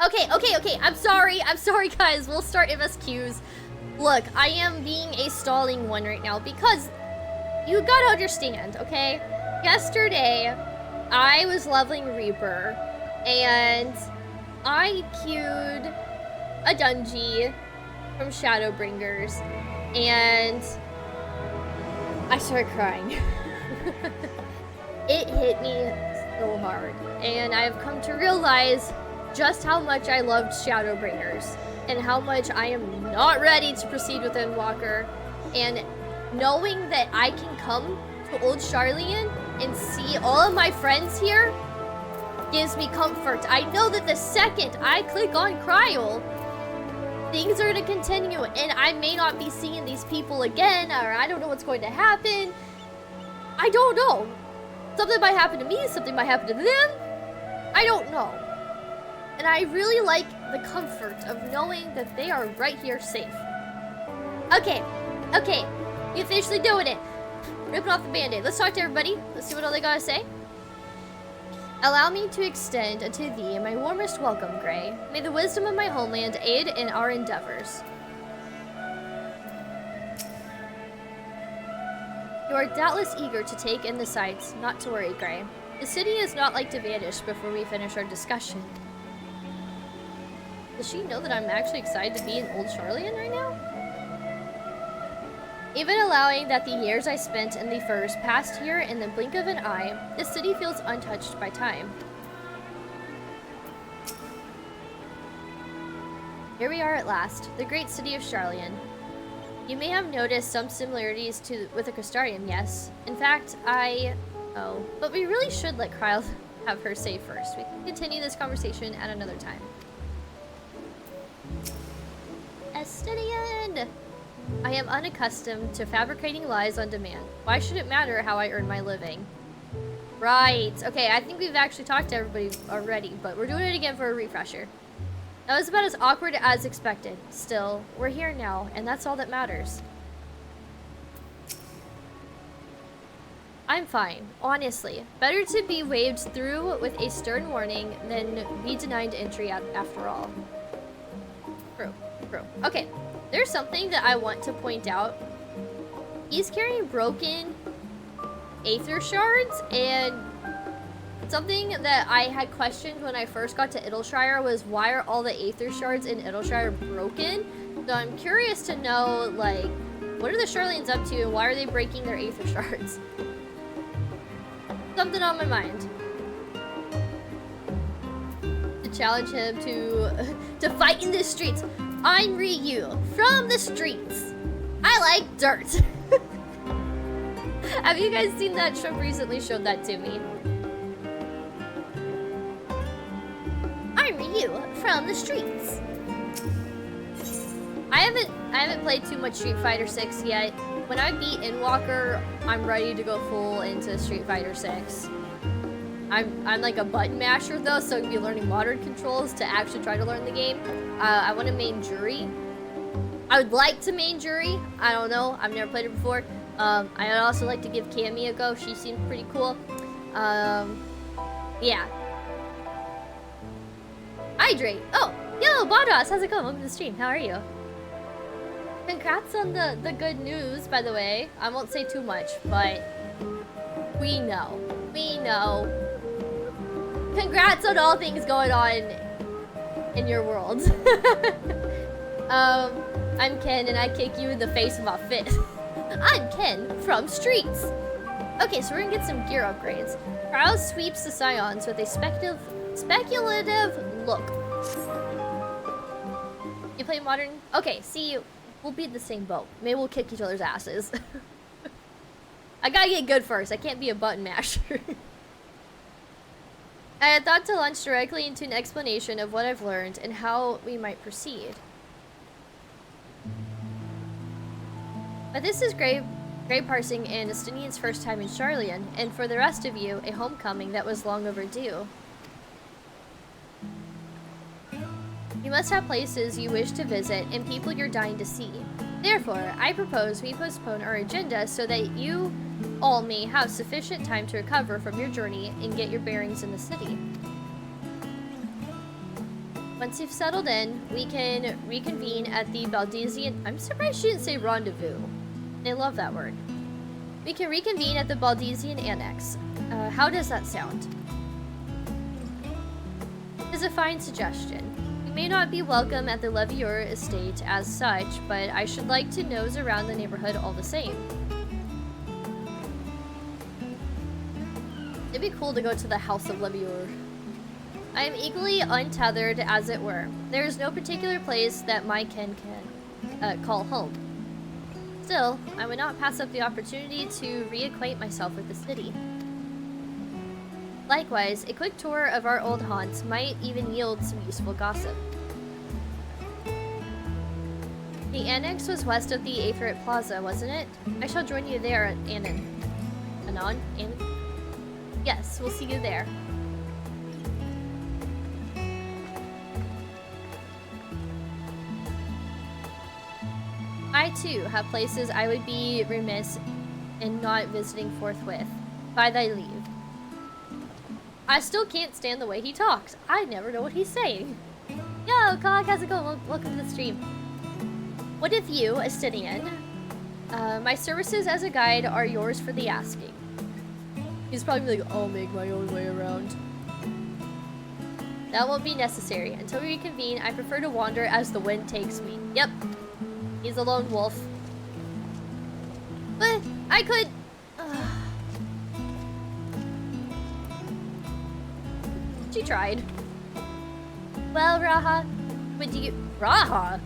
Okay. I'm sorry, guys. We'll start MSQs. Look, I am being a stalling one right now because you gotta understand, okay? Yesterday, I was leveling Reaper, and I queued a Dungy from Shadowbringers, and I started crying. It hit me so hard, and I've come to realize just how much I loved Shadowbringers, and how much I am not ready to proceed with Endwalker, and knowing that I can come to Old Sharlayan and see all of my friends here gives me comfort. I know that the second I click on Cryo, things are going to continue, and I may not be seeing these people again, or I don't know what's going to happen. I don't know. Something might happen to me, something might happen to them. I don't know. And I really like the comfort of knowing that they are right here safe. Okay. You officially doing it. Ripping off the band-aid. Let's talk to everybody. Let's see what all they gotta say. Allow me to extend unto thee my warmest welcome, Gray. May the wisdom of my homeland aid in our endeavors. You are doubtless eager to take in the sights. Not to worry, Gray. The city is not like to vanish before we finish our discussion. Does she know that I'm actually excited to be in Old Sharlayan right now? Even allowing that the years I spent in the Firs passed here in the blink of an eye, this city feels untouched by time. Here we are at last, the great city of Sharlayan. You may have noticed some similarities with the Crystarium, yes. In fact, Oh, but we really should let Kryle have her say first. We can continue this conversation at another time. Estidian! I am unaccustomed to fabricating lies on demand. Why should it matter how I earn my living? Right. Okay, I think we've actually talked to everybody already, but we're doing it again for a refresher. That was about as awkward as expected. Still, we're here now, and that's all that matters. I'm fine, honestly. Better to be waved through with a stern warning than be denied entry after all. True. Okay, there's something that I want to point out. He's carrying broken Aether Shards, and something that I had questioned when I first got to Idyllshire was why are all the Aether Shards in Idyllshire broken? So I'm curious to know, like, what are the Sharlayans up to and why are they breaking their Aether Shards? Something on my mind. To challenge him to fight in the streets. I'm Ryu from the streets. I like dirt. Have you guys seen that? Trump recently showed that to me. I'm Ryu from the streets. I haven't played too much Street Fighter 6 yet. When I beat Endwalker, I'm ready to go full into Street Fighter 6. I'm like a button masher though, so I'll be learning modern controls to actually try to learn the game. I want to main Jury. I would like to main Jury. I don't know. I've never played her before. I'd also like to give Cammy a go. She seemed pretty cool. Yeah. Hydrate. Oh, yo, Bodos, how's it going? Welcome to the stream. How are you? Congrats on the good news, by the way. I won't say too much, but we know. We know. Congrats on all things going on in your world. I'm Ken, and I kick you in the face with my fist. I'm Ken from Streets. Okay, so we're gonna get some gear upgrades. Kryle sweeps the Scions with a speculative look. You play modern? Okay, see, we'll be in the same boat. Maybe we'll kick each other's asses. I gotta get good first. I can't be a button masher. I had thought to launch directly into an explanation of what I've learned and how we might proceed. But this is Grey Parsing and Estinian's first time in Sharlayan, and for the rest of you, a homecoming that was long overdue. You must have places you wish to visit and people you're dying to see. Therefore, I propose we postpone our agenda so that you all may have sufficient time to recover from your journey and get your bearings in the city. Once you've settled in, we can reconvene at the Baldesian... I'm surprised she didn't say rendezvous. They love that word. We can reconvene at the Baldesian Annex. How does that sound? It's a fine suggestion. You may not be welcome at the Levieur estate as such, but I should like to nose around the neighborhood all the same. It'd be cool to go to the House of Levieur. I am equally untethered, as it were. There is no particular place that my ken can call home. Still, I would not pass up the opportunity to reacquaint myself with the city. Likewise, a quick tour of our old haunts might even yield some useful gossip. The annex was west of the Aetherite Plaza, wasn't it? I shall join you there, Anon. Yes, we'll see you there. I, too, have places I would be remiss in not visiting forthwith. By thy leave. I still can't stand the way he talks. I never know what he's saying. Yo, Cog, how's it going? Welcome to the stream. What if you, a Stydian, my services as a guide are yours for the asking? He's probably like, I'll make my own way around. That won't be necessary. Until we reconvene, I prefer to wander as the wind takes me. Yep. He's a lone wolf. But I could... She tried. Well, Raha, would you... Raha?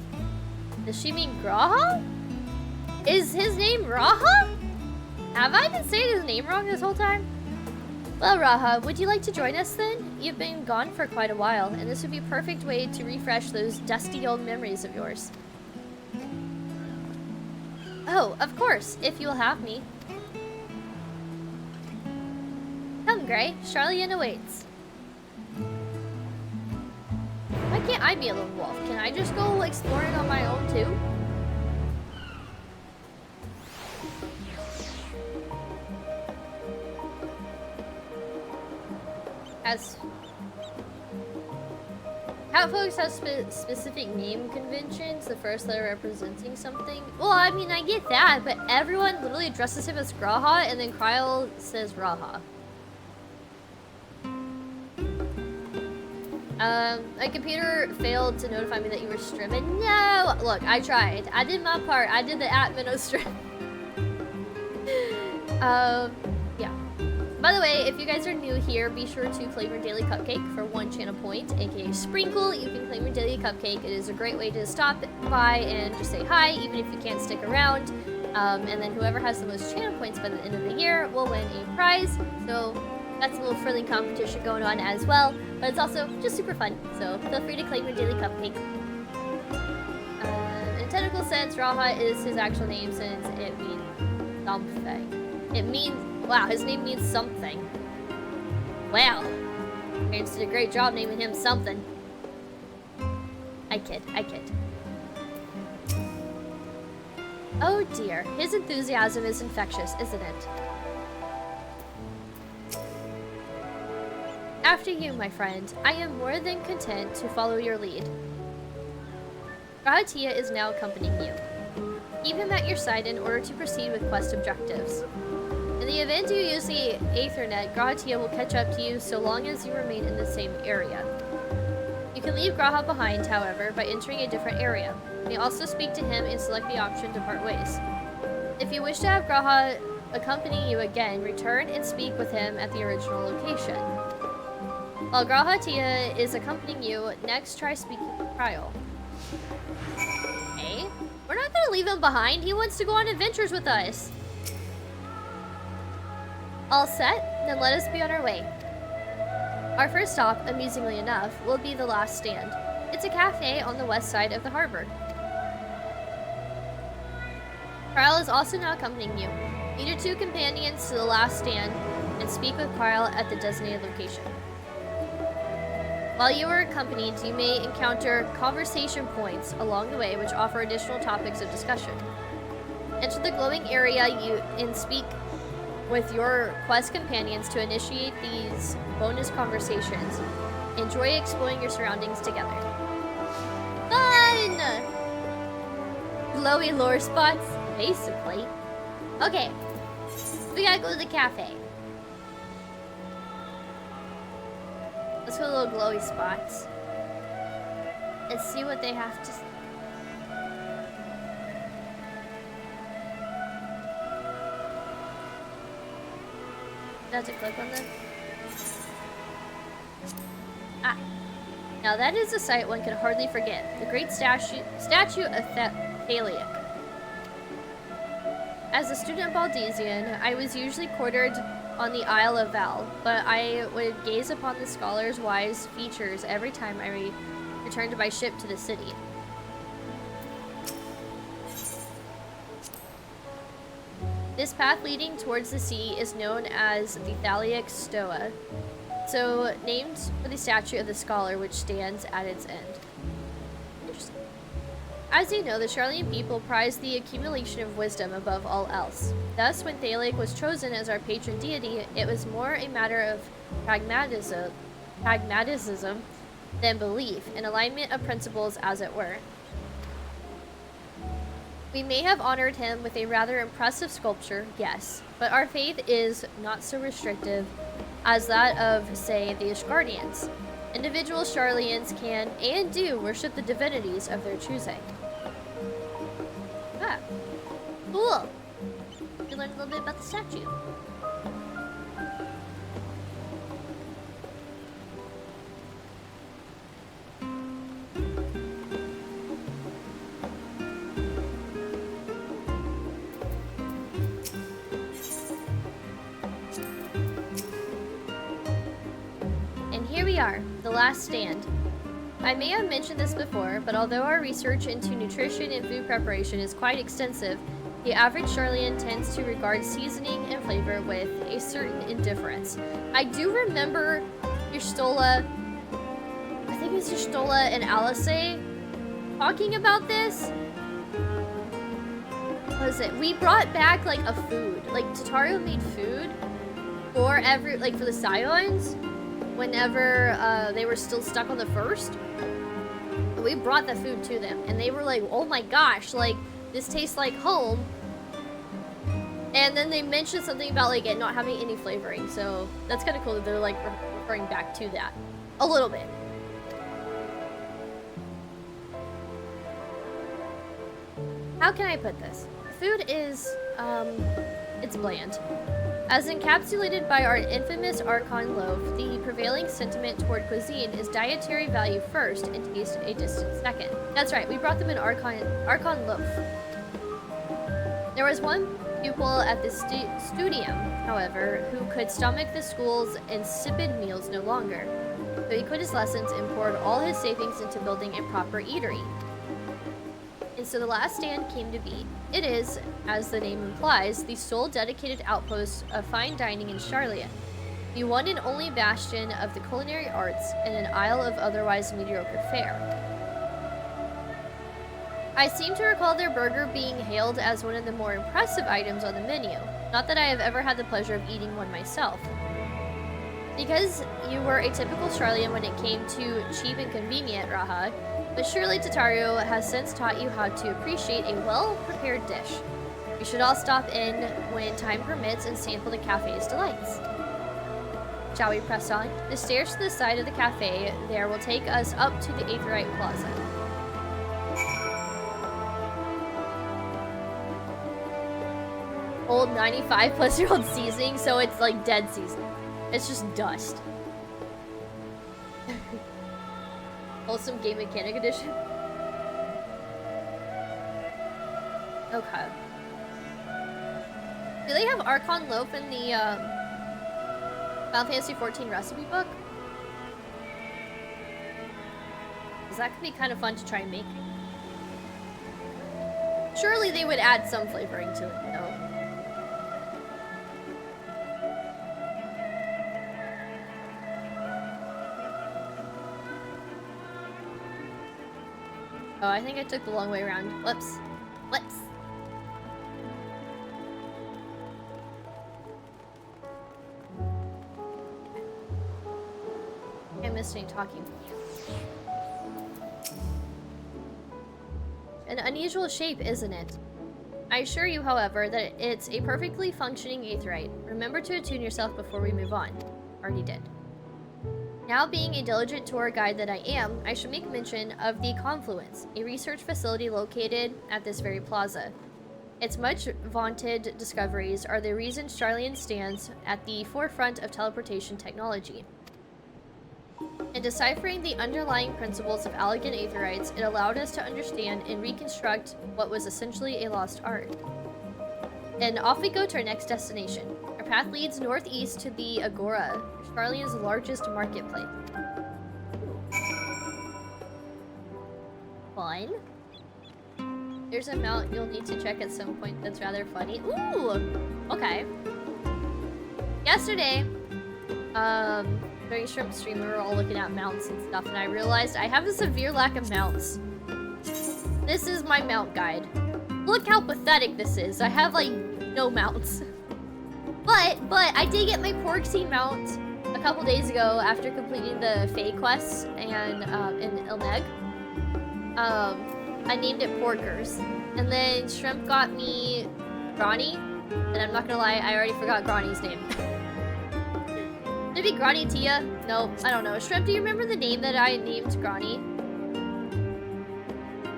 Does she mean Graha? Is his name Raha? Have I been saying his name wrong this whole time? Well, Raha, would you like to join us then? You've been gone for quite a while, and this would be a perfect way to refresh those dusty old memories of yours. Oh, of course, if you'll have me. Come, Gray. Sharlayan awaits. Why can't I be a lone wolf? Can I just go exploring on my own, too? As Cat folks have specific name conventions, the first letter representing something. Well, I mean, I get that, but everyone literally addresses him as Graha, and then Kryl says Raha. My computer failed to notify me that you were streaming. No! Look, I tried. I did my part. I did the @minnow stream. Yeah. By the way, if you guys are new here, be sure to claim your daily cupcake for 1 channel point, aka Sprinkle. You can claim your daily cupcake. It is a great way to stop by and just say hi, even if you can't stick around. And then whoever has the most channel points by the end of the year will win a prize. So that's a little friendly competition going on as well. But it's also just super fun. So feel free to claim your daily cupcake. In a technical sense, Raha is his actual name since it means something. It means... Wow, his name means something. Wow. Parents did a great job naming him something. I kid. Oh dear, his enthusiasm is infectious, isn't it? After you, my friend. I am more than content to follow your lead. Rahatia is now accompanying you. Keep him at your side in order to proceed with quest objectives. In the event you use the Aethernet, Grahatia will catch up to you so long as you remain in the same area. You can leave Graha behind, however, by entering a different area. You may also speak to him and select the option to part ways. If you wish to have Graha accompany you again, return and speak with him at the original location. While Grahatia is accompanying you, next try speaking with Kryl. Hey, we're not gonna leave him behind. He wants to go on adventures with us. All set? Then let us be on our way. Our first stop, amusingly enough, will be the last stand. It's a cafe on the west side of the harbor. Kryl is also now accompanying you. Lead your 2 companions to the last stand and speak with Kryl at the designated location. While you are accompanied, you may encounter conversation points along the way which offer additional topics of discussion. Enter the glowing area and speak with your quest companions to initiate these bonus conversations. Enjoy exploring your surroundings together. glowy lore spots, basically. Okay, we gotta go to the cafe. Let's go to the little glowy spots. And see what they have to say. Do I have to click on them? Ah. Now that is a sight one can hardly forget. The great statue of Thaliak. As a student Baldesian, I was usually quartered on the Isle of Val, but I would gaze upon the scholar's wise features every time I returned by ship to the city. This path leading towards the sea is known as the Thaliak Stoa, so named for the statue of the scholar which stands at its end. Interesting. As you know, the Sharlayan people prize the accumulation of wisdom above all else. Thus, when Thaliak was chosen as our patron deity, it was more a matter of pragmatism than belief, an alignment of principles as it were. We may have honored him with a rather impressive sculpture, yes, but our faith is not so restrictive as that of, say, the Ashgardians. Individual Sharlayans can and do worship the divinities of their choosing. Ah, cool. You learned a little bit about the statue. Here we are, the last stand. I may have mentioned this before, but although our research into nutrition and food preparation is quite extensive, the average Sharlayan tends to regard seasoning and flavor with a certain indifference. I do remember Y'shtola, I think it was Y'shtola and Alice talking about this. What was it? We brought back like a food. Like Tataru made food for for the Scions. Whenever they were still stuck on the first, we brought the food to them and they were like, oh my gosh, like this tastes like home. And then they mentioned something about like it not having any flavoring, so that's kind of cool that they're like referring back to that a little bit. How can I put this? Food is it's bland. As encapsulated by our infamous Archon loaf, the prevailing sentiment toward cuisine is dietary value first and taste a distant second. That's right, we brought them an Archon loaf. There was one pupil at the studium, however, who could stomach the school's insipid meals no longer. So he quit his lessons and poured all his savings into building a proper eatery. And so the last stand came to be. It is, as the name implies, the sole dedicated outpost of fine dining in Sharlayan, the one and only bastion of the culinary arts in an isle of otherwise mediocre fare. I seem to recall their burger being hailed as one of the more impressive items on the menu, not that I have ever had the pleasure of eating one myself. Because you were a typical Sharlayan when it came to cheap and convenient, Raha, but surely Tataru has since taught you how to appreciate a well-prepared dish. You should all stop in when time permits and sample the cafe's delights. Shall we press on? The stairs to the side of the cafe there will take us up to the Aetherite Plaza. Old 95-plus-year-old seasoning, so it's like dead seasoning. It's just dust. Wholesome Game Mechanic Edition. Okay. Do they have Archon Loaf in the Final Fantasy XIV recipe book? Because that could be kind of fun to try and make. Surely they would add some flavoring to it, though. Oh, I think I took the long way around. Whoops. Whoops. I missed any talking. An unusual shape, isn't it? I assure you, however, that it's a perfectly functioning aetheryte. Remember to attune yourself before we move on. Already did. Now, being a diligent tour guide that I am, I should make mention of the Confluence, a research facility located at this very plaza. Its much vaunted discoveries are the reason Sharlayan stands at the forefront of teleportation technology. In deciphering the underlying principles of elegant aetherites, it allowed us to understand and reconstruct what was essentially a lost art. And off we go to our next destination. Our path leads northeast to the Agora, Sharlayan's largest marketplace. Fun. There's a mount you'll need to check at some point that's rather funny. Ooh! Okay. Yesterday, during Shrimp Stream, we were all looking at mounts and stuff, and I realized I have a severe lack of mounts. This is my mount guide. Look how pathetic this is. I have, like, no mounts. But I did get my Porksine mount a couple days ago after completing the Fae quests and, in Ilneg. I named it Porkers. And then Shrimp got me Granny. And I'm not gonna lie, I already forgot Granny's name. Maybe Granny Tia? No, I don't know. Shrimp, do you remember the name that I named Granny?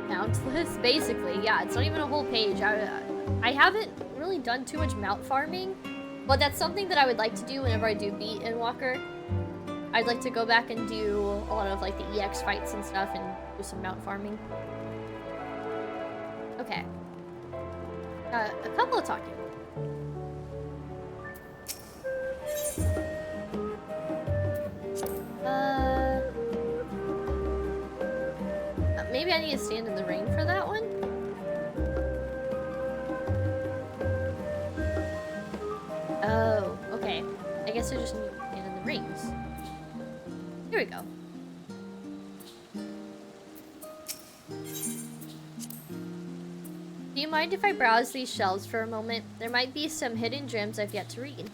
Mountless? Basically, yeah. It's not even a whole page. I haven't really done too much mount farming. But that's something that I would like to do whenever I do beat Endwalker. I'd like to go back and do a lot of like the EX fights and stuff and do some mount farming. Okay. A couple of talking. Maybe I need to stand in the ring for that one? Oh, okay. I guess I just need to stand in the rings. Here we go. Do you mind if I browse these shelves for a moment? There might be some hidden gems I've yet to read.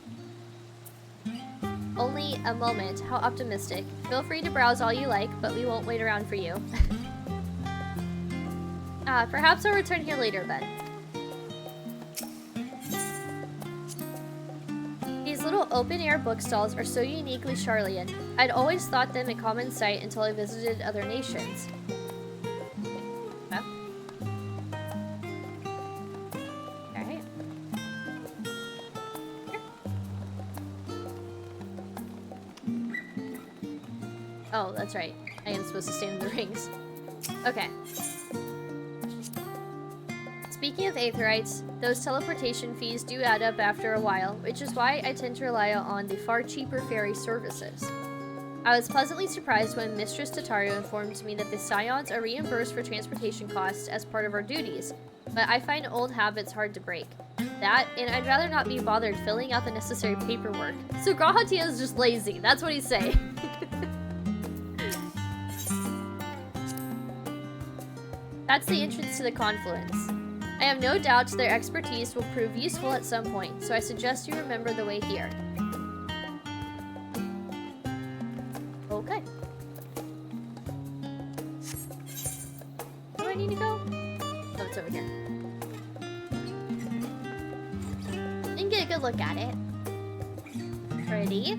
Only a moment. How optimistic. Feel free to browse all you like, but we won't wait around for you. Perhaps I'll return here later then. These little open-air bookstalls are so uniquely Sharlayan. I'd always thought them a common sight until I visited other nations. Alright. Oh, that's right. I am supposed to stand in the rings. Okay. Speaking of aetherites, those teleportation fees do add up after a while, which is why I tend to rely on the far cheaper ferry services. I was pleasantly surprised when Mistress Tataru informed me that the Scions are reimbursed for transportation costs as part of our duties, but I find old habits hard to break. That, and I'd rather not be bothered filling out the necessary paperwork. So Grahatia is just lazy, that's what he's saying. That's the entrance to the Confluence. I have no doubt their expertise will prove useful at some point, so I suggest you remember the way here. Okay. Where do I need to go? Oh, it's over here. And get a good look at it. Pretty.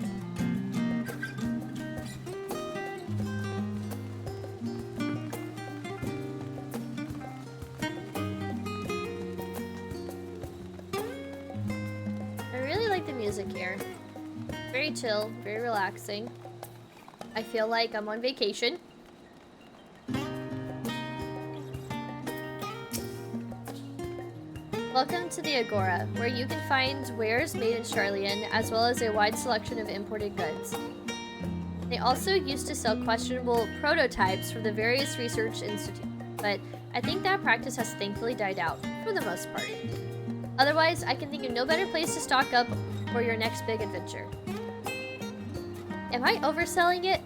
Music here. Very chill, very relaxing. I feel like I'm on vacation. Welcome to the Agora, where you can find wares made in Sharlayan, as well as a wide selection of imported goods. They also used to sell questionable prototypes from the various research institutes, but I think that practice has thankfully died out, for the most part. Otherwise, I can think of no better place to stock up for your next big adventure. Am I overselling it?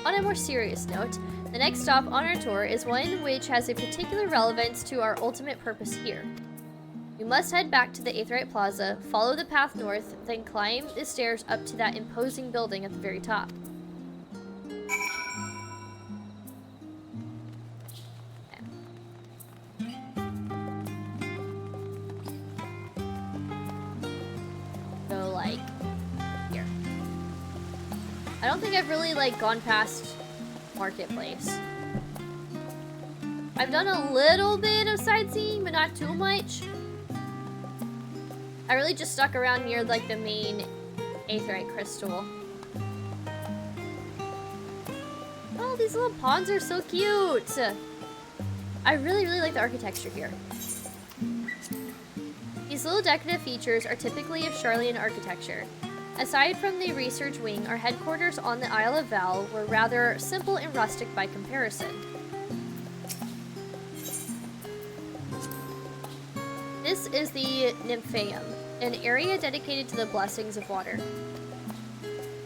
On a more serious note, the next stop on our tour is one which has a particular relevance to our ultimate purpose here. We must head back to the Aetherite Plaza, follow the path north, then climb the stairs up to that imposing building at the very top. I don't think I've really, like, gone past Marketplace. I've done a little bit of sightseeing, but not too much. I really just stuck around near, like, the main aetheryte crystal. Oh, these little ponds are so cute! I really, really like the architecture here. These little decorative features are typically of Sharlayan architecture. Aside from the research wing, our headquarters on the Isle of Val were rather simple and rustic by comparison. This is the Nymphaeum, an area dedicated to the blessings of water.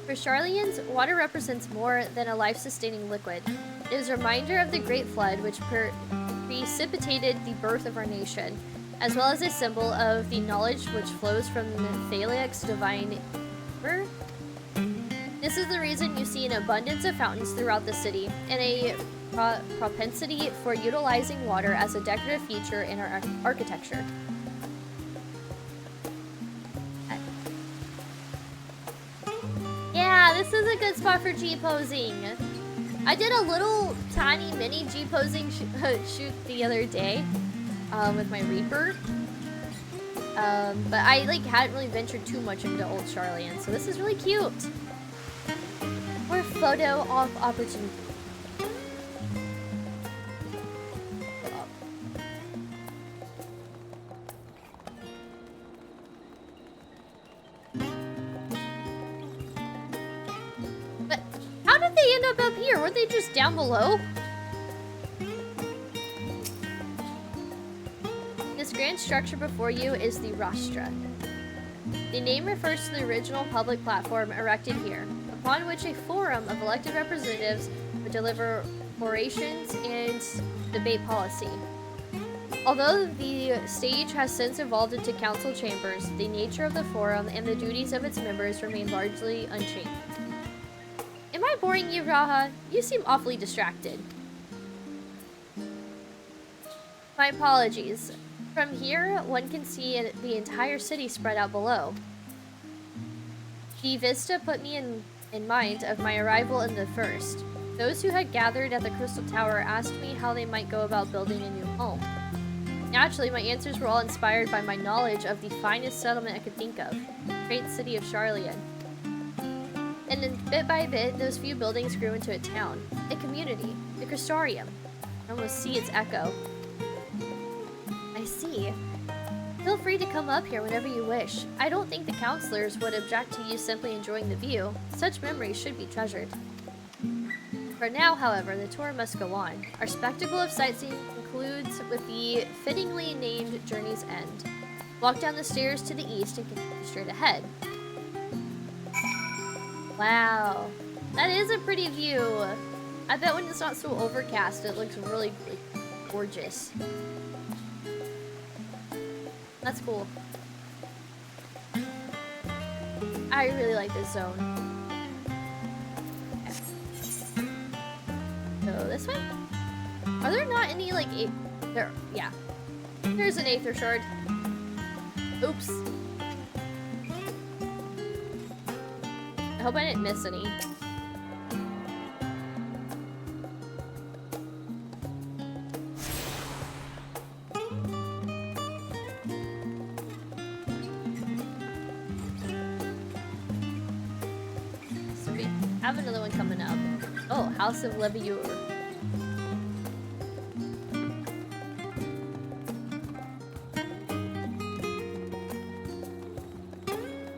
For Sharlayans, water represents more than a life-sustaining liquid. It is a reminder of the Great Flood, which precipitated the birth of our nation, as well as a symbol of the knowledge which flows from Thaliak's divine river. This is the reason you see an abundance of fountains throughout the city, and a propensity for utilizing water as a decorative feature in our architecture. Yeah, this is a good spot for G-posing. I did a little tiny mini G-posing shoot the other day with my Reaper. But I like hadn't really ventured too much into Old Sharlayan, so this is really cute. More photo op opportunity. But how did they end up here? Weren't they just down below? This grand structure before you is the Rostra. The name refers to the original public platform erected here, upon which a forum of elected representatives would deliver orations and debate policy. Although the stage has since evolved into council chambers, the nature of the forum and the duties of its members remain largely unchanged. Am I boring you, Raha? You seem awfully distracted. My apologies. From here, one can see the entire city spread out below. The vista put me in mind of my arrival in the first. Those who had gathered at the Crystal Tower asked me how they might go about building a new home. Naturally, my answers were all inspired by my knowledge of the finest settlement I could think of, the great city of Sharlayan. And then, bit by bit, those few buildings grew into a town, a community, the Crystarium. I almost see its echo. I see. Feel free to come up here whenever you wish. I don't think the counselors would object to you simply enjoying the view. Such memories should be treasured. For now, however, the tour must go on. Our spectacle of sightseeing concludes with the fittingly named Journey's End. Walk down the stairs to the east and continue straight ahead. Wow. That is a pretty view. I bet when it's not so overcast, it looks really, like, gorgeous. That's cool. I really like this zone. Okay. Go this way? Are there not any, like, there? Yeah. There's an Aether Shard. Oops. I hope I didn't miss any. Have another one coming up. Oh, House of Leviure.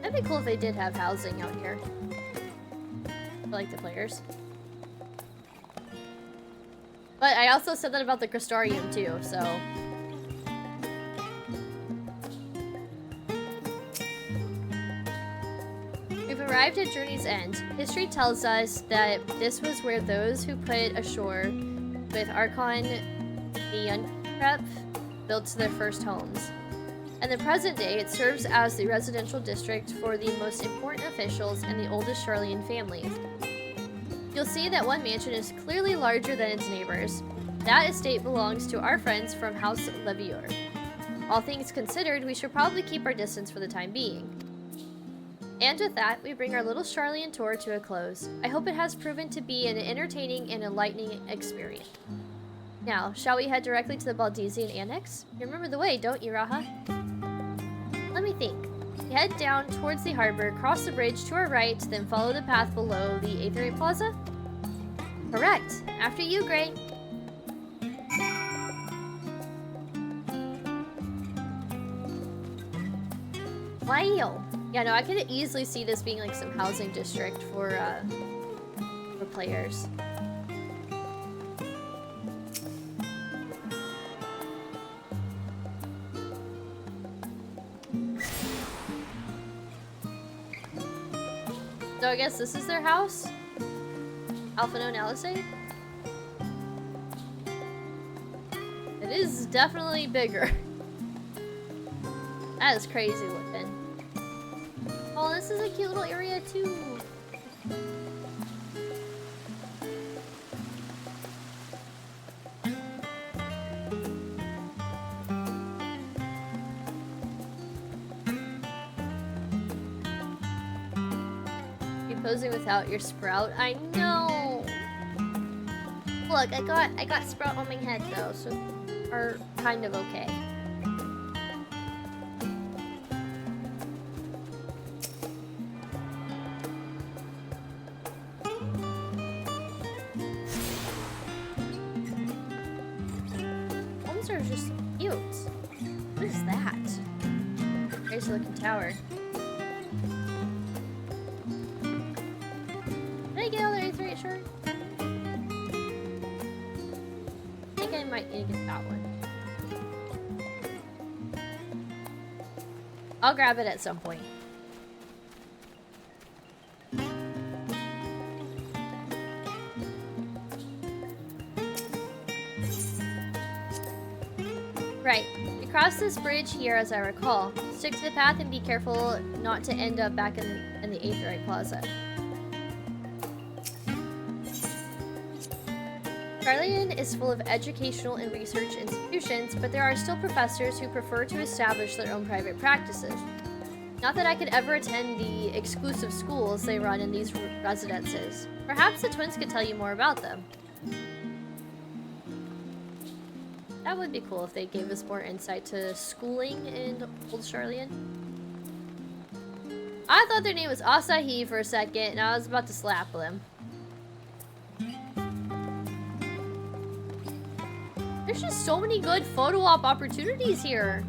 That'd be cool if they did have housing out here. For, like, the players. But I also said that about the Crystarium too, so... Arrived at Journey's End. History tells us that this was where those who put ashore with Archon the Unprep built their first homes. In the present day, it serves as the residential district for the most important officials and the oldest Sharlayan families. You'll see that one mansion is clearly larger than its neighbors. That estate belongs to our friends from House Leviure. All things considered, we should probably keep our distance for the time being. And with that, we bring our little Sharlayan tour to a close. I hope it has proven to be an entertaining and enlightening experience. Now, shall we head directly to the Baldesian Annex? You remember the way, don't you, Raha? Let me think. We head down towards the harbor, cross the bridge to our right, then follow the path below the Aetherite Plaza? Correct. After you, Gray. Wow. Yeah, no, I could easily see this being like some housing district for players. So I guess this is their house? Alpha No Nalisade? It is definitely bigger. That is crazy looking. Oh, this is a cute little area too. You posing without your sprout? I know. Look, I got sprout on my head though, so are kind of okay. Are just cute. What is that? Crazy looking tower. Did I get all the Aetherite shard? I think I might need to get that one. I'll grab it at some point. Right. We cross this bridge here, as I recall. Stick to the path and be careful not to end up back in the Aetherite Plaza. Sharlayan is full of educational and research institutions, but there are still professors who prefer to establish their own private practices. Not that I could ever attend the exclusive schools they run in these residences. Perhaps the twins could tell you more about them. That would be cool if they gave us more insight to schooling in Old Sharlayan. I thought their name was Asahi for a second, and I was about to slap them. There's just so many good photo op opportunities here.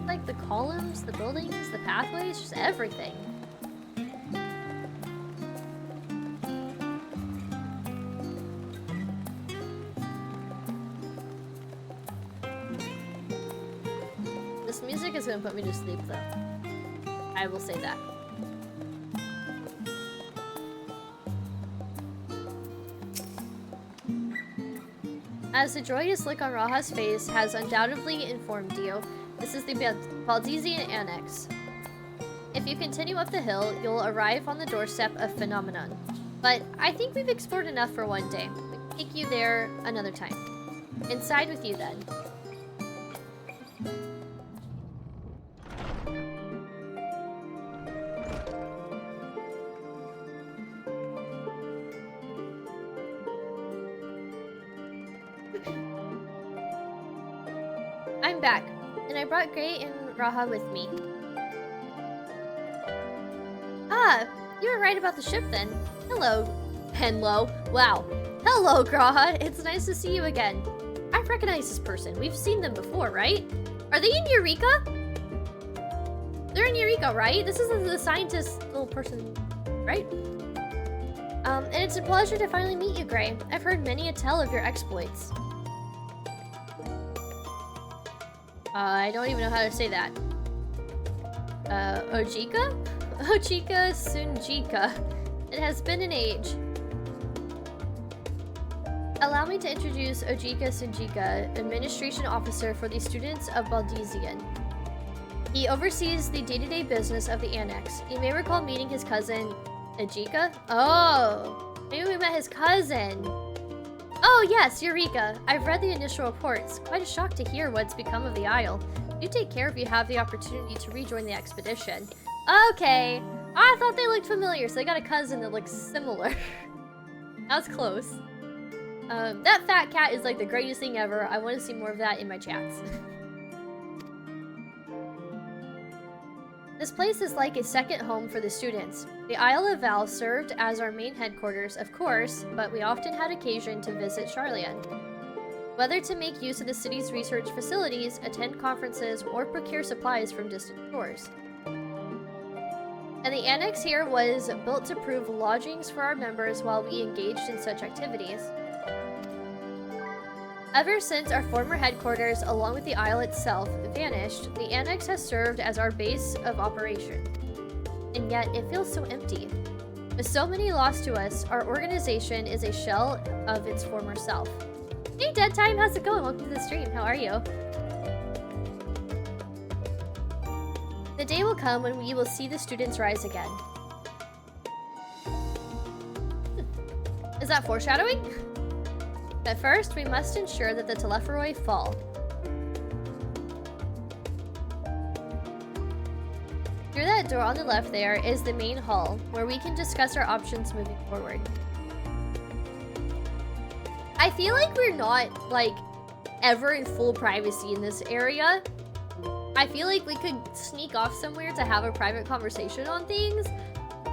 Like the columns, the buildings, the pathways, just everything. This music is gonna put me to sleep though. I will say that. As the joyous look on Raha's face has undoubtedly informed you, this is the Baldesian Annex. If you continue up the hill, you'll arrive on the doorstep of Phenomenon. But I think we've explored enough for one day. We can take you there another time. Inside with you then. I'm back, and I brought Gray and Raha with me. Ah, you were right about the ship then. Hello, Henlo. Wow. Hello, Graha. It's nice to see you again. I recognize this person. We've seen them before, right? Are they in Eureka? They're in Eureka, right? This is the scientist little person, right? And it's a pleasure to finally meet you, Gray. I've heard many a tale of your exploits. I don't even know how to say that. Ojika? Ojika Sunjika. It has been an age. Allow me to introduce Ojika Sunjika, Administration Officer for the students of Baldesian. He oversees the day-to-day business of the Annex. You may recall meeting his cousin, Ojika? Oh, maybe we met his cousin. Oh yes, Eureka. I've read the initial reports. Quite a shock to hear what's become of the Isle. Do take care if you have the opportunity to rejoin the expedition. Okay. I thought they looked familiar, so they got a cousin that looks similar. That's close. That fat cat is like the greatest thing ever. I want to see more of that in my chats. This place is like a second home for the students. The Isle of Val served as our main headquarters, of course, but we often had occasion to visit Sharlayan. Whether to make use of the city's research facilities, attend conferences, or procure supplies from distant shores. And the annex here was built to prove lodgings for our members while we engaged in such activities. Ever since our former headquarters, along with the isle itself, vanished, the annex has served as our base of operation. And yet, it feels so empty. With so many lost to us, our organization is a shell of its former self. Hey, Dead Time, how's it going? Welcome to the stream. How are you? The day will come when we will see the students rise again. Is that foreshadowing? But first, we must ensure that the Telepharoi fall. Through that door on the left there is the main hall, where we can discuss our options moving forward. I feel like we're not, like, ever in full privacy in this area. I feel like we could sneak off somewhere to have a private conversation on things,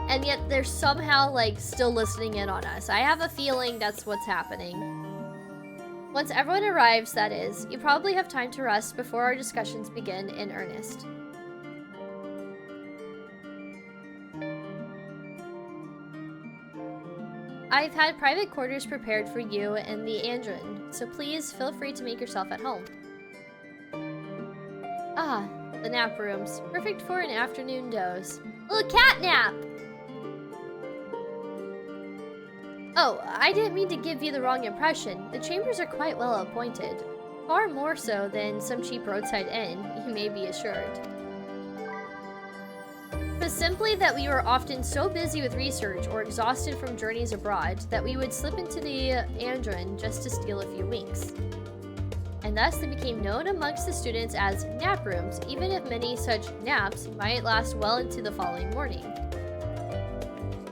and yet they're somehow, like, still listening in on us. I have a feeling that's what's happening. Once everyone arrives, that is, you probably have time to rest before our discussions begin in earnest. I've had private quarters prepared for you and the Andron, so please feel free to make yourself at home. Ah, the nap rooms. Perfect for an afternoon doze. A little cat nap! Oh, I didn't mean to give you the wrong impression. The chambers are quite well appointed. Far more so than some cheap roadside inn, you may be assured. But simply that we were often so busy with research or exhausted from journeys abroad that we would slip into the Andron just to steal a few winks. And thus they became known amongst the students as nap rooms, even if many such naps might last well into the following morning.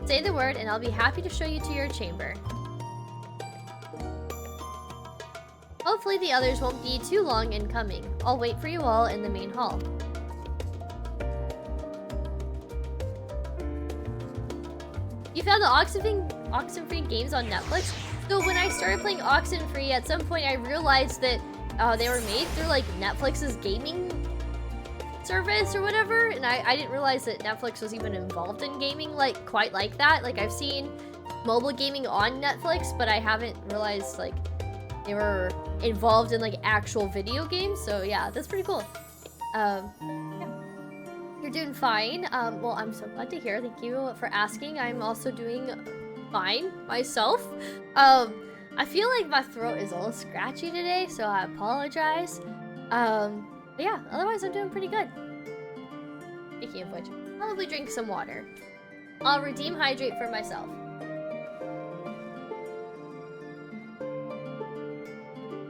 Say the word and I'll be happy to show you to your chamber. Hopefully the others won't be too long in coming. I'll wait for you all in the main hall. You found the Oxenfree games on Netflix? So when I started playing Oxenfree, at some point I realized that they were made through like Netflix's gaming service or whatever, and I didn't realize that Netflix was even involved in gaming like quite like that. Like I've seen mobile gaming on Netflix, but I haven't realized like they were involved in like actual video games. So yeah, that's pretty cool. Yeah. You're doing fine. Well, I'm so glad to hear. Thank you for asking. I'm also doing fine myself. I feel like my throat is a little scratchy today, so I apologize. But yeah, otherwise I'm doing pretty good. Speaking of which, probably drink some water. I'll redeem hydrate for myself.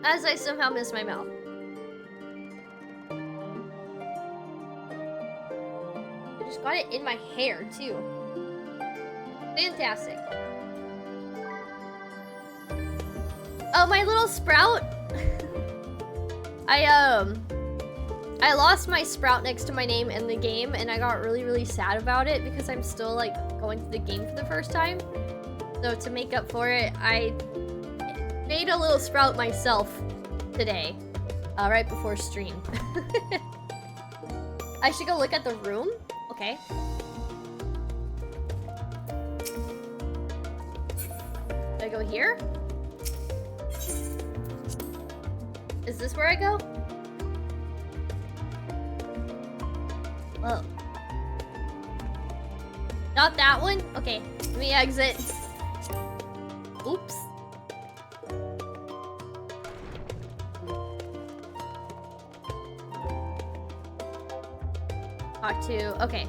As I somehow miss my mouth. I just got it in my hair too. Fantastic. Oh, my little sprout. I lost my sprout next to my name in the game, and I got really, really sad about it because I'm still like going through the game for the first time. So to make up for it, I made a little sprout myself today, right before stream. I should go look at the room. Okay. Do I go here? Is this where I go? Whoa. Not that one? Okay, let me exit. Oops. Talk to... Okay.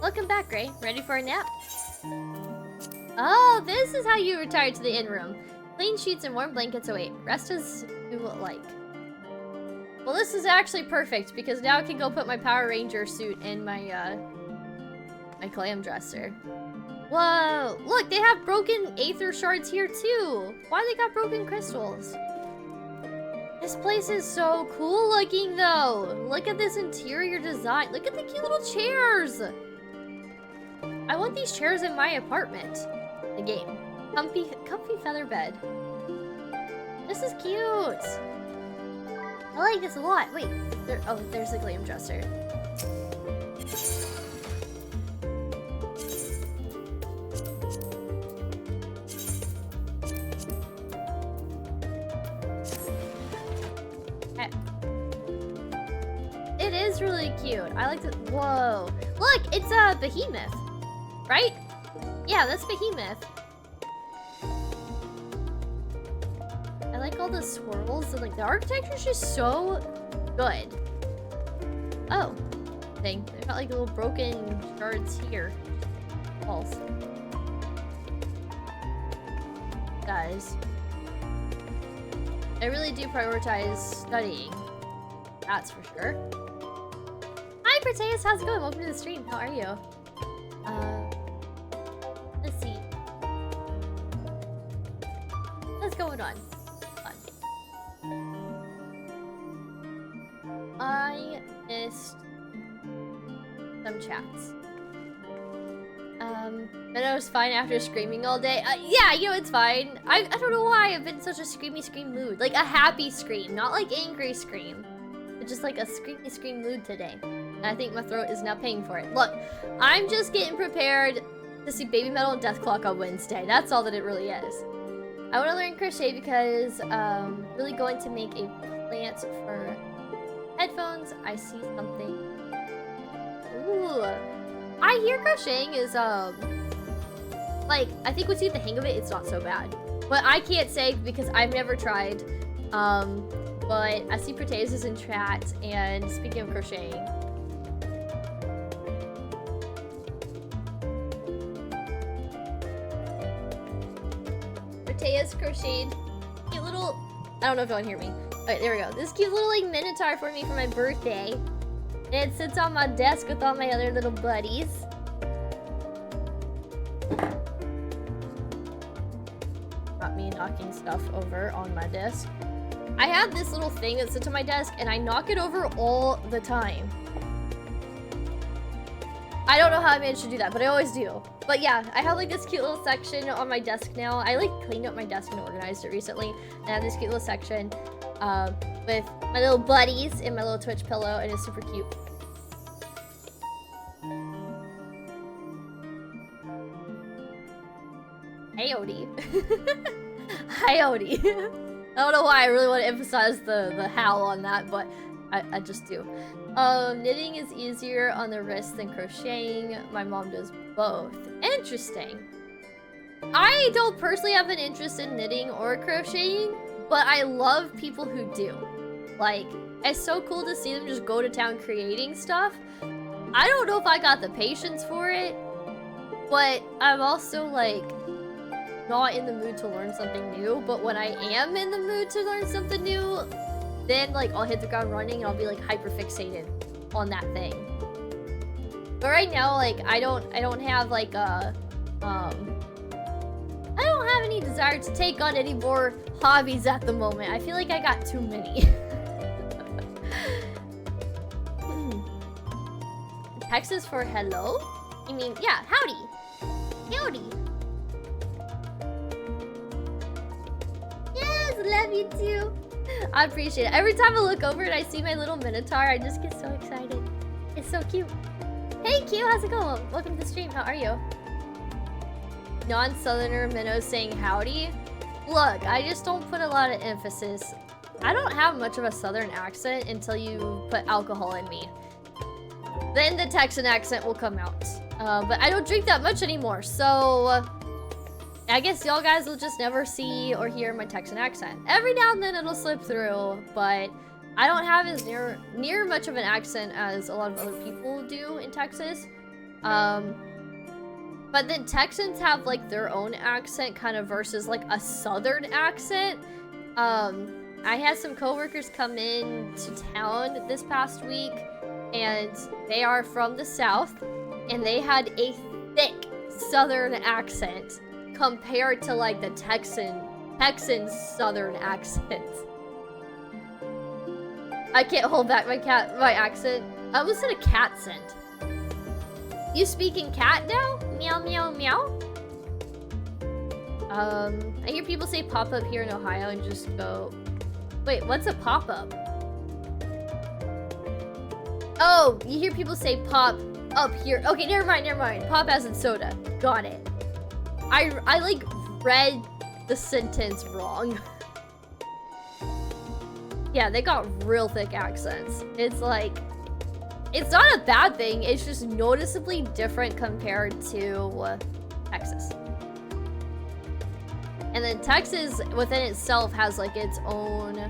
Welcome back, Gray. Ready for a nap? Oh, this is how you retire to the inn room. Clean sheets and warm blankets await. Rest as you like. Well, this is actually perfect because now I can go put my Power Ranger suit in my, my clam dresser. Whoa! Look, they have broken aether shards here too! Why they got broken crystals? This place is so cool looking though! Look at this interior design. Look at the cute little chairs! I want these chairs in my apartment. The game. Comfy feather bed. This is cute! I like this a lot. Wait, there's the glam dresser. It is really cute. I like the. Whoa! Look, it's a behemoth, right? Yeah, that's behemoth. I like all the swirls and like the architecture is just so good. Oh, dang! They've got like little broken shards here. False. Guys, I really do prioritize studying. That's for sure. Hi, Proteus. How's it going? Welcome to the stream. How are you? Let's see. What's going on? I missed some chats. But I was fine after screaming all day. Yeah, you know, it's fine. I don't know why I've been in such a screamy scream mood. Like a happy scream, not like angry scream. But just like a screamy scream mood today. And I think my throat is now paying for it. Look, I'm just getting prepared to see Baby Metal and Death Clock on Wednesday. That's all that it really is. I want to learn crochet because really going to make a plant for headphones. I see something. Ooh. I hear crocheting is like, I think once you get the hang of it, it's not so bad. But I can't say because I've never tried. But I see Proteus is in chat, and speaking of crocheting. Proteus crocheted cute little, I don't know if y'all can hear me. Alright, there we go. This cute little like minotaur for me for my birthday. And it sits on my desk with all my other little buddies. Got me knocking stuff over on my desk. I have this little thing that sits on my desk and I knock it over all the time. I don't know how I managed to do that, but I always do. But yeah, I have like this cute little section on my desk now. I like cleaned up my desk and organized it recently. And I have this cute little section with my little buddies and my little Twitch pillow, and it's super cute. Hey, Odie. Hi, Odie. I don't know why I really want to emphasize the howl on that, but I just do. Knitting is easier on the wrist than crocheting. My mom does both. Interesting. I don't personally have an interest in knitting or crocheting, but I love people who do. Like, it's so cool to see them just go to town creating stuff. I don't know if I got the patience for it, but I'm also like not in the mood to learn something new. But when I am in the mood to learn something new, then like I'll hit the ground running and I'll be like hyper fixated on that thing. But right now, like I don't have like a I don't have any desire to take on any more hobbies at the moment. I feel like I got too many. Texas for hello? You mean, yeah, howdy. Howdy. Yes, love you too. I appreciate it. Every time I look over and I see my little minotaur, I just get so excited. It's so cute. Hey Q, how's it going? Welcome to the stream. How are you? Non-Southerner minnow saying howdy. Look, I just don't put a lot of emphasis. I don't have much of a Southern accent until you put alcohol in me. Then the Texan accent will come out. But I don't drink that much anymore, so I guess y'all guys will just never see or hear my Texan accent. Every now and then it'll slip through, but I don't have as near much of an accent as a lot of other people do in Texas. But then Texans have like their own accent kind of versus like a Southern accent. I had some coworkers come in to town this past week, and they are from the South, and they had a thick Southern accent compared to like the Texan Southern accent. I can't hold back my accent. I almost said a cat scent. You speaking cat now? Meow meow meow. I hear people say pop up here in Ohio and just go. Wait, what's a pop up? Oh, you hear people say pop up here. Okay, never mind. Pop as in soda. Got it. I like read the sentence wrong. Yeah, they got real thick accents. It's like, it's not a bad thing. It's just noticeably different compared to Texas. And then Texas within itself has like its own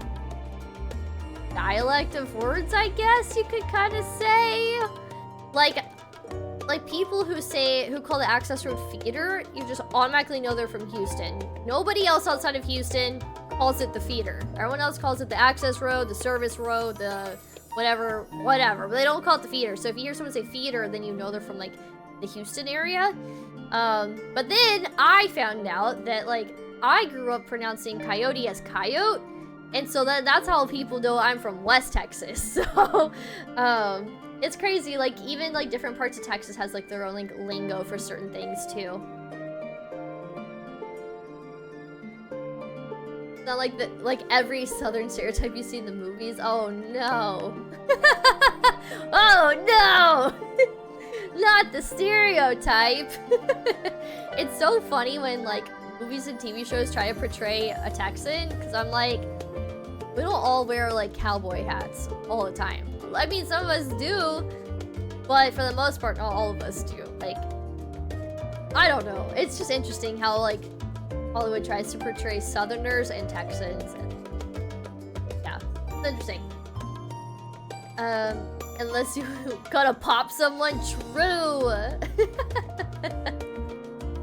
dialect of words, I guess you could kind of say. Like people who call the access road feeder, you just automatically know they're from Houston. Nobody else outside of Houston calls it the feeder. Everyone else calls it the access road, the service road, the whatever. But they don't call it the feeder. So if you hear someone say feeder, then you know they're from like the Houston area. But then I found out that like I grew up pronouncing coyote as coyote, and so that's how people know I'm from West Texas. So it's crazy. Like even like different parts of Texas has like their own like lingo for certain things too. Not like every Southern stereotype you see in the movies. Oh no. Oh no. Not the stereotype. It's so funny when like movies and TV shows try to portray a Texan, because I'm like, we don't all wear like cowboy hats all the time. I mean, some of us do, but for the most part, not all of us do. Like, I don't know. It's just interesting how like Hollywood tries to portray Southerners and Texans, and yeah, it's interesting. Unless you gotta pop someone, true.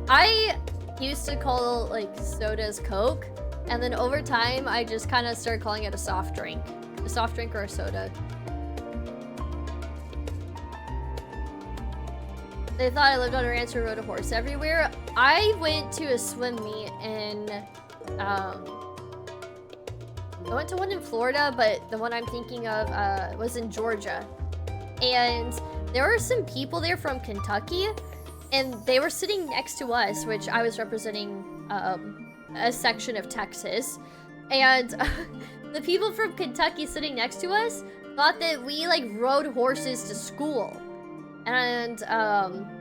I used to call like sodas Coke, and then over time I just kind of started calling it a soft drink or a soda. They thought I lived on a ranch and rode a horse everywhere. I went to a swim meet and I went to one in Florida, but the one I'm thinking of was in Georgia. And there were some people there from Kentucky, and they were sitting next to us, which I was representing a section of Texas. And the people from Kentucky sitting next to us thought that we like rode horses to school. And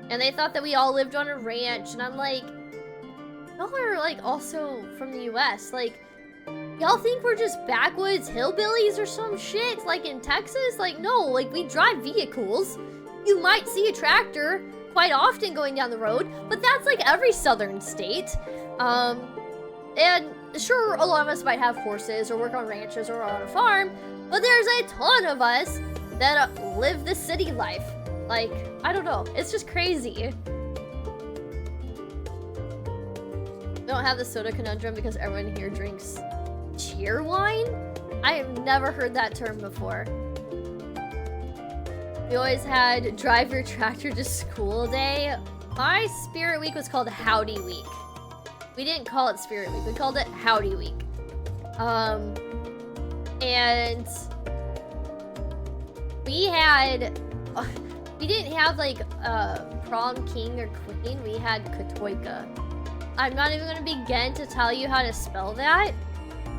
they thought that we all lived on a ranch, and I'm like, y'all are like also from the US. Like, y'all think we're just backwoods hillbillies or some shit like in Texas? Like, no, like we drive vehicles. You might see a tractor quite often going down the road, but that's like every southern state. And sure, a lot of us might have horses or work on ranches or on a farm, but there's a ton of us that live the city life. Like, I don't know. It's just crazy. We don't have the soda conundrum because everyone here drinks cheer wine? I have never heard that term before. We always had drive your tractor to school day. My Spirit Week was called Howdy Week. We didn't call it Spirit Week. We called it Howdy Week. And we didn't have like prom king or queen. We had Katoika. I'm not even going to begin to tell you how to spell that,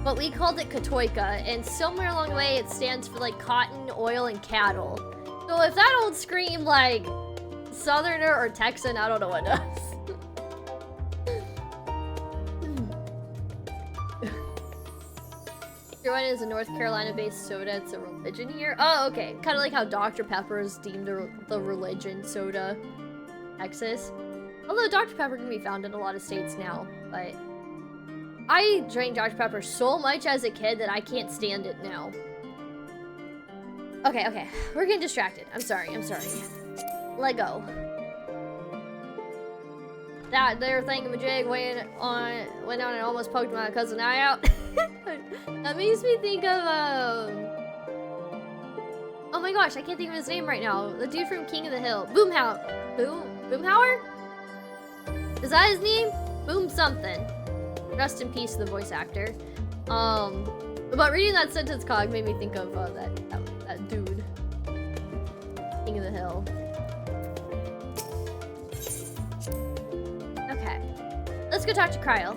but we called it Katoika, and somewhere along the way it stands for like cotton, oil, and cattle. So if that don't scream like Southerner or Texan, I don't know what does. One is a North Carolina-based soda. It's a religion here. Oh, okay. Kind of like how Dr. Pepper is deemed the religion soda, Texas. Although Dr. Pepper can be found in a lot of states now, but I drank Dr. Pepper so much as a kid that I can't stand it now. Okay. We're getting distracted. I'm sorry. Let go. that there thingamajig went on and almost poked my cousin eye out. That makes me think of oh my gosh, I can't think of his name right now. The dude from King of the Hill. Boomhauer? Is that his name? Boom something. Rest in peace to the voice actor. But reading that sentence cog made me think of that dude. King of the Hill. Okay. Let's go talk to Cryle.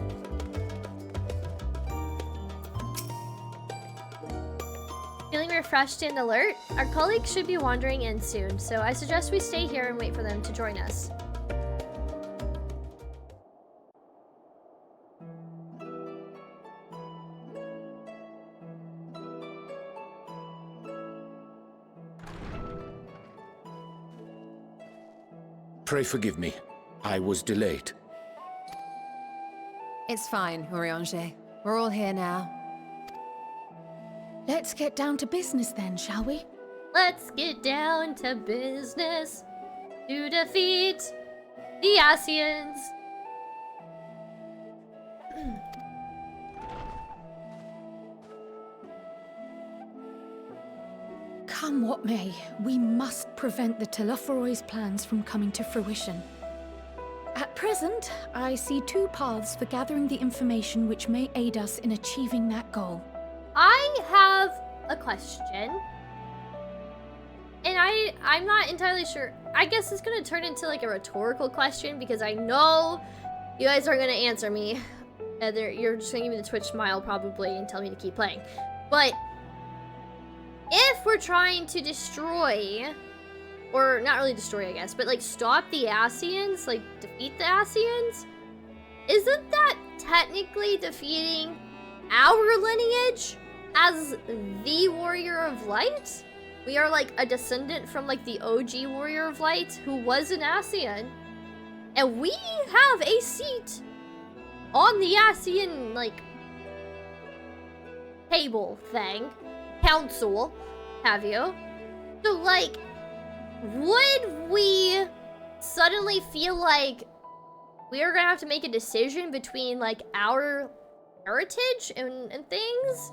Feeling refreshed and alert? Our colleagues should be wandering in soon, so I suggest we stay here and wait for them to join us. Pray forgive me. I was delayed. It's fine, Urianger. We're all here now. Let's get down to business then, shall we? Let's get down to business to defeat the Scions. Come what may, we must prevent the Telophoroi's plans from coming to fruition. At present, I see two paths for gathering the information which may aid us in achieving that goal. I have a question. And I'm not entirely sure. I guess it's gonna turn into like a rhetorical question because I know you guys are gonna answer me. And you're just gonna give me the Twitch smile probably and tell me to keep playing. But if we're trying to destroy, or not really destroy, I guess, but like stop the Scions, like defeat the Scions, isn't that technically defeating our lineage as the Warrior of Light? We are like a descendant from like the OG Warrior of Light who was an Scion, and we have a seat on the Scion like table thing, council, have you? So like, would we suddenly feel like we are gonna have to make a decision between like our heritage and things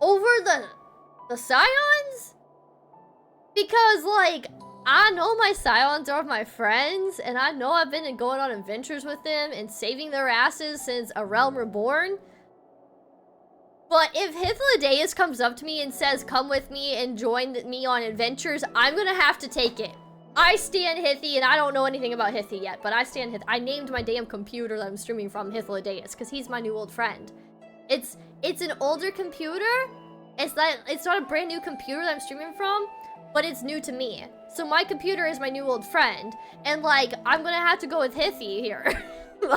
over the Scions? Because like, I know my Scions are my friends, and I know I've been going on adventures with them and saving their asses since A Realm Reborn. But if Hythlodaeus comes up to me and says, come with me and join me on adventures, I'm gonna have to take it. I stand Hithy, and I don't know anything about Hithy yet, but I stand Hithy. I named my damn computer that I'm streaming from Hythlodaeus, because he's my new old friend. It's an older computer. It's not a brand new computer that I'm streaming from, but it's new to me. So my computer is my new old friend, and like, I'm gonna have to go with Hithy here.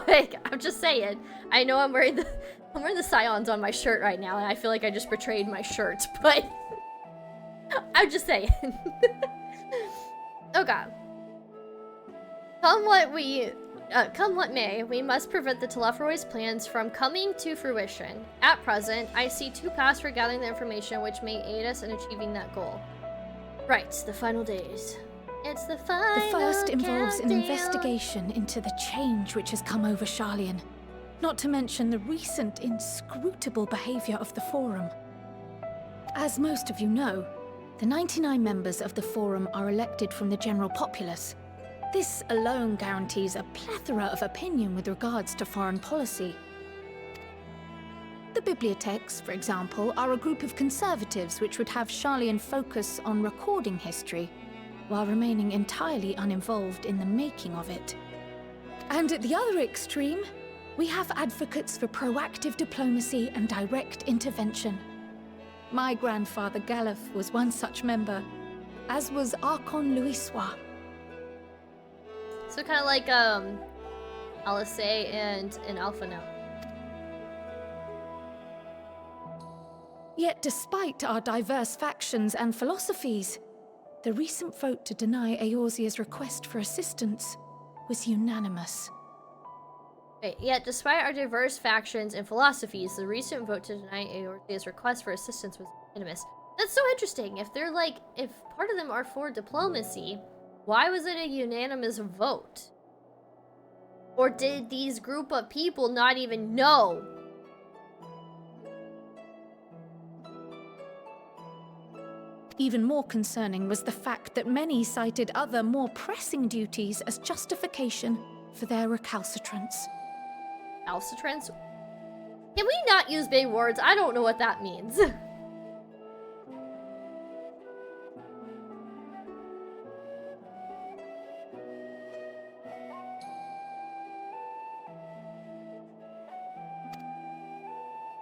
Like, I'm just saying. I know I'm wearing the Scions on my shirt right now, and I feel like I just betrayed my shirt, but I'm just saying. Okay. Come what may, we must prevent the Telophoroi's plans from coming to fruition. At present, I see two paths for gathering the information which may aid us in achieving that goal. Right, the final days. It's the final The first involves an countdown. investigation into the change which has come over Sharlayan, not to mention the recent inscrutable behavior of the Forum. As most of you know, the 99 members of the Forum are elected from the general populace. This alone guarantees a plethora of opinion with regards to foreign policy. The bibliotheques, for example, are a group of conservatives which would have Sharlayan focus on recording history, while remaining entirely uninvolved in the making of it. And at the other extreme, we have advocates for proactive diplomacy and direct intervention. My grandfather Galef was one such member, as was Archon Louisois. So kind of like Alisei and Alpha now. Yet despite our diverse factions and philosophies, the recent vote to deny Eorzea's request for assistance was unanimous. Wait, yet despite our diverse factions and philosophies, the recent vote to deny Eorzea's request for assistance was unanimous. That's so interesting. If they're like, if part of them are for diplomacy, why was it a unanimous vote? Or did these group of people not even know? Even more concerning was the fact that many cited other, more pressing duties as justification for their recalcitrance. Recalcitrance? Can we not use big words? I don't know what that means.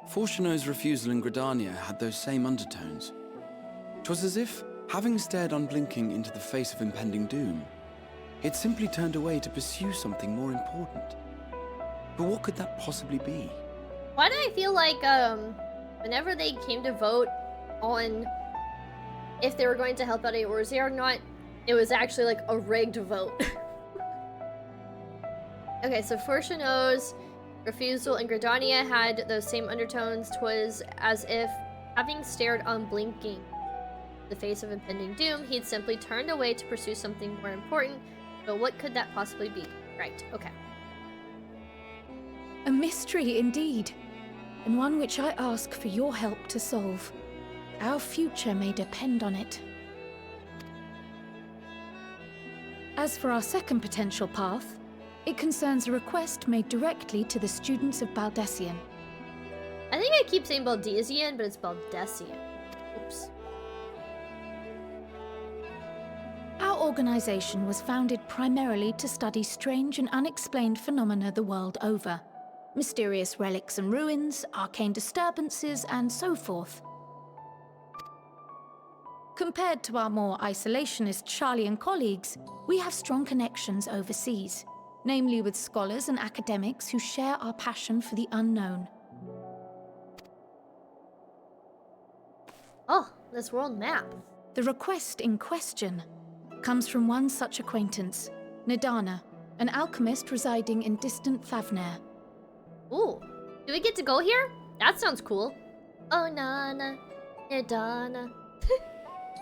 Fortuno's refusal in Gridania had those same undertones. 'Twas as if, having stared unblinking into the face of impending doom, it simply turned away to pursue something more important. But what could that possibly be? Why do I feel like, whenever they came to vote on if they were going to help out Eorzea or not, it was actually like a rigged vote. Okay, so Fortuno's refusal in Gridania had those same undertones. 'Twas as if, having stared unblinking the face of impending doom, he'd simply turned away to pursue something more important. But what could that possibly be? Right, okay. A mystery indeed, and one which I ask for your help to solve. Our future may depend on it. As for our second potential path, it concerns a request made directly to the students of Baldessian. I think I keep saying Baldesian, but it's Baldessian. Oops. Our organization was founded primarily to study strange and unexplained phenomena the world over. Mysterious relics and ruins, arcane disturbances, and so forth. Compared to our more isolationist Sharlayan colleagues, we have strong connections overseas, namely with scholars and academics who share our passion for the unknown. Oh, this world map. The request in question comes from one such acquaintance, Nadana, an alchemist residing in distant Thavnair. Ooh, do we get to go here? That sounds cool. Oh, Nana, Nadana.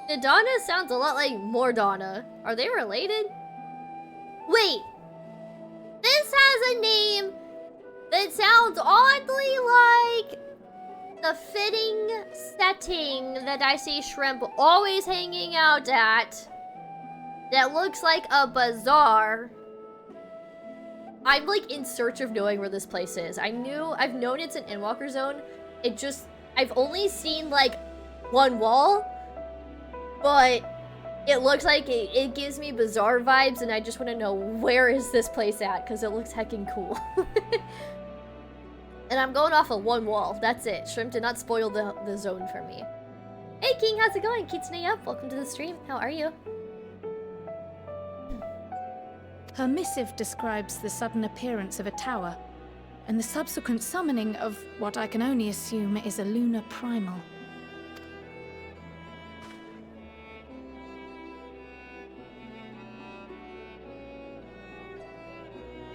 Nadana sounds a lot like Mordana. Are they related? Wait, this has a name that sounds oddly like the fitting setting that I see Shrimp always hanging out at. That looks like a bazaar. I'm like in search of knowing where this place is. I've known it's an Endwalker zone. I've only seen like one wall, but it looks like it gives me bazaar vibes, and I just want to know where is this place at, because it looks heckin' cool. And I'm going off of one wall. That's it. Shrimp did not spoil the zone for me. Hey King, how's it going? Kitsune up. Welcome to the stream. How are you? Her missive describes the sudden appearance of a tower, and the subsequent summoning of what I can only assume is a lunar primal.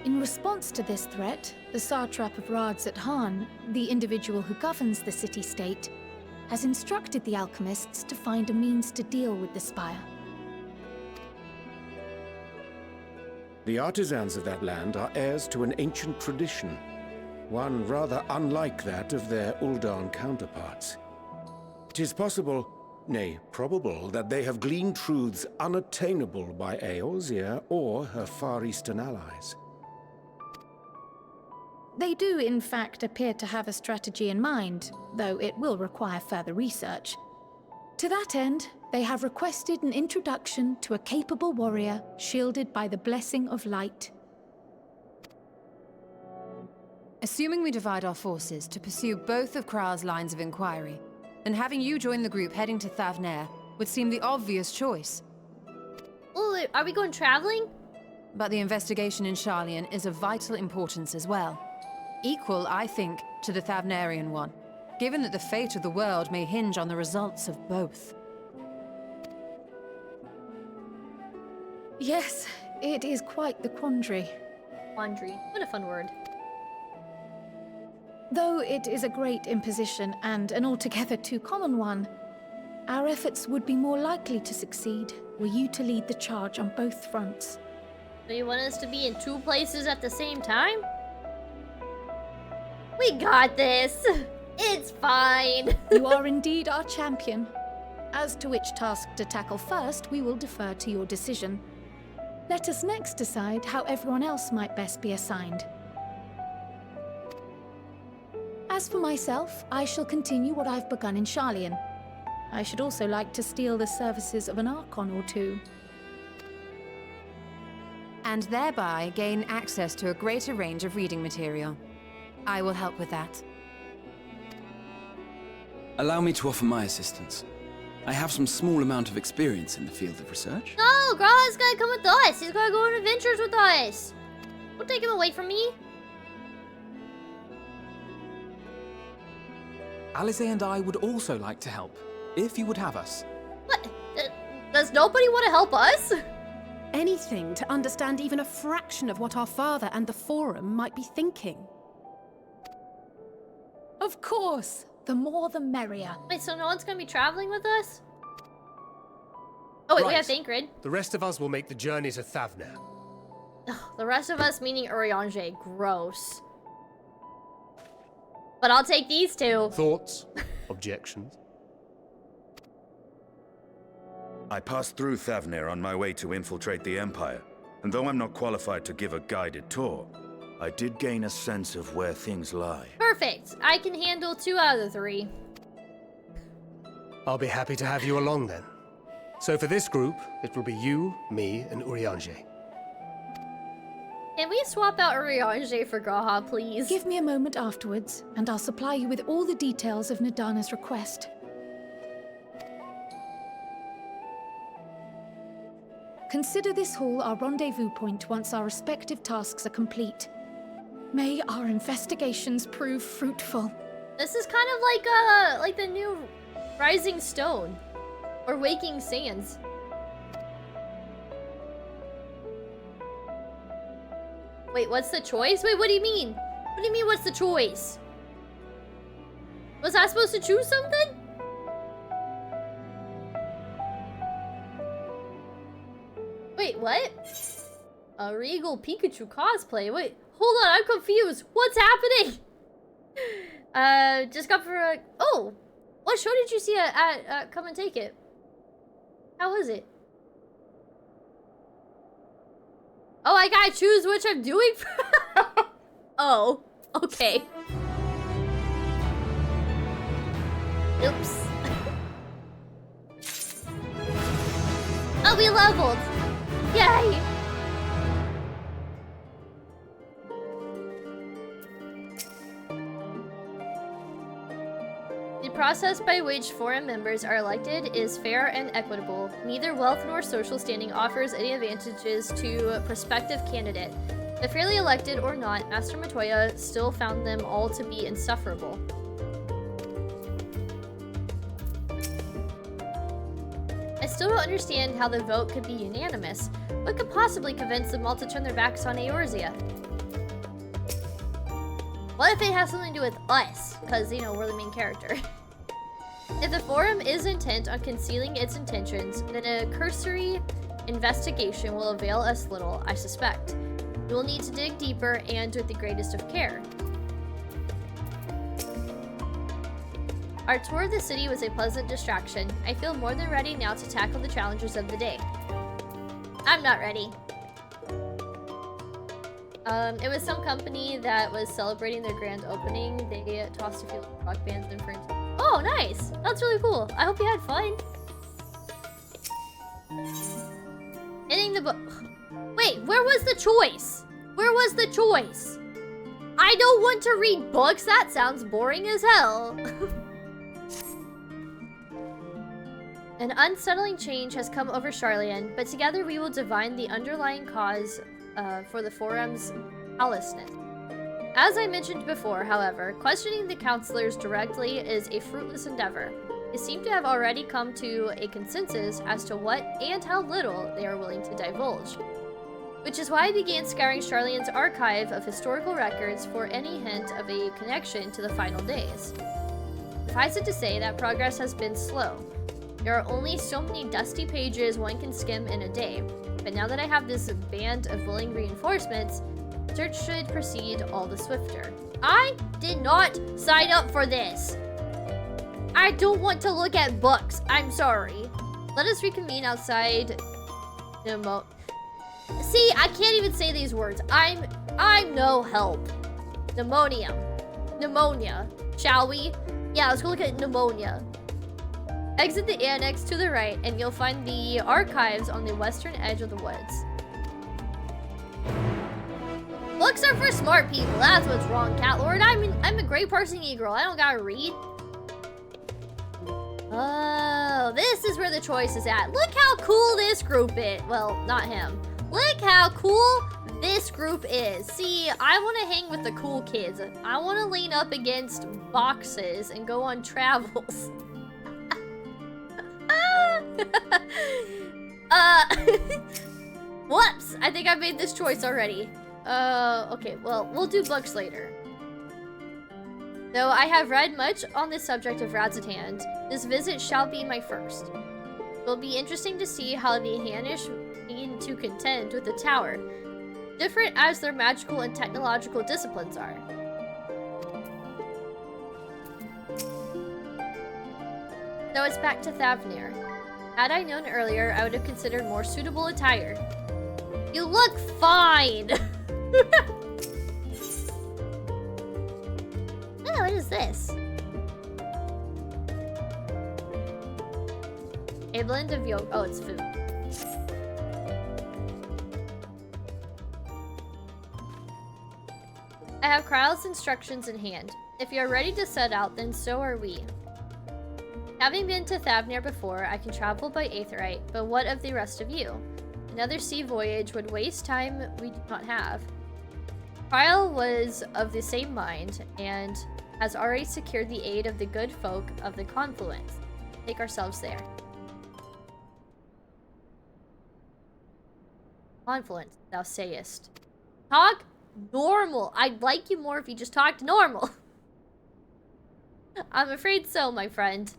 In response to this threat, the satrap of Radzat-Han, the individual who governs the city-state, has instructed the alchemists to find a means to deal with the spire. The artisans of that land are heirs to an ancient tradition, one rather unlike that of their Uldan counterparts. It is possible, nay, probable, that they have gleaned truths unattainable by Eorzea or her Far Eastern allies. They do, in fact, appear to have a strategy in mind, though it will require further research. To that end, they have requested an introduction to a capable warrior shielded by the blessing of light. Assuming we divide our forces to pursue both of Kral's lines of inquiry, then having you join the group heading to Thavnair would seem the obvious choice. Oh, are we going traveling? But the investigation in Sharlayan is of vital importance as well. Equal, I think, to the Thavnairian one, given that the fate of the world may hinge on the results of both. Yes, it is quite the quandary. Quandary. What a fun word. Though it is a great imposition and an altogether too common one, our efforts would be more likely to succeed were you to lead the charge on both fronts. Do you want us to be in 2 places at the same time? We got this. It's fine. You are indeed our champion. As to which task to tackle first, we will defer to your decision. Let us next decide how everyone else might best be assigned. As for myself, I shall continue what I've begun in Sharlayan. I should also like to steal the services of an Archon or two. And thereby gain access to a greater range of reading material. I will help with that. Allow me to offer my assistance. I have some small amount of experience in the field of research. No, Grah's gotta come with us. He's gotta go on adventures with us. Don't take him away from me. Alize and I would also like to help, if you would have us. What? Does nobody want to help us? Anything to understand even a fraction of what our father and the Forum might be thinking. Of course, the more the merrier. Wait, so no one's gonna be traveling with us? Oh wait, we Right. have Thancred. The rest of us will make the journey to Thavner. Ugh, the rest of us meaning Urianger. Gross. But I'll take these 2. Thoughts? Objections? I passed through Thavner on my way to infiltrate the Empire, and though I'm not qualified to give a guided tour, I did gain a sense of where things lie. Perfect. I can handle 2 out of the 3. I'll be happy to have you along then. So for this group, it will be you, me, and Urianger. Can we swap out Urianger for Graha, please? Give me a moment afterwards, and I'll supply you with all the details of Nadana's request. Consider this hall our rendezvous point once our respective tasks are complete. May our investigations prove fruitful. This is kind of like the new Rising Stone or Waking Sands. Wait, what's the choice? Wait, what do you mean? What do you mean, what's the choice? Was I supposed to choose something? Wait, what? A Regal Pikachu cosplay. Wait, hold on, I'm confused. What's happening? Just got for a... Oh! What show did you see at Come and Take It? How was it? Oh, I gotta choose which I'm doing for... Oh, okay. Oops. Oh, we leveled! Yay! The process by which forum members are elected is fair and equitable. Neither wealth nor social standing offers any advantages to a prospective candidate. If fairly elected or not, Master Matoya still found them all to be insufferable. I still don't understand how the vote could be unanimous. What could possibly convince them all to turn their backs on Eorzea? What if it has something to do with us? Because, you know, we're the main character. If the Forum is intent on concealing its intentions, then a cursory investigation will avail us little, I suspect. We will need to dig deeper and with the greatest of care. Our tour of the city was a pleasant distraction. I feel more than ready now to tackle the challenges of the day. I'm not ready. It was some company that was celebrating their grand opening. They tossed a few rock bands in front. Oh, nice! That's really cool. I hope you had fun. Hitting the book. Wait, where was the choice? Where was the choice? I don't want to read books. That sounds boring as hell. An unsettling change has come over Sharlayan, but together we will divine the underlying cause for the Forum's callousness. As I mentioned before, however, questioning the counselors directly is a fruitless endeavor. They seem to have already come to a consensus as to what and how little they are willing to divulge. Which is why I began scouring Sharlayan's archive of historical records for any hint of a connection to the final days. Suffice it to say that progress has been slow. There are only so many dusty pages one can skim in a day, but now that I have this band of willing reinforcements, search should proceed all the swifter. I did not sign up for this. I don't want to look at books. I'm sorry. Let us reconvene outside. See, I can't even say these words. I'm no help. Pneumonia. Shall we? Yeah, let's go look at pneumonia. Exit the annex to the right, and you'll find the archives on the western edge of the woods. Books are for smart people. That's what's wrong, Cat Lord. I'm a great person, e-girl. I don't gotta read. Oh, this is where the choice is at. Look how cool this group is. Well, not him. Look how cool this group is. See, I want to hang with the cool kids. I want to lean up against boxes and go on travels. Whoops! I think I made this choice already. Okay, well, we'll do books later. Though I have read much on the subject of Radz-at-hand, this visit shall be my first. It will be interesting to see how the Hanish mean to contend with the tower, different as their magical and technological disciplines are. So it's back to Thavnir. Had I known earlier, I would have considered more suitable attire. You look fine! Oh, what is this? A blend of yolk. Oh, it's food. I have Kryle's instructions in hand. If you're ready to set out, then so are we. Having been to Thavnir before, I can travel by Aetheryte, but what of the rest of you? Another sea voyage would waste time we do not have. Kryle was of the same mind, and has already secured the aid of the good folk of the Confluence. Take ourselves there. Confluence, thou sayest. Talk normal. I'd like you more if you just talked normal. I'm afraid so, my friend.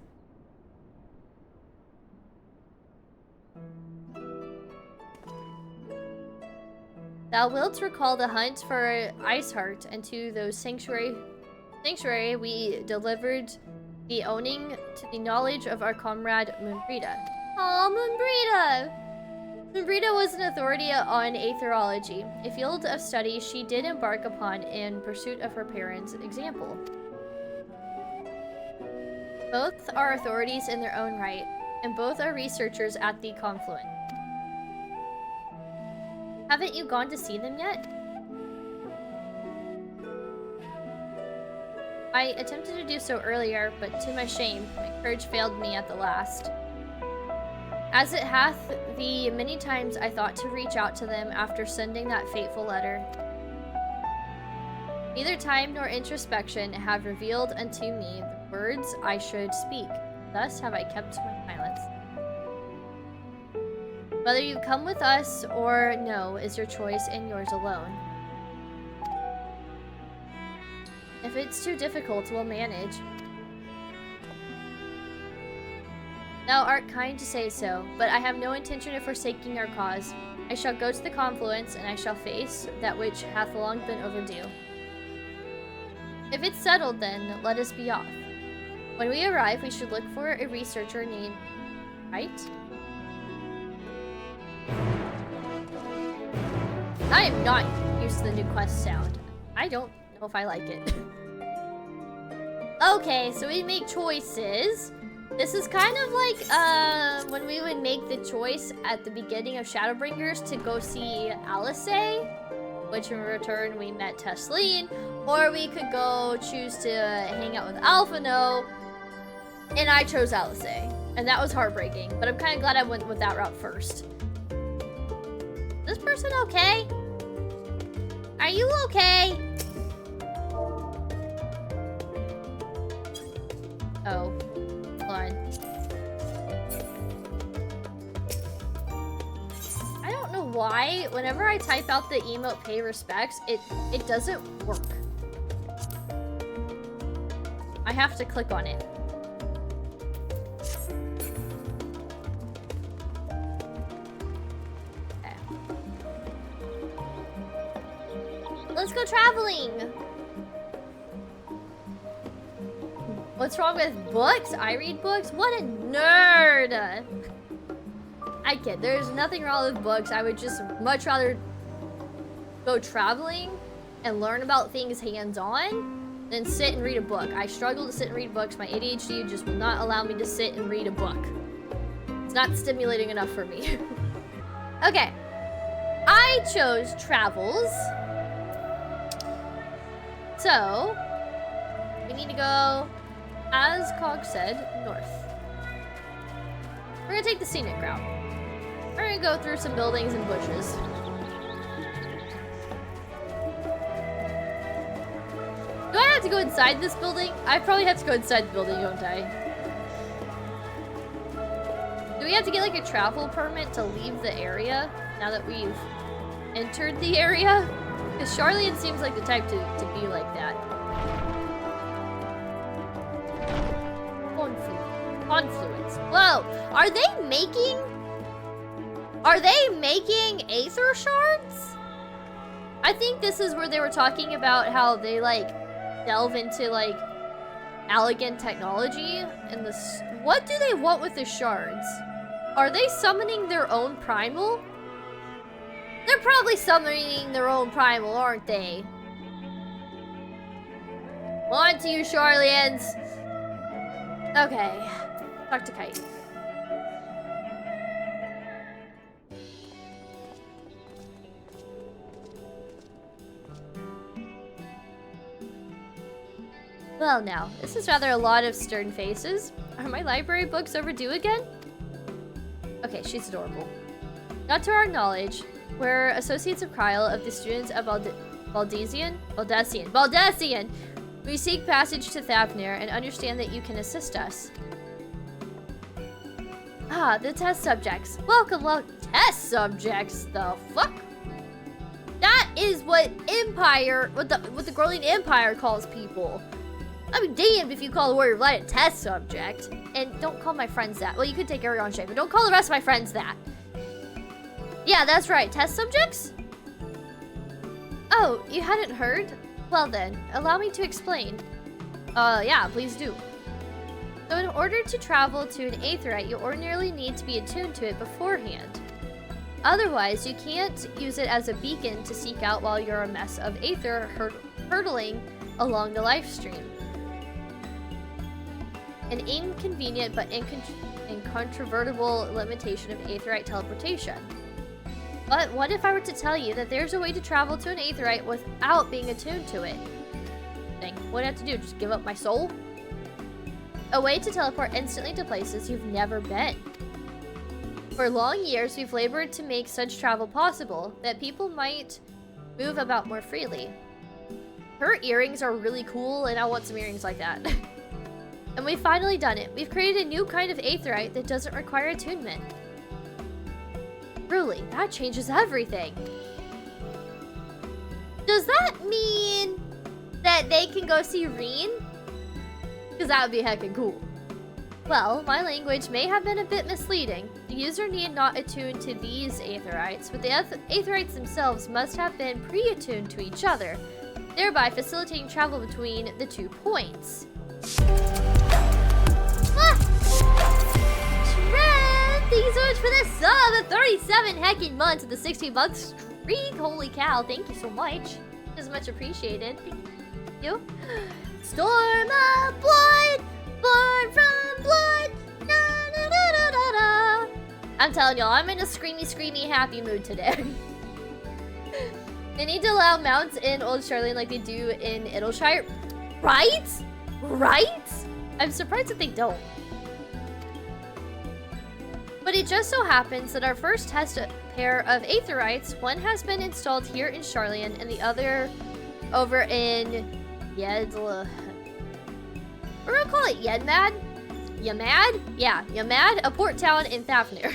Thou wilt recall the hunt for Iceheart, and to those sanctuary we delivered the owning to the knowledge of our comrade Moonbrita. Aw, Moonbrita! Moonbrita was an authority on aetherology, a field of study she did embark upon in pursuit of her parents' example. Both are authorities in their own right, and both are researchers at the Confluence. Haven't you gone to see them yet? I attempted to do so earlier, but to my shame, my courage failed me at the last. As it hath the many times I thought to reach out to them after sending that fateful letter. Neither time nor introspection have revealed unto me the words I should speak. Thus have I kept my silence. Whether you come with us or no is your choice and yours alone. If it's too difficult, we'll manage. Thou art kind to say so, but I have no intention of forsaking our cause. I shall go to the Confluence, and I shall face that which hath long been overdue. If it's settled, then let us be off. When we arrive, we should look for a researcher named... Right? I am not used to the new quest sound. I don't know if I like it. Okay, so we make choices. This is kind of like when we would make the choice at the beginning of Shadowbringers to go see Alice, which in return we met Tesleen, or we could go choose to hang out with Alphino, and I chose Alice, and that was heartbreaking, but I'm kind of glad I went with that route first. Is this person okay? Are you okay? Oh, hold on. I don't know why, whenever I type out the emote pay respects, it doesn't work. I have to click on it. let's go traveling. What's wrong with books? I read books? What a nerd. I kid, there's nothing wrong with books. I would just much rather go traveling and learn about things hands-on than sit and read a book. I struggle to sit and read books. My ADHD just will not allow me to sit and read a book. It's not stimulating enough for me. Okay. I chose travels. So, we need to go, as Cog said, north. We're gonna take the scenic route. We're gonna go through some buildings and bushes. Do I have to go inside this building? I probably have to go inside the building, don't I? Do we have to get like a travel permit to leave the area now that we've entered the area? Because Sharlayan seems like the type to be like that. Confluence. Whoa! Are they making Aether shards? I think this is where they were talking about how they like delve into like elegant technology and this. What do they want with the shards? Are they summoning their own primal? They're probably summoning their own primal, aren't they? On to you, Sharlayans. Okay. Talk to Kite. Well now, this is rather a lot of stern faces. Are my library books overdue again? Okay, she's adorable. Not to our knowledge, we're associates of Kyle of the students of Baldesion. We seek passage to Thavnir and understand that you can assist us. Ah, the test subjects. Welcome. Test subjects? The fuck? That is what the Growling Empire calls people. I'd be damned if you call the Warrior of Light a test subject. And don't call my friends that. Well, you could take Arion-Shay, but don't call the rest of my friends that. Yeah, that's right. Test subjects? Oh, you hadn't heard? Well then, allow me to explain. Yeah, please do. So in order to travel to an Aetheryte, you ordinarily need to be attuned to it beforehand. Otherwise, you can't use it as a beacon to seek out while you're a mess of Aether hurtling along the life stream. An inconvenient but incontrovertible limitation of Aetheryte teleportation. But what if I were to tell you that there's a way to travel to an Aetheryte without being attuned to it? What do I have to do? Just give up my soul? A way to teleport instantly to places you've never been. For long years, we've labored to make such travel possible that people might move about more freely. Her earrings are really cool, and I want some earrings like that. And we've finally done it. We've created a new kind of Aetheryte that doesn't require attunement. Really, that changes everything. Does that mean that they can go see Reen? Because that would be heckin' cool. Well, my language may have been a bit misleading. The user need not attune to these Aetherites, but the Aetherites themselves must have been pre-attuned to each other, thereby facilitating travel between the 2 points. Shred! Thank you so much for the sub! The 37 heckin' months of the 60-month streak! Holy cow, thank you so much. It's much appreciated. Thank you. Storm of blood! Born from blood! Na, na, na, na, na, na. I'm telling y'all, I'm in a screamy, happy mood today. They need to allow mounts in Old Sharlayan like they do in Idleshire. Right? Right? I'm surprised that they don't. But it just so happens that our first test pair of Aetherites, one has been installed here in Sharlayan and the other over in Yedla. We're gonna call it Yedmad? Yamad? Yeah, Yamad, a port town in Thavnir.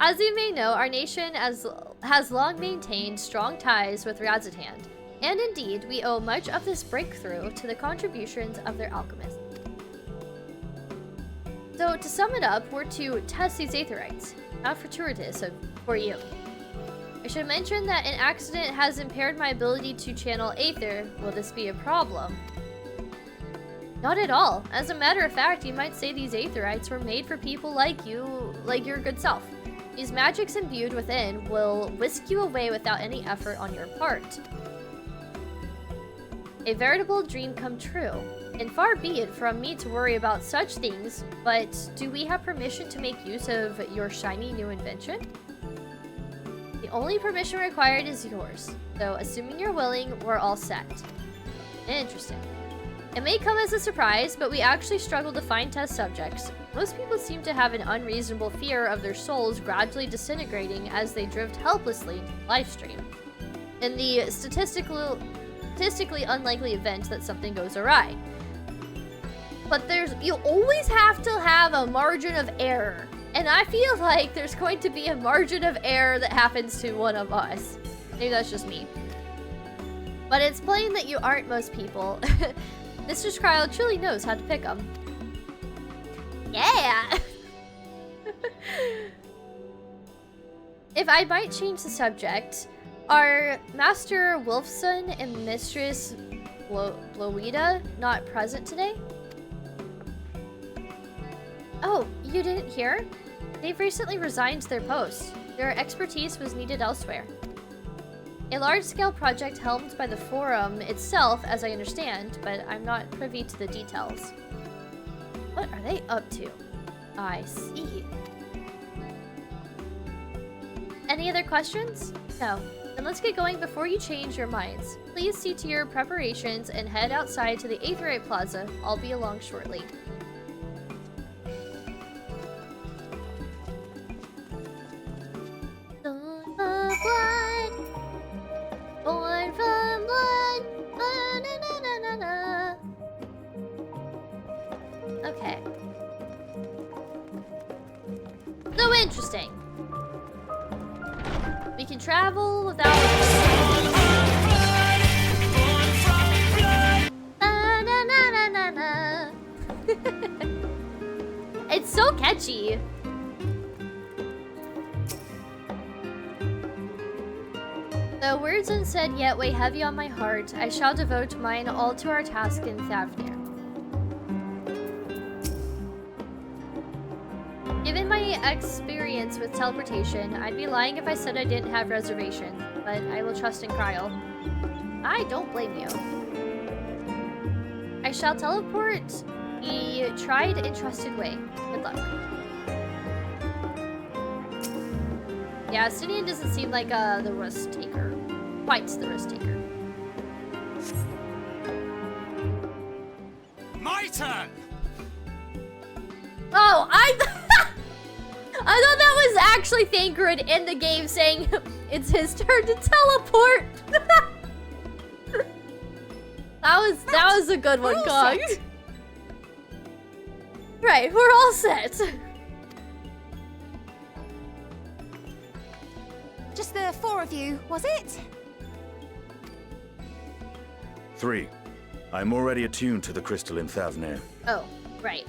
As you may know, our nation has long maintained strong ties with Razatan, and indeed, we owe much of this breakthrough to the contributions of their alchemists. So, to sum it up, we're to test these Aetherites, not fortuitous for you. should mention that an accident has impaired my ability to channel Aether. Will this be a problem? Not at all. As a matter of fact, you might say these Aetherites were made for people like you, like your good self. These magics imbued within will whisk you away without any effort on your part. A veritable dream come true. And far be it from me to worry about such things, but do we have permission to make use of your shiny new invention? The only permission required is yours, so assuming you're willing, we're all set. Interesting. It may come as a surprise, but we actually struggle to find test subjects. Most people seem to have an unreasonable fear of their souls gradually disintegrating as they drift helplessly into the livestream. In the statistically unlikely event that something goes awry. But you always have to have a margin of error. And I feel like there's going to be a margin of error that happens to one of us. Maybe that's just me. But it's plain that you aren't most people. Mr. Scrile truly knows how to pick them. Yeah! If I might change the subject, are Master Wolfson and Mistress Bloida not present today? Oh, you didn't hear? They've recently resigned their posts. Their expertise was needed elsewhere. A large-scale project helmed by the Forum itself, as I understand, but I'm not privy to the details. What are they up to? I see. Any other questions? No. Then let's get going before you change your minds. Please see to your preparations and head outside to the Aetherite Plaza. I'll be along shortly. Born from blood. Na, na, na, na, na. Okay. So interesting. We can travel without. Na, na, na, na, na, na. It's so catchy. Though words unsaid yet weigh heavy on my heart, I shall devote mine all to our task in Thavnir. Given my experience with teleportation, I'd be lying if I said I didn't have reservations, but I will trust in Kryl. I don't blame you. I shall teleport the tried and trusted way. Good luck. Yeah, Scions doesn't seem like the risk taker. Quite the risk taker. My turn! Oh, I thought that was actually Thancred in the game saying it's his turn to teleport. that was a good one, Cog. Right, we're all set. Just the 4 of you, was it? 3. I'm already attuned to the crystal in Thavnir. Oh, right.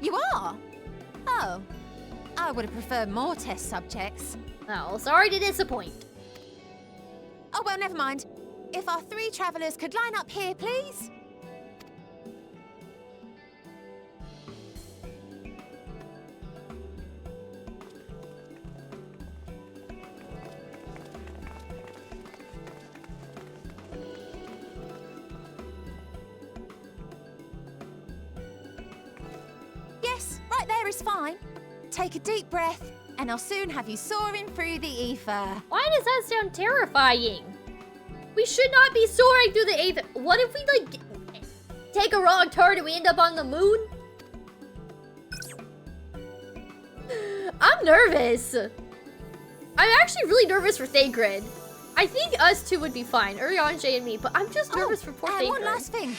You are? Oh. I would have preferred more test subjects. Oh, sorry to disappoint. Oh, well, never mind. If our 3 travelers could line up here, please. Yes, right there is fine. Take a deep breath, and I'll soon have you soaring through the ether. Why does that sound terrifying? We should not be soaring through the ether. What if we, like, take a wrong turn and we end up on the moon? I'm nervous. I'm actually really nervous for Thancred. I think us two would be fine, Urianger and me, but I'm just nervous for poor Thancred. One last thing.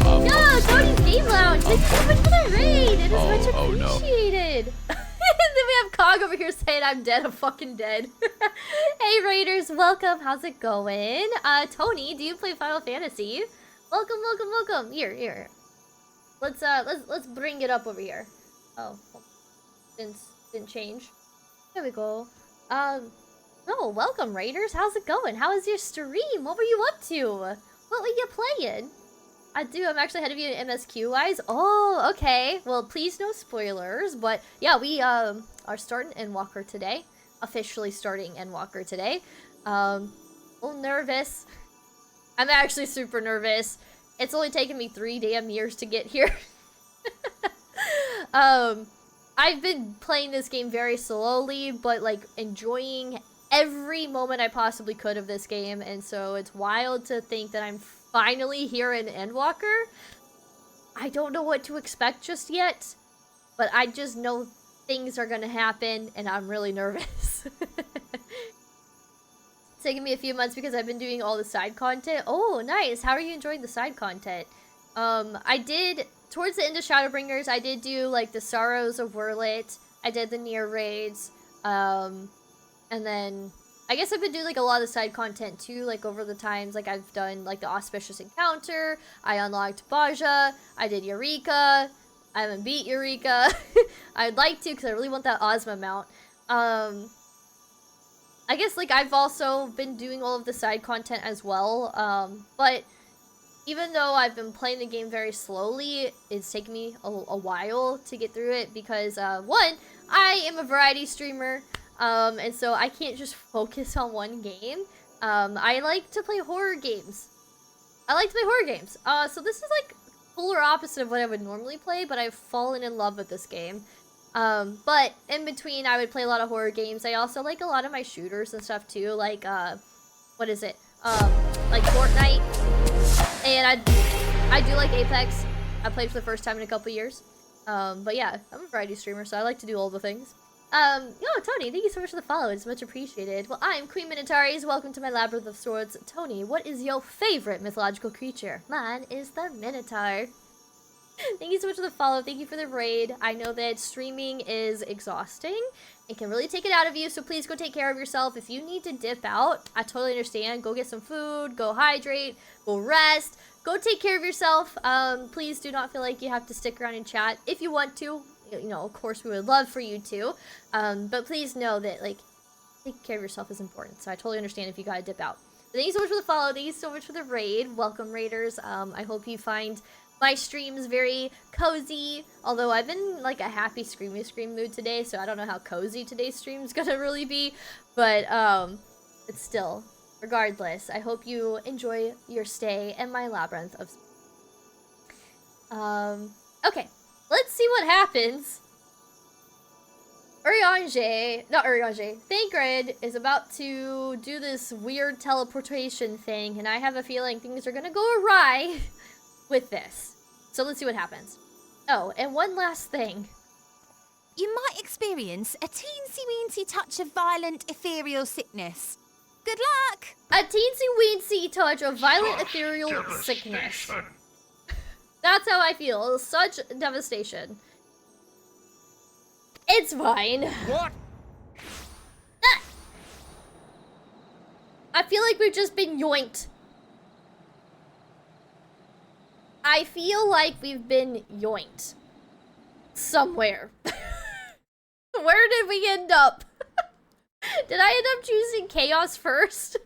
Yo, Tony's Game Lounge, thank you so much for the raid. It is much appreciated. And then we have Cog over here saying I'm dead. I'm fucking dead. Hey Raiders, welcome. How's it going? Tony, do you play Final Fantasy? Welcome, welcome, welcome. Here. Let's bring it up over here. Oh, didn't change. There we go. Oh, welcome, Raiders. How's it going? How was your stream? What were you up to? What were you playing? I'm actually ahead of you in MSQ-wise. Oh, okay. Well, please no spoilers, but yeah, we are starting Endwalker today. Officially starting Endwalker today. A little nervous. I'm actually super nervous. It's only taken me 3 damn years to get here. I've been playing this game very slowly, but like enjoying every moment I possibly could of this game, and so it's wild to think that I'm finally here in Endwalker. I don't know what to expect just yet, but I just know things are gonna happen, and I'm really nervous. It's taken me a few months because I've been doing all the side content. Oh, nice. How are you enjoying the side content? I did, towards the end of Shadowbringers, I did do, like, the Sorrows of Wurlit. I did the Near raids. And then, I guess I've been doing, like, a lot of side content, too, like, over the times. Like, I've done, like, the Auspicious Encounter. I unlocked Baja. I did Eureka. I haven't beat Eureka. I'd like to, because I really want that Ozma mount. I guess, like, I've also been doing all of the side content as well, but even though I've been playing the game very slowly, it's taken me a while to get through it because, one, I am a variety streamer, and so I can't just focus on one game. I like to play horror games. So this is, like, polar opposite of what I would normally play, but I've fallen in love with this game. But in between, I would play a lot of horror games. I also like a lot of my shooters and stuff too, like, what is it? Like Fortnite. And I do like Apex. I played for the first time in a couple years. But yeah, I'm a variety streamer, so I like to do all the things. Tony, thank you so much for the follow. It's much appreciated. Well, I'm Queen Minotaurs. Welcome to my Labyrinth of Swords. Tony, what is your favorite mythological creature? Mine is the Minotaur. Thank you so much for the follow. Thank you for the raid. I know that streaming is exhausting. It can really take it out of you, so please go take care of yourself. If you need to dip out, I totally understand. Go get some food, go hydrate, go rest, go take care of yourself. Please do not feel like you have to stick around and chat. If you want to, you know, of course we would love for you to. But please know that, like, taking care of yourself is important, so I totally understand if you gotta dip out. But thank you so much for the follow. Thank you so much for the raid. Welcome, raiders. I hope you find my stream's very cozy, although I've been like a happy screamy scream mood today, so I don't know how cozy today's stream's gonna really be, but it's still, regardless, I hope you enjoy your stay in my labyrinth of okay, let's see what happens. Thancred is about to do this weird teleportation thing, and I have a feeling things are gonna go awry with this. So let's see what happens. Oh, and one last thing. You might experience a teensy-weensy touch of violent ethereal sickness. Good luck! A teensy-weensy touch of violent ethereal sickness. That's how I feel. Such devastation. It's fine. What? Ah! I feel like we've just been yoinked. I feel like we've been yoinked. Somewhere. Where did we end up? Did I end up choosing chaos first?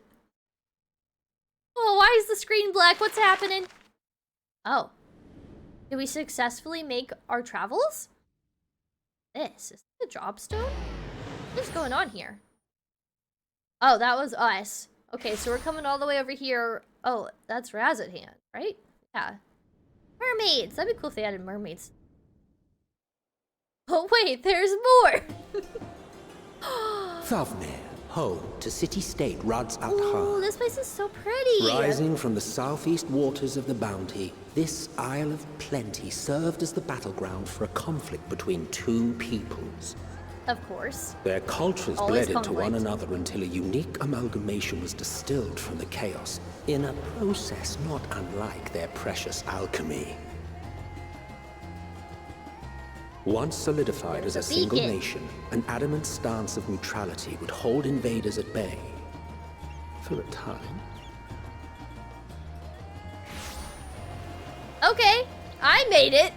Oh, why is the screen black? What's happening? Oh. Did we successfully make our travels? Is the job stone? What's going on here? Oh, that was us. Okay, so we're coming all the way over here. Oh, that's Razat-Han, right? Yeah. Mermaids! That'd be cool if they added mermaids. Oh wait, there's more! Thavnir, home to city-state Rads al Oh, this place is so pretty! Rising from the southeast waters of the Bounty, this Isle of Plenty served as the battleground for a conflict between two peoples. Of course. Their cultures Always bled into one conflict. another until a unique amalgamation was distilled from the chaos, in a process not unlike their precious alchemy. Once solidified as a single nation, an adamant stance of neutrality would hold invaders at bay. For a time. Okay, I made it!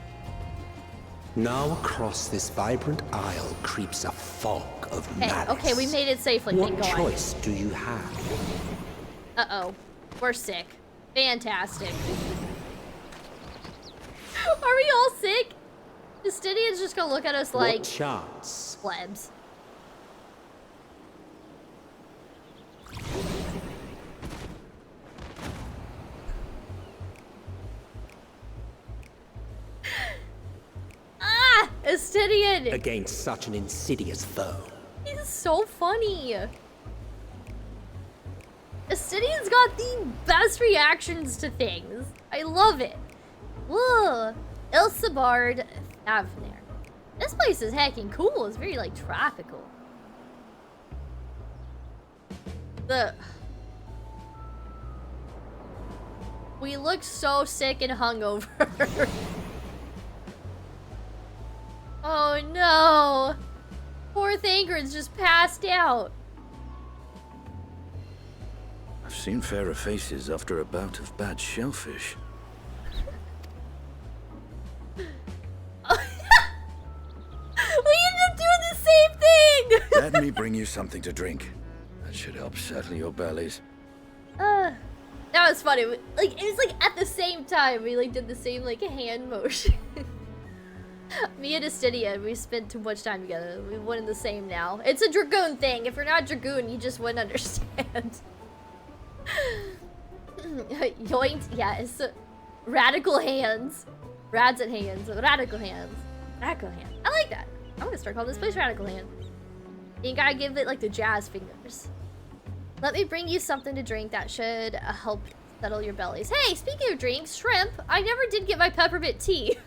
Now across this vibrant isle creeps a fog of malice. Okay, we made it safely. What Thank God. choice do you have? Uh-oh. We're sick. Fantastic. Are we all sick? Justinian's just gonna look at us like... What chance? Plebs. Ah! Justinian! Against such an insidious foe. He's so funny. Justinian's got the best reactions to things. I love it. Whoa. Ilsabard Thavner. This place is heckin' cool. It's very, like, tropical. We look so sick and hungover. Oh no! Poor Thancred's just passed out. I've seen fairer faces after a bout of bad shellfish. We ended up doing the same thing! Let me bring you something to drink. That should help settle your bellies. That was funny. Like, it was like at the same time we like did the same like hand motion. Me and Astidia, we spent too much time together. We went in the same now. It's a Dragoon thing. If you're not Dragoon, you just wouldn't understand. Yoink, yes. Radical hands. Rads at hands. Radical hands. Radical hands. I like that. I'm gonna start calling this place Radical Hand. You gotta give it like the jazz fingers. Let me bring you something to drink that should help settle your bellies. Hey, speaking of drinks, shrimp. I never did get my peppermint tea.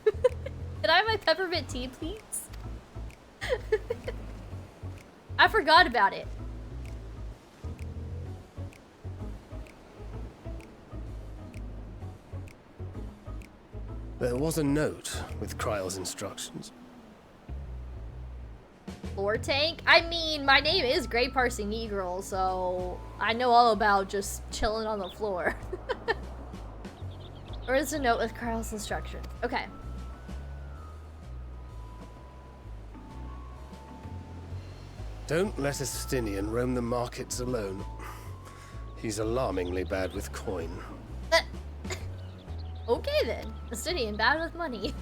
Can I have my peppermint tea, please? I forgot about it. There was a note with Kryle's instructions. Floor tank? I mean, my name is Grey Parsing Eagle, so I know all about just chilling on the floor. Or is a note with Kryle's instructions? Okay. Don't let Estinian roam the markets alone. He's alarmingly bad with coin. Okay then. Estinian bad with money.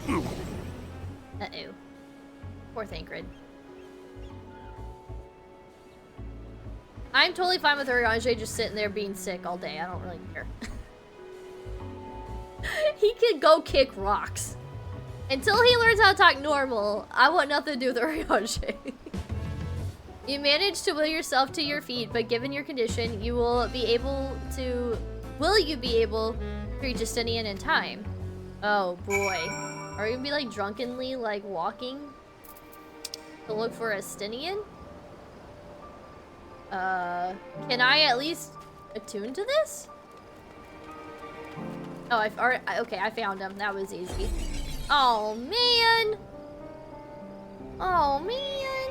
Uh-oh. Poor Thancred. I'm totally fine with Urianger just sitting there being sick all day. I don't really care. He could go kick rocks. Until he learns how to talk normal, I want nothing to do with Urianger. You managed to will yourself to your feet, but given your condition, you will be able to... Will you be able to reach Estinian in time? Oh boy. Are we gonna be like drunkenly like walking to look for Estinian? Can I at least attune to this? Oh, I've already... Okay, I found him. That was easy. Oh, man! Oh, man!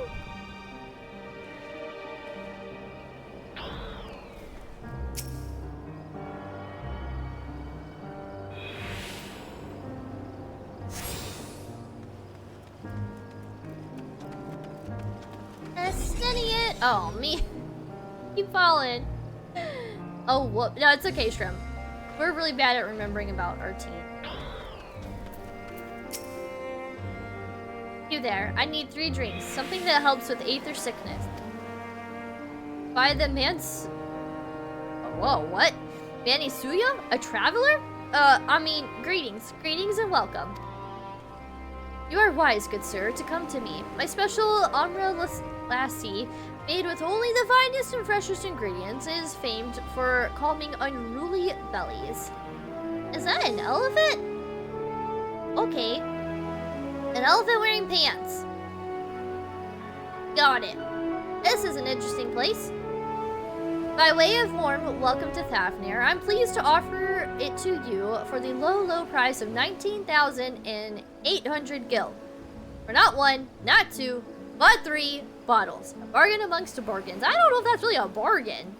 Estinian! Oh, me. Keep falling. Oh, whoop. No, it's okay, Shrimp. We're really bad at remembering about our team. You there. I need 3 drinks. Something that helps with aether sickness. By the Mans... Whoa, what? Manisuya? A traveler? I mean, greetings. Greetings and welcome. You are wise, good sir, to come to me. My special Amra Lassie, made with only the finest and freshest ingredients, is famed for calming unruly bellies. Is that an elephant? Okay. An elephant wearing pants. Got it. This is an interesting place. By way of warm welcome to Thavner, I'm pleased to offer it to you for the low, low price of 19,800 gil. For not 1, not 2, but 3 bottles. A bargain amongst the bargains. I don't know if that's really a bargain.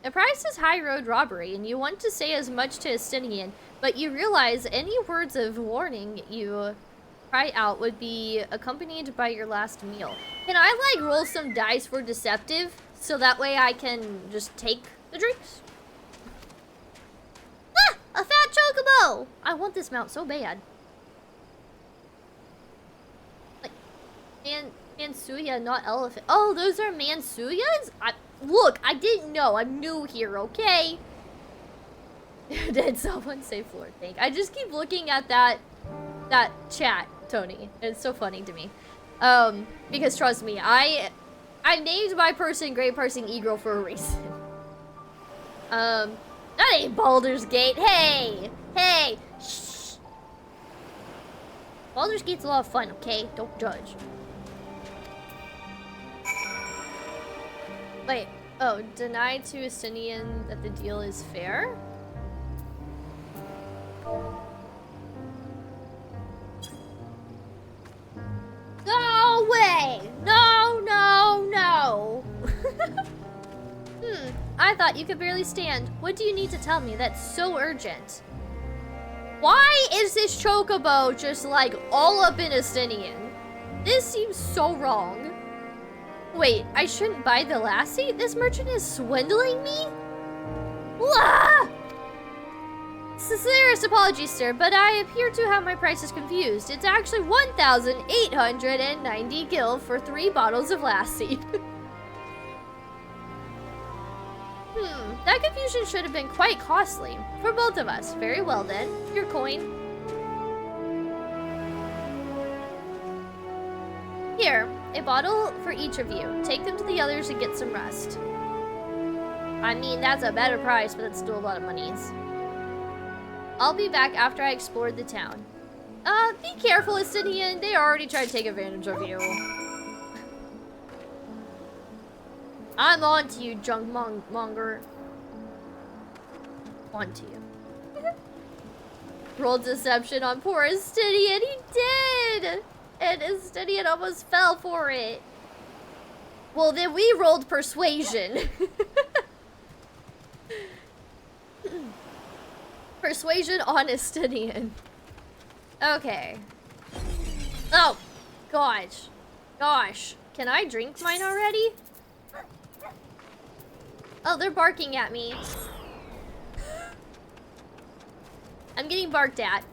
The price is high road robbery, and you want to say as much to Estinian, but you realize any words of warning you cry out would be accompanied by your last meal. Can I, like, roll some dice for deceptive, so that way I can just take the drinks? Ah! A fat chocobo! I want this mount so bad. Like, Mansuya, not elephant. Oh, those are Mansuyas? Look, I didn't know. I'm new here, okay? Did someone say floor tank? I just keep looking at that chat, Tony. It's so funny to me. Because trust me, I named my person Great Parsing Eagle for a reason. That ain't Baldur's Gate. Hey! Hey! Shh! Baldur's Gate's a lot of fun, okay? Don't judge. Wait, oh, deny to Estinian that the deal is fair? No way! No, no, no! I thought you could barely stand. What do you need to tell me that's so urgent? Why is this chocobo just like all up in Estinian? This seems so wrong. Wait, I shouldn't buy the lassie? This merchant is swindling me? Wah! Sincerest apologies, sir, but I appear to have my prices confused. It's actually 1,890 gil for 3 bottles of lassie. That confusion should have been quite costly. For both of us. Very well then. Your coin. Here, a bottle for each of you. Take them to the others and get some rest. I mean, that's a better price, but that's still a lot of monies. I'll be back after I explored the town. Be careful, Estinian. They already tried to take advantage of you. I'm on to you, junk monger. On to you. Rolled deception on poor Estinian. He did! And Estinian almost fell for it. Well, then we rolled persuasion. Persuasion on Estinian. Okay. Oh, gosh. Gosh. Can I drink mine already? Oh, they're barking at me. I'm getting barked at.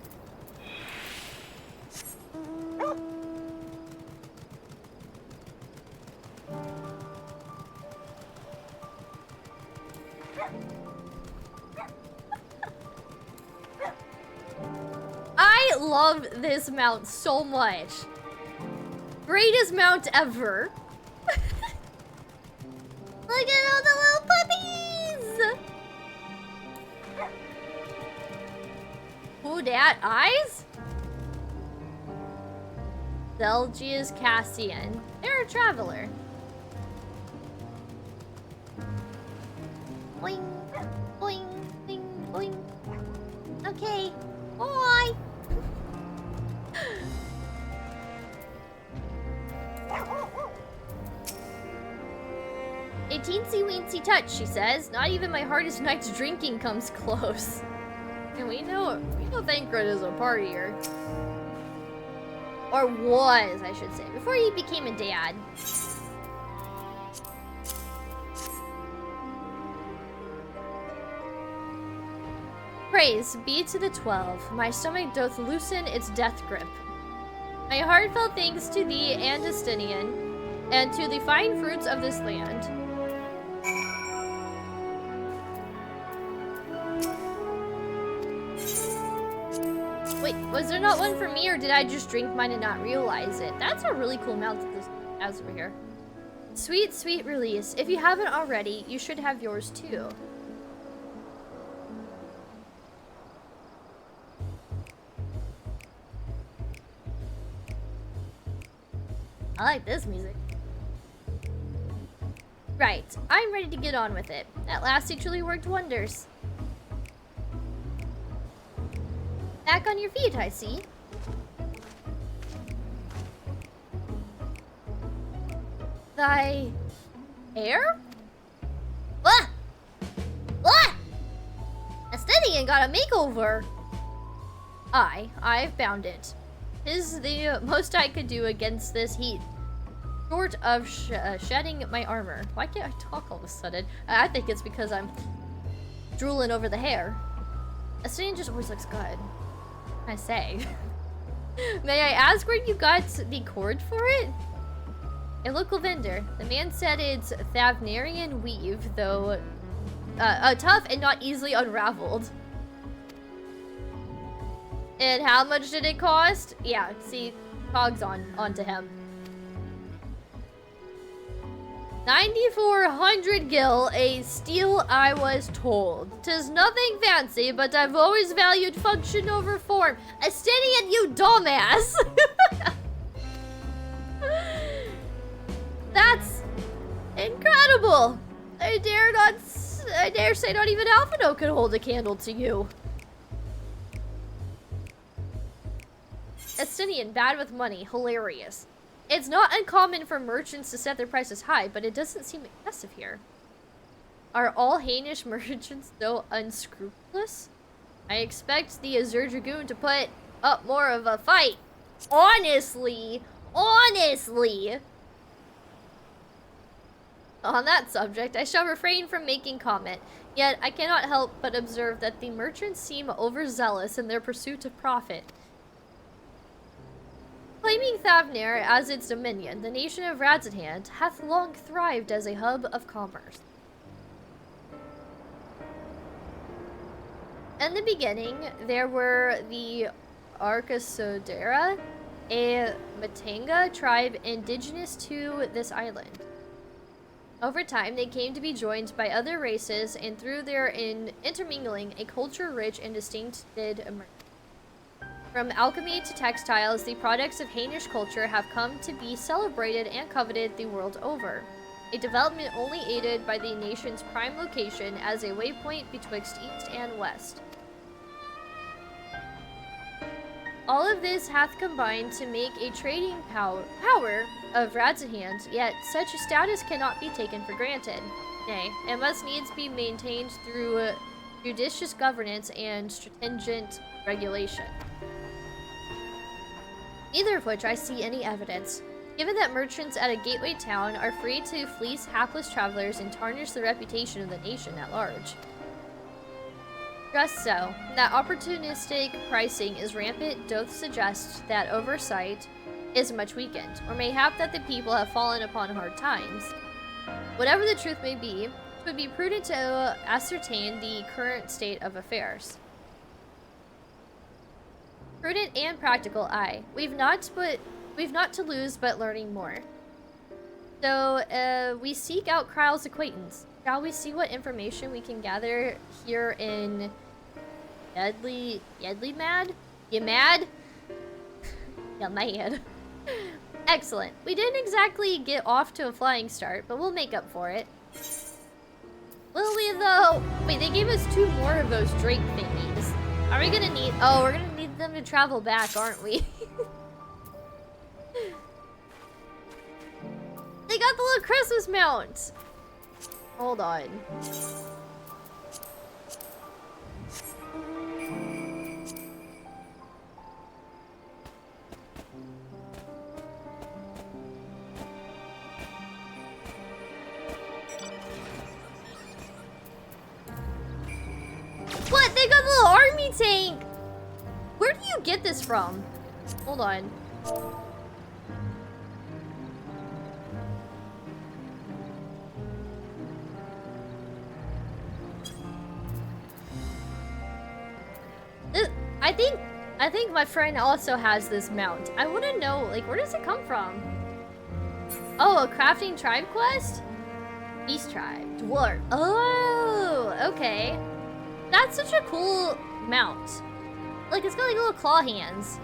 I love this mount so much. Greatest mount ever. Look at all the little puppies! Who dat? Eyes? Zelgius Cassian. They're a traveler. Boing, boing, boing, boing. Okay, bye. A teensy-weensy touch, she says. Not even my hardest night's drinking comes close. And we know Thancred is a partier. Or was, I should say, before he became a dad. Praise be to the 12. My stomach doth loosen its death grip. My heartfelt thanks to thee and Estinian, and to the fine fruits of this land. Wait, was there not one for me, or did I just drink mine and not realize it? That's a really cool mount that this has over here. Sweet, sweet release. If you haven't already, you should have yours too. I like this music. Right, I'm ready to get on with it. That lassie truly worked wonders. Back on your feet, I see. Thy hair? Ah! Estinian got a makeover! I've bound it. Is the most I could do against this heat. Short of shedding my armor. Why can't I talk all of a sudden? I think it's because I'm drooling over the hair. Estinian just always looks good. I say. May I ask where you got the cord for it? A local vendor. The man said it's Thavnarian weave, though tough and not easily unraveled. And how much did it cost? Yeah, see, cogs onto him. 9,400 gil, a steal I was told. 'Tis nothing fancy, but I've always valued function over form. Estinian, you dumbass! That's incredible! I dare say not even Alphino could hold a candle to you. Estinian, bad with money, hilarious. It's not uncommon for merchants to set their prices high, but it doesn't seem excessive here. Are all Hainish merchants so unscrupulous? I expect the Azure Dragoon to put up more of a fight. Honestly. On that subject, I shall refrain from making comment, yet I cannot help but observe that the merchants seem overzealous in their pursuit of profit. Claiming Thavnir as its dominion, the nation of Radzenhand hath long thrived as a hub of commerce. In the beginning, there were the Arkasodera, a Matanga tribe indigenous to this island. Over time, they came to be joined by other races, and through their intermingling, a culture rich and distinct did emerge. From alchemy to textiles, the products of Hainish culture have come to be celebrated and coveted the world over. A development only aided by the nation's prime location as a waypoint betwixt east and west. All of this hath combined to make a trading power of Radzenhand, yet such a status cannot be taken for granted. Nay, it must needs be maintained through judicious governance and stringent regulation. Neither of which I see any evidence, given that merchants at a gateway town are free to fleece hapless travelers and tarnish the reputation of the nation at large. Just so, that opportunistic pricing is rampant doth suggest that oversight is much weakened, or mayhap that the people have fallen upon hard times. Whatever the truth may be, it would be prudent to ascertain the current state of affairs. Prudent and practical, aye. We've not to lose but learning more. So, we seek out Kryle's acquaintance. Shall we see what information we can gather here in Yedley Mad? You mad? Yeah, mad. Excellent. We didn't exactly get off to a flying start, but we'll make up for it. Will we though? Wait, they gave us 2 more of those Drake thingies. Are we gonna need... Oh, we're gonna need them to travel back, aren't we? They got the little Christmas mount! Hold on. What? They got a little army tank! Where do you get this from? Hold on. I think my friend also has this mount. I want to know, like, where does it come from? Oh, a crafting tribe quest? Beast tribe. Dwarf. Oh, okay. That's such a cool mount. Like, it's got like little claw hands.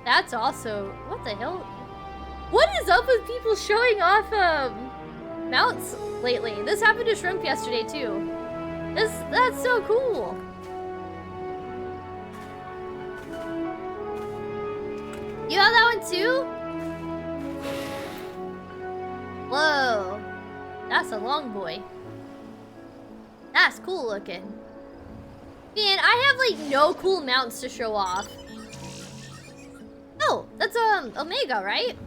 That's also... What the hell? What is up with people showing off mounts lately? This happened to Shrimp yesterday too. That's so cool. You have that one too? That's a long boy. That's cool looking. Man, I have like no cool mounts to show off. Oh, that's Omega, right?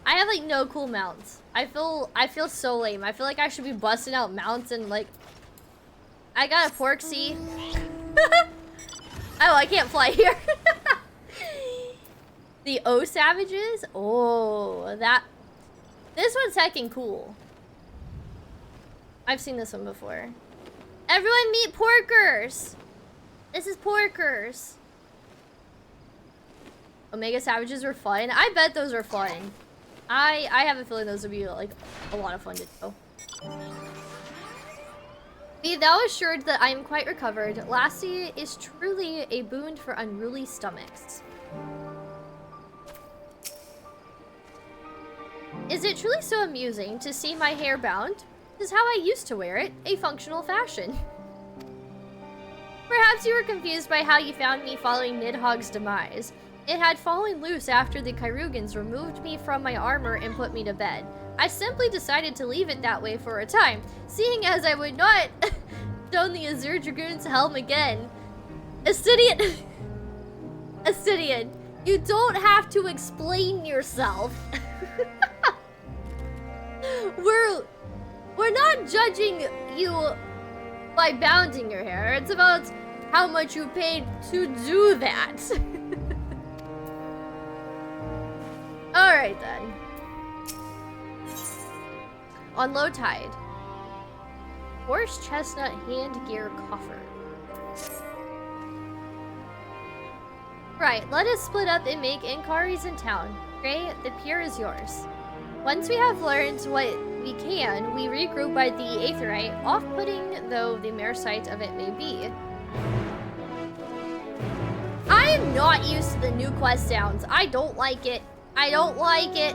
I have like no cool mounts. I feel so lame. I feel like I should be busting out mounts and like I got a Porksy. Oh, I can't fly here. The O Savages? Oh, this one's heckin' cool. I've seen this one before. Everyone meet Porkers! This is Porkers. Omega Savages were fun. I bet those were fun. I have a feeling those would be like a lot of fun to do. Be thou assured that I am quite recovered. Lassie is truly a boon for unruly stomachs. Is it truly so amusing to see my hair bound? This is how I used to wear it, a functional fashion. Perhaps you were confused by how you found me following Nidhogg's demise. It had fallen loose after the Kyrugans removed me from my armor and put me to bed. I simply decided to leave it that way for a time, seeing as I would not don the Azure Dragoon's helm again. Astidian, Astidian, you don't have to explain yourself. We're not judging you by bounding your hair. It's about how much you paid to do that. Alright then. On low tide. Horse chestnut hand gear coffer. Right, let us split up and make inquiries in town. Gray, the pier is yours. Once we have learned what we can, we regroup by the Aetherite, off-putting though the mere sight of it may be. I am not used to the new quest sounds. I don't like it. I don't like it.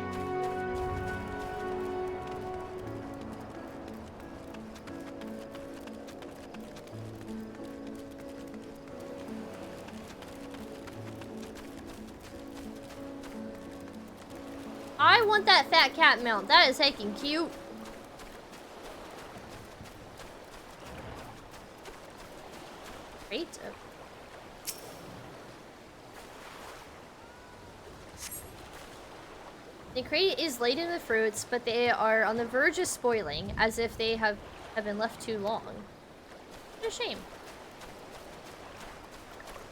I want that fat cat mount. That is heckin' cute. Great. The crate is laden with fruits, but they are on the verge of spoiling, as if they have been left too long. What a shame.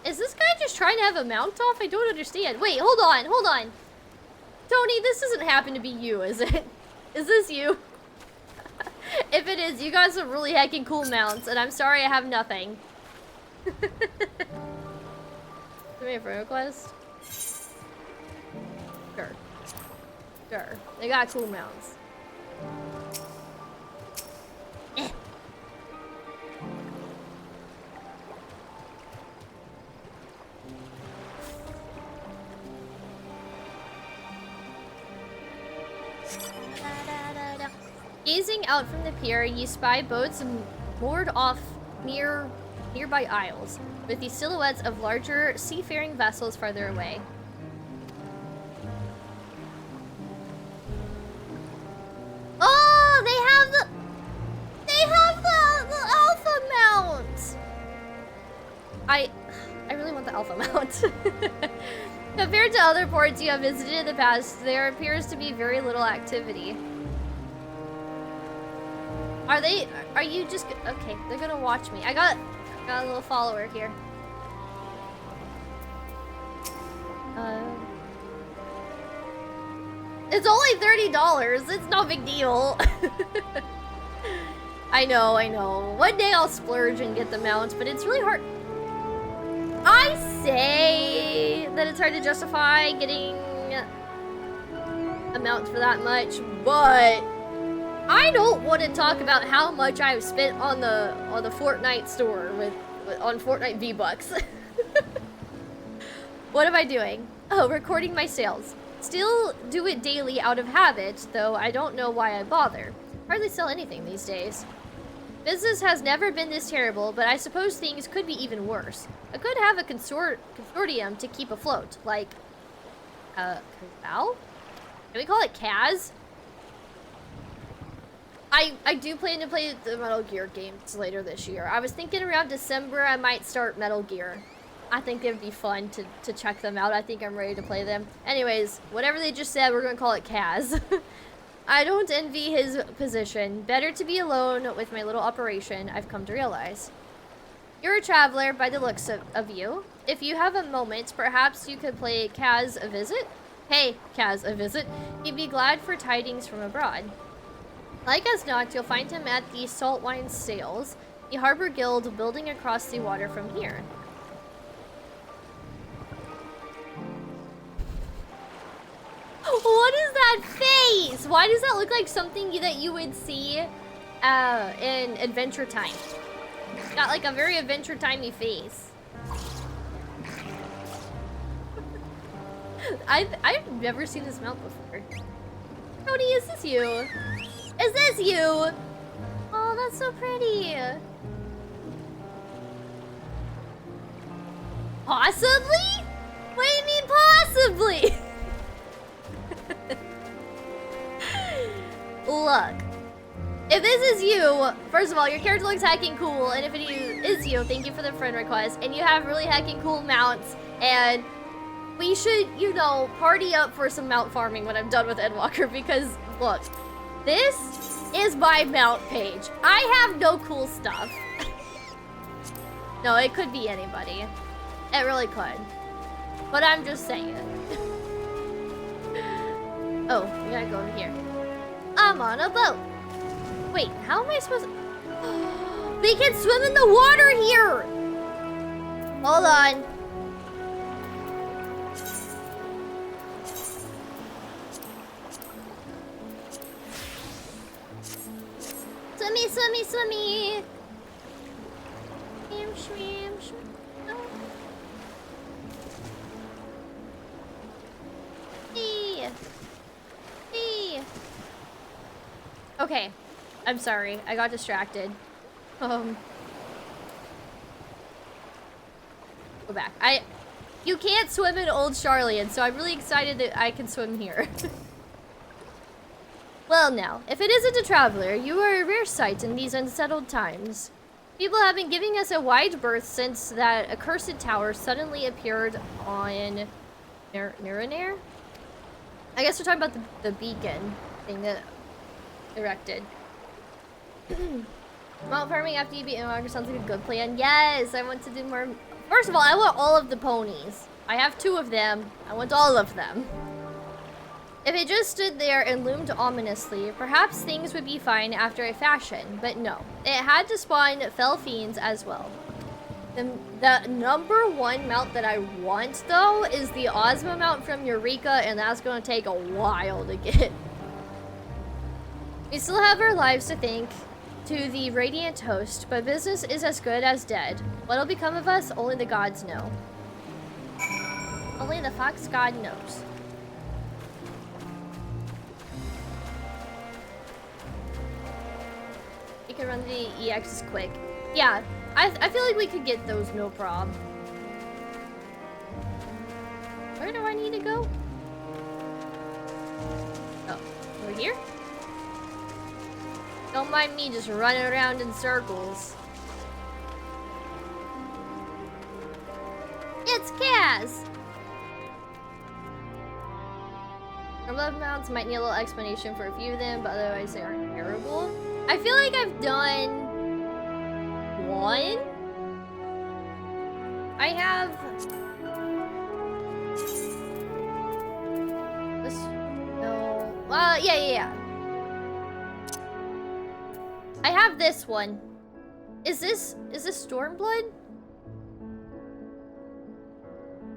Is this guy just trying to have a mount off? I don't understand. Wait, hold on, hold on. Tony, this doesn't happen to be you, is it? Is this you? If it is, you got some really heckin' cool mounts, and I'm sorry I have nothing. Give me a friend request? Sure. Sure. They got cool mounts. Eh. Gazing out from the pier, you spy boats moored off nearby isles, with the silhouettes of larger seafaring vessels farther away. Oh, they have the alpha mount. I really want the alpha mount. Compared to other ports you have visited in the past, there appears to be very little activity. Are you just, okay, they're gonna watch me. I got a little follower here. It's only $30. It's no big deal. I know. One day I'll splurge and get the mount, but it's really hard. I say that it's hard to justify getting a mount for that much, but I don't want to talk about how much I've spent on the Fortnite store on Fortnite V-Bucks. What am I doing? Oh, recording my sales. Still do it daily out of habit, though I don't know why I bother. Hardly sell anything these days. Business has never been this terrible, but I suppose things could be even worse. I could have a consortium to keep afloat, like, Cabal? Can we call it Kaz? I do plan to play the Metal Gear games later this year. I was thinking around December I might start Metal Gear. I think it'd be fun to check them out. I think I'm ready to play them. Anyways, whatever they just said, we're gonna call it Kaz. I don't envy his position. Better to be alone with my little operation, I've come to realize. You're a traveler by the looks of you. If you have a moment, perhaps you could play Kaz a visit? Hey, Kaz a visit. He'd be glad for tidings from abroad. Like as not, you'll find him at the Saltwine Sails, the Harbor Guild building across the water from here. What is that face? Why does that look like something that you would see in Adventure Time? Got like a very Adventure Timey face. I've never seen this mount before. Cody, is this you? Is this you? Oh, that's so pretty. Possibly? What do you mean possibly? Look, if this is you, first of all, your character looks hacking cool, and if it is you, thank you for the friend request, and you have really hacking cool mounts, and we should, you know, party up for some mount farming when I'm done with Endwalker, because, look, this is my mount page. I have no cool stuff. No, it could be anybody. It really could. But I'm just saying. Oh, we gotta go over here. I'm on a boat. Wait, how am I supposed to... They can swim in the water here! Hold on. Swimmy, swimmy, swimmy! Swim, swim, swim. Hey! Hey! Okay, I'm sorry. I got distracted. Go back. You can't swim in Old Sharlayan, so I'm really excited that I can swim here. Well now, if it isn't a traveler, you are a rare sight in these unsettled times. People have been giving us a wide berth since that accursed tower suddenly appeared on Miranair? I guess we're talking about the beacon thing that erected. Mount farming after you beat Endwalker sounds like a good plan. Yes, I want to do more. First of all, I want all of the ponies. I have 2 of them. I want all of them. If it just stood there and loomed ominously, perhaps things would be fine after a fashion, but no. It had to spawn fell fiends as well. The number 1 mount that I want, though, is the Ozma mount from Eureka, and that's going to take a while to get. We still have our lives to thank to the Radiant Host, but business is as good as dead. What'll become of us, only the gods know. Only the Fox God knows. You can run the EXs quick. Yeah, I feel like we could get those no prob. Where do I need to go? Oh, over here? Don't mind me just running around in circles. It's Kaz! Love mounts might need a little explanation for a few of them, but otherwise they aren't terrible. I feel like I've done 1. I have this. No. Yeah. I have this one. Is this Stormblood?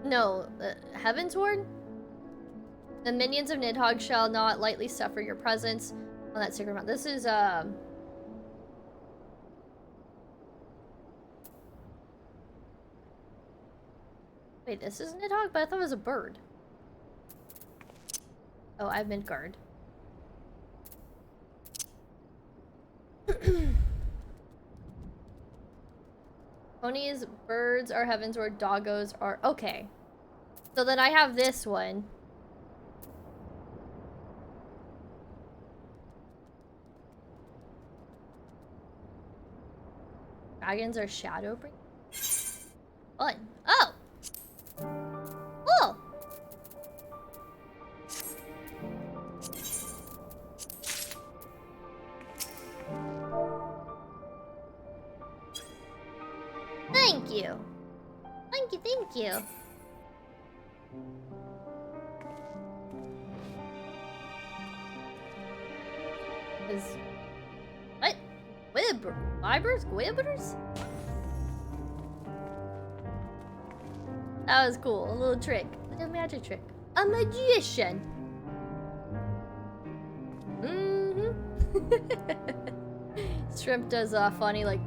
No, Heavensward? The minions of Nidhogg shall not lightly suffer your presence on that sacred mountain. This is wait, this is Nidhogg, but I thought it was a bird. Oh, I have Midgard. Ponies, birds are heavensward, doggos are... Okay. So then I have this one. Dragons are shadowbringers? Fun. Oh! Cool! Thank you. Thank you, thank you. What? Vibers? Quibbers? That was cool. A little trick. Like a magic trick. A magician. Shrimp does a funny, like,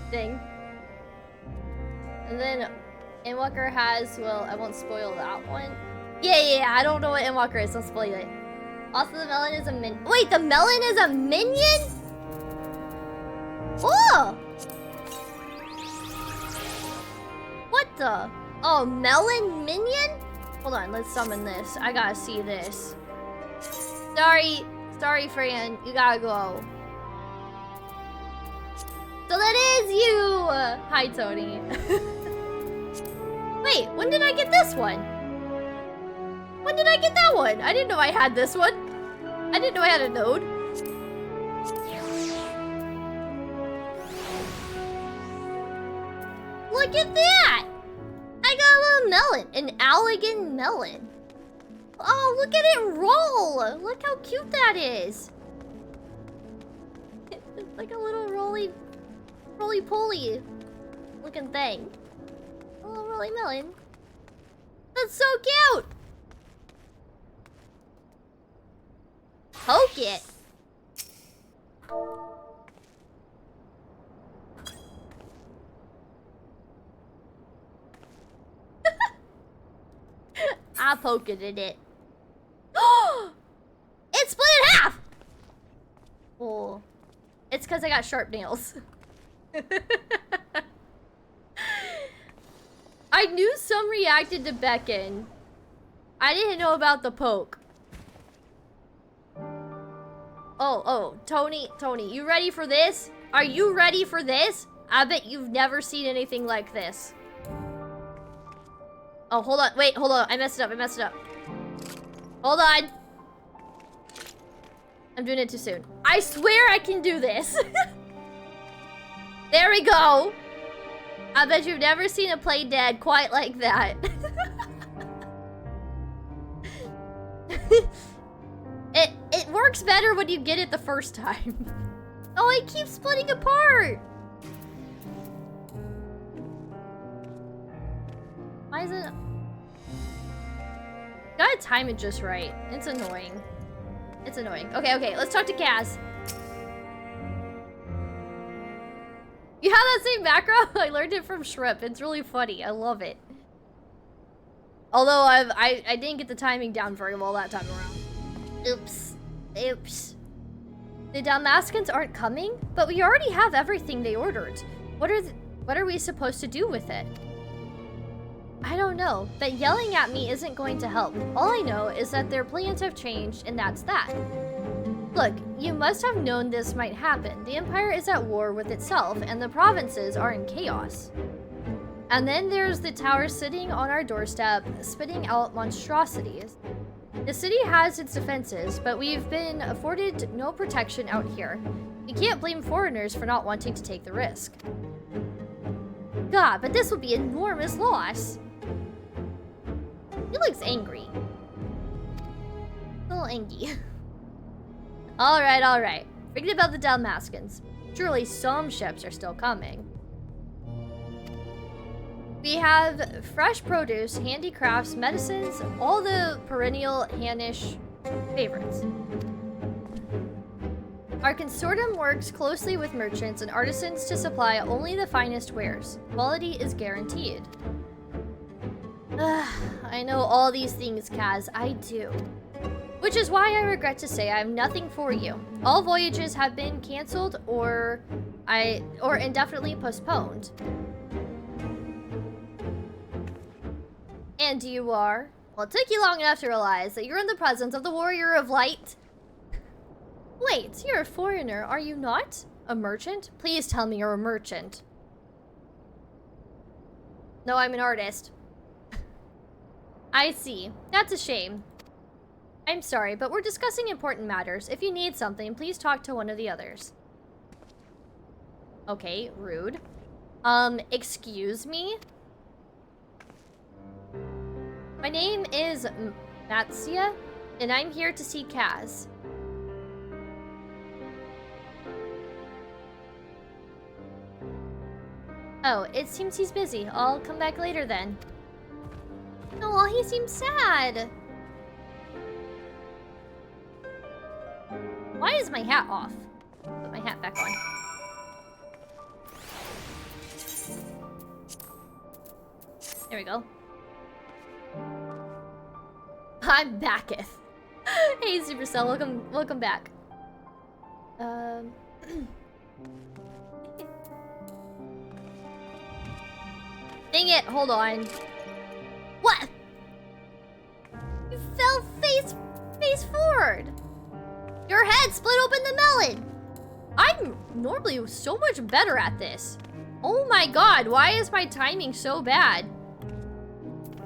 thing. And then Endwalker has, well, I won't spoil that one. Yeah, I don't know what Endwalker is, don't spoil it. Also, the melon is a wait, the melon is a minion? Oh! What the? Oh, melon minion? Hold on, let's summon this. I gotta see this. Sorry, Fran, you gotta go. So that is you! Hi, Tony. Wait, when did I get this one? When did I get that one? I didn't know I had this one. I didn't know I had a node. Look at that! I got a little melon. An elegant melon. Oh, look at it roll! Look how cute that is. It's like a little roly-poly looking thing. A little roly melon. That's so cute! Poke it. I poked it in it. It split in half! Oh. It's because I got sharp nails. I knew some reacted to beckon. I didn't know about the poke. Oh, Tony, you ready for this? Are you ready for this? I bet you've never seen anything like this. Oh, hold on. Wait, hold on. I messed it up. Hold on. I'm doing it too soon. I swear I can do this. There we go. I bet you've never seen it play dead quite like that. It works better when you get it the first time. Oh, it keeps splitting apart. Why is it? Gotta time it just right. It's annoying. It's annoying. Okay, let's talk to Kaz. You have that same macro? I learned it from Shrimp. It's really funny. I love it. Although I didn't get the timing down very well that time around. Oops. The Dalmascans aren't coming, but we already have everything they ordered. What are we supposed to do with it? I don't know, but yelling at me isn't going to help. All I know is that their plans have changed, and that's that. Look, you must have known this might happen. The Empire is at war with itself, and the provinces are in chaos. And then there's the tower sitting on our doorstep, spitting out monstrosities. The city has its defenses, but we've been afforded no protection out here. We can't blame foreigners for not wanting to take the risk. God, but this would be an enormous loss. He looks angry. A little angry. Alright. Forget about the Dalmascans. Surely some ships are still coming. We have fresh produce, handicrafts, medicines, all the perennial Hannish favorites. Our consortium works closely with merchants and artisans to supply only the finest wares. Quality is guaranteed. I know all these things, Kaz. I do. Which is why I regret to say I have nothing for you. All voyages have been cancelled or indefinitely postponed. And you are? Well, it took you long enough to realize that you're in the presence of the Warrior of Light. Wait, you're a foreigner, are you not? A merchant? Please tell me you're a merchant. No, I'm an artist. I see. That's a shame. I'm sorry, but we're discussing important matters. If you need something, please talk to one of the others. Okay, rude. Excuse me? My name is Matsia, and I'm here to see Kaz. Oh, it seems he's busy. I'll come back later then. Oh, he seems sad. Why is my hat off? Put my hat back on. There we go. I'm backeth. Hey, Supercell, welcome back. Dang it, hold on. What? You fell face forward. Your head split open the melon. I'm normally so much better at this. Oh my god, why is my timing so bad?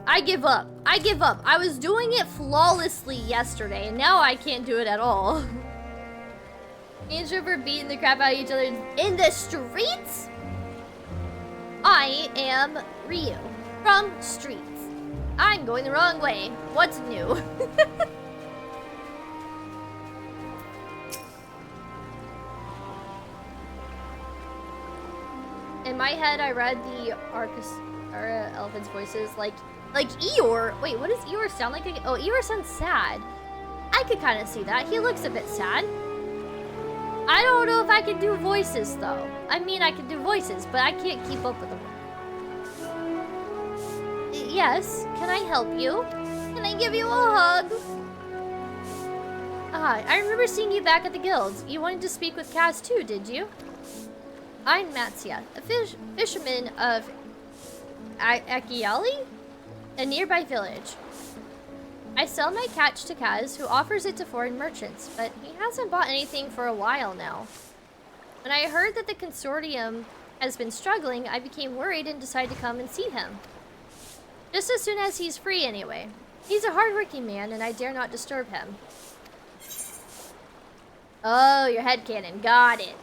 I give up. I give up. I was doing it flawlessly yesterday, and now I can't do it at all. Me and Trevor beating the crap out of each other in the streets? I am Ryu from Streets. I'm going the wrong way. What's new? In my head, I read the elephant's voices like Eeyore. Wait, what does Eeyore sound like? Oh, Eeyore sounds sad. I could kind of see that. He looks a bit sad. I don't know if I can do voices though. I mean, I can do voices, but I can't keep up with them. Yes, can I help you? Can I give you a hug? Ah, I remember seeing you back at the guild. You wanted to speak with Kaz too, did you? I'm Matsia, a fisherman of Akiali, a nearby village. I sell my catch to Kaz, who offers it to foreign merchants, but he hasn't bought anything for a while now. When I heard that the consortium has been struggling, I became worried and decided to come and see him. Just as soon as he's free, anyway. He's a hardworking man, and I dare not disturb him. Oh, your headcanon. Got it.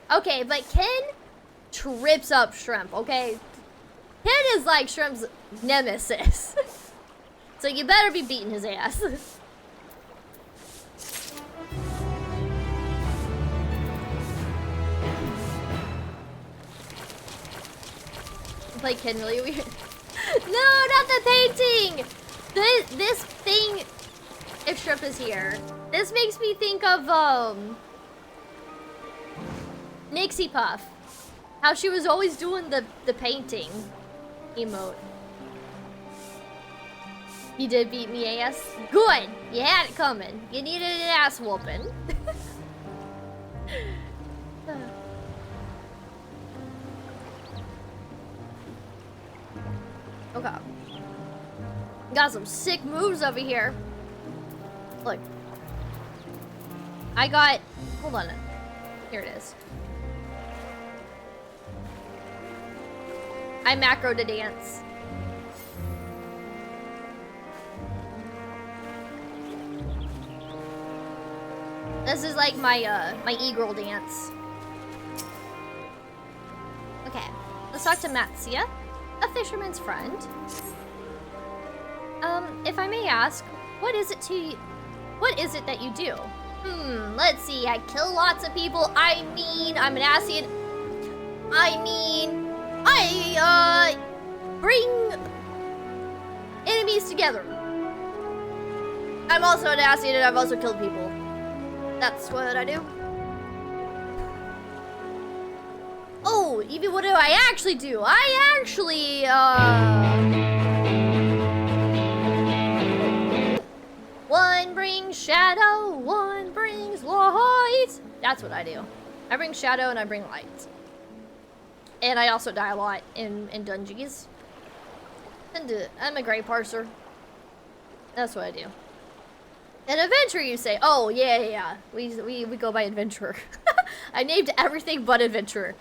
Okay, but Ken trips up Shrimp, okay? Ken is like Shrimp's nemesis. So you better be beating his ass. Play Ken really weird. No, not the painting! This thing, if Shrimp is here, this makes me think of, Nixie Puff. How she was always doing the painting emote. You did beat me, ass. Good! You had it coming. You needed an ass whooping. Okay. Got some sick moves over here. Look. I got... Hold on. Here it is. I macro to dance. This is like my my e-girl dance. Okay, let's talk to Matsia, a fisherman's friend. If I may ask, what is it that you do? Let's see. I kill lots of people. I mean, I'm an acid. I mean, I bring enemies together. I'm also an acid, and I've also killed people. That's what I do. Oh, even what do I actually do? I actually, one brings shadow, one brings light. That's what I do. I bring shadow and I bring light. And I also die a lot in dungeons. I'm a gray parser. That's what I do. An adventurer, you say? Oh, yeah. We go by adventurer. I named everything but adventurer.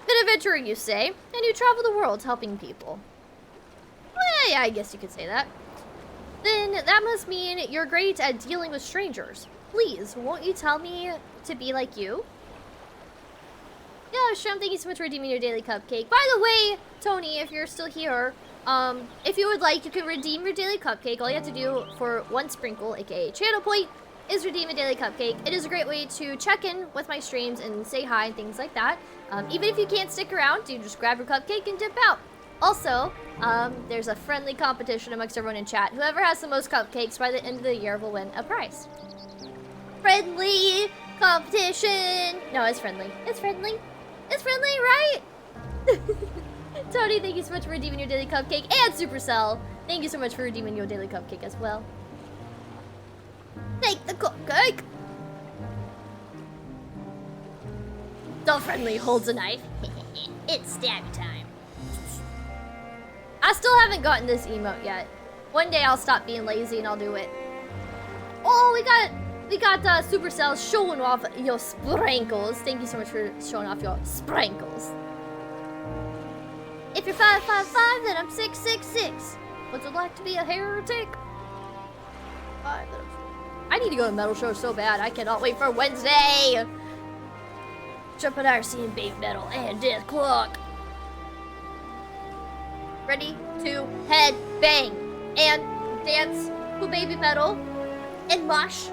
An adventurer, you say, and you travel the world helping people. Well, yeah, I guess you could say that. Then that must mean you're great at dealing with strangers. Please, won't you tell me to be like you? Yeah, Shum, thank you so much for redeeming your daily cupcake. By the way, Tony, if you're still here, if you would like, you can redeem your daily cupcake. All you have to do for 1 sprinkle, aka channel point, is redeem a daily cupcake. It is a great way to check in with my streams and say hi and things like that. Even if you can't stick around, you just grab your cupcake and dip out. Also, there's a friendly competition amongst everyone in chat. Whoever has the most cupcakes by the end of the year will win a prize. Friendly competition. No, it's friendly. It's friendly. It's friendly, right? Tony, thank you so much for redeeming your daily cupcake. And Supercell, thank you so much for redeeming your daily cupcake as well. Take the cupcake. So friendly holds a knife. It's stab time. I still haven't gotten this emote yet. One day I'll stop being lazy and I'll do it. Oh, we got Supercell showing off your sprinkles. Thank you so much for showing off your sprinkles. If you're 555, then I'm 666. What's it like to be a heretic? I need to go to metal show so bad. I cannot wait for Wednesday. Jumping RC and Baby Metal and Death Clock. Ready to head bang and dance to Baby Metal and mosh.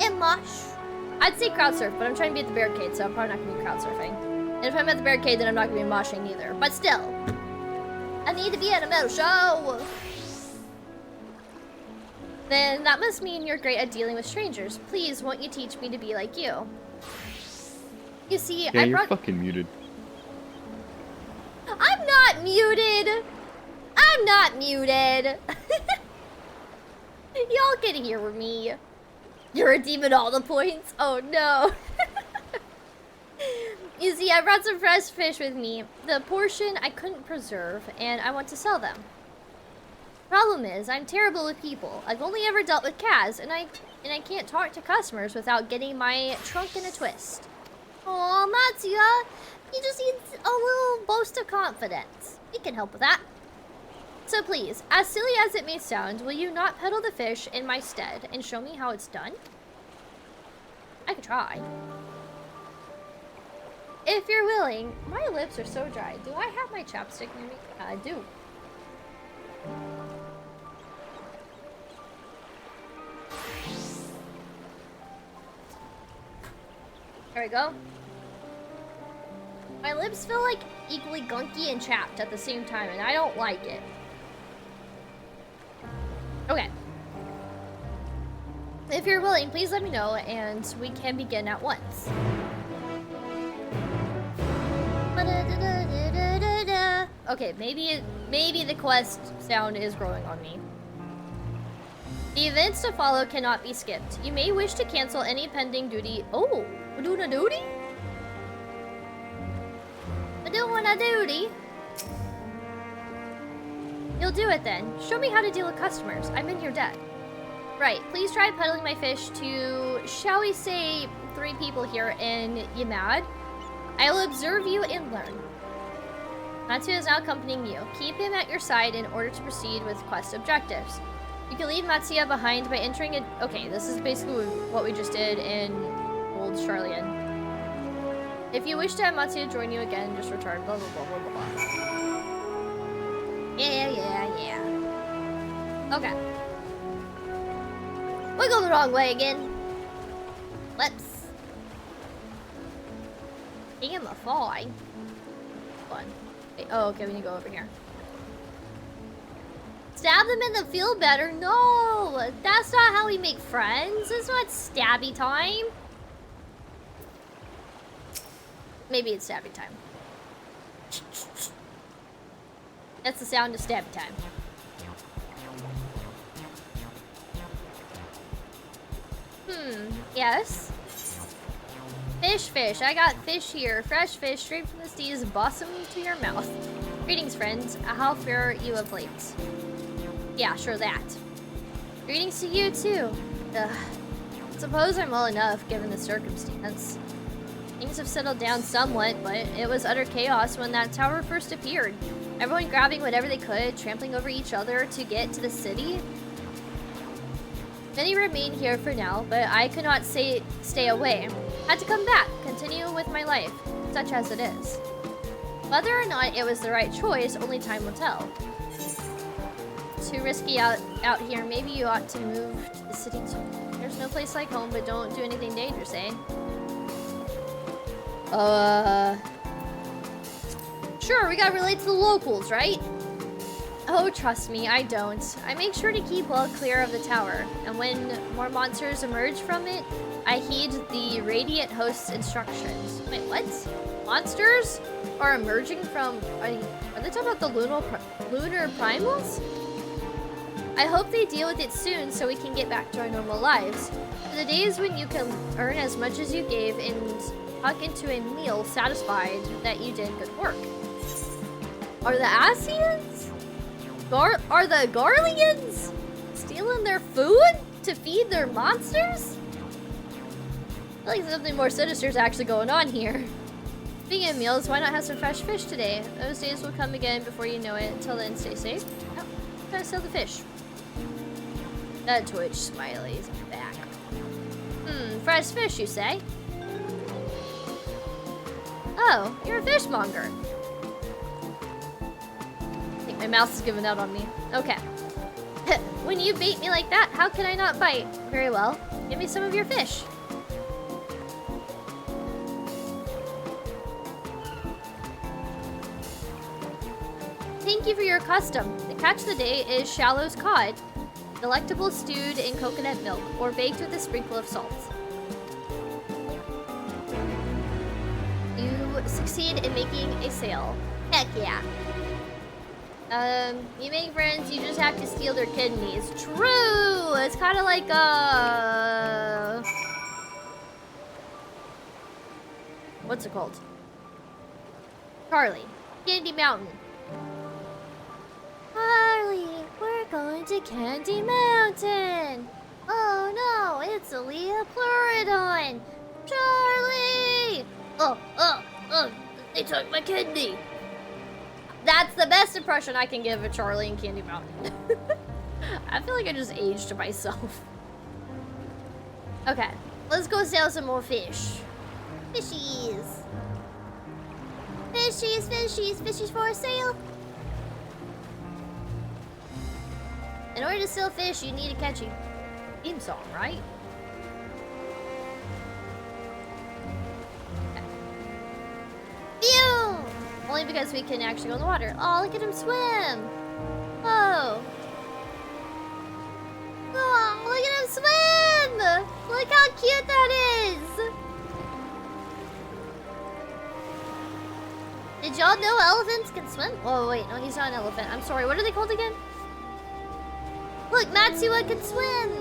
And mosh. I'd say crowd surf, but I'm trying to be at the barricade, so I'm probably not gonna be crowd surfing. And if I'm at the barricade, then I'm not gonna be moshing either. But still, I need to be at a metal show. Then that must mean you're great at dealing with strangers. Please, won't you teach me to be like you? You see, yeah, you're fucking muted. I'm not muted. I'm not muted. Y'all can hear me. You're redeeming all the points? Oh no. You see, I brought some fresh fish with me. The portion I couldn't preserve, and I want to sell them. Problem is, I'm terrible with people. I've only ever dealt with Kaz, and I can't talk to customers without getting my trunk in a twist. Aw, Matsuya, you just need a little boast of confidence. We can help with that. So please, as silly as it may sound, will you not peddle the fish in my stead and show me how it's done? I could try. If you're willing. My lips are so dry. Do I have my chapstick near me? I do. There we go. My lips feel like equally gunky and chapped at the same time, and I don't like it. Okay. If you're willing, please let me know, and we can begin at once. Okay, maybe the quest sound is growing on me. The events to follow cannot be skipped. You may wish to cancel any pending duty. Oh, we're doing a duty? We're doing a duty? You'll do it then. Show me how to deal with customers. I'm in your debt. Right, please try peddling my fish to, shall we say, 3 people here in Yamad. I will observe you and learn. Matsuya is now accompanying you. Keep him at your side in order to proceed with quest objectives. You can leave Matsuya behind by entering it. Okay, this is basically what we just did in Old Sharlayan. If you wish to have Matsuya join you again, just return. Blah blah blah blah blah. Yeah. Okay. We're going the wrong way again. Let's. Damn, a fly. Fun. Wait, oh, okay, we need to go over here. Stab them in the feel better? No! That's not how we make friends. It's not stabby time. Maybe it's stabby time. That's the sound of stabby time. Yes. Fish. I got fish here. Fresh fish straight from the seas. Blossom to your mouth. Greetings, friends. How fare you of late? Yeah, sure that. Greetings to you, too. Suppose I'm well enough, given the circumstance. Things have settled down somewhat, but it was utter chaos when that tower first appeared. Everyone grabbing whatever they could, trampling over each other to get to the city. Many remain here for now, but I could not stay away. Had to come back, continue with my life, such as it is. Whether or not it was the right choice, only time will tell. Too risky out here. Maybe you ought to move to the city too. There's no place like home, but don't do anything dangerous, eh? Sure, we gotta relate to the locals, right? Oh, trust me, I don't. I make sure to keep well clear of the tower, and when more monsters emerge from it, I heed the Radiant Host's instructions. Wait, what? Monsters are emerging from... Are they talking about the lunar primals? I hope they deal with it soon so we can get back to our normal lives. For the days when you can earn as much as you gave and tuck into a meal satisfied that you did good work. Are the Ascians? Are the Garleans stealing their food to feed their monsters? I feel like something more sinister is actually going on here. Speaking of meals, why not have some fresh fish today? Those days will come again before you know it. Until then, stay safe. Oh, gotta sell the fish. That Twitch smiley's back. Fresh fish, you say? Oh, you're a fishmonger. I think my mouse is giving out on me. Okay. When you bait me like that, how can I not bite? Very well. Give me some of your fish. Thank you for your custom. The catch of the day is Shallow's cod. Delectable stewed in coconut milk or baked with a sprinkle of salt. You succeed in making a sale. Heck yeah. You make friends, you just have to steal their kidneys. True! It's kind of like, what's it called? Charlie. Candy Mountain. Charlie, we're going to Candy Mountain. Oh no, it's a Leah Pleurodon. Charlie! They took my kidney. That's the best impression I can give of Charlie in Candy Mountain. I feel like I just aged myself. Okay, let's go sell some more fish. Fishies. Fishies, fishies, fishies for sale. In order to sell fish, you need a catchy theme song, right? Phew! Only because we can actually go in the water. Oh, look at him swim! Oh! Oh, look at him swim! Look how cute that is! Did y'all know elephants can swim? Oh, wait, no, he's not an elephant. I'm sorry, what are they called again? Look, Matsua can swim!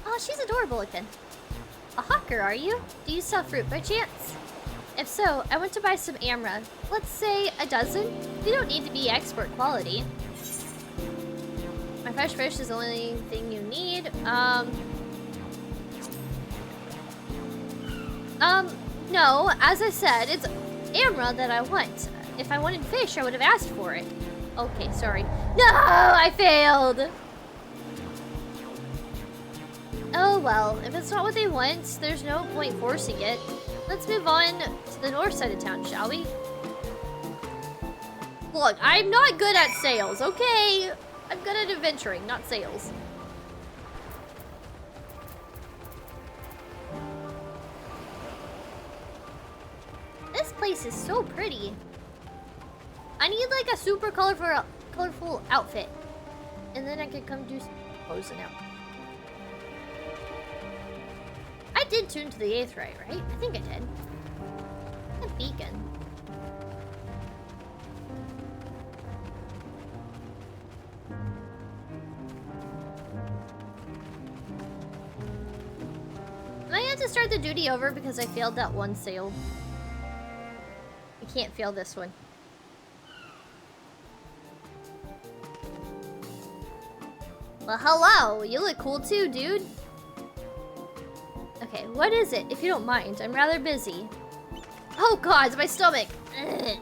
Oh, she's adorable looking. A hawker, are you? Do you sell fruit by chance? If so, I want to buy some Amra. Let's say a dozen. You don't need to be expert quality. My fresh fish is the only thing you need. No, as I said, it's Amra that I want. If I wanted fish, I would have asked for it. Okay, sorry. No, I failed! Oh well, if it's not what they want, there's no point forcing it. Let's move on to the north side of town, shall we? Look, I'm not good at sales, okay? I'm good at adventuring, not sales. This place is so pretty. I need like a super colorful outfit. And then I could come do some posing out. I did tune to the Aetheryte, right? I think I did. A beacon. have to start the duty over because I failed that one sale? I can't fail this one. Well, hello! You look cool too, dude. Okay, what is it? If you don't mind, I'm rather busy. Oh god, it's my stomach! Ugh.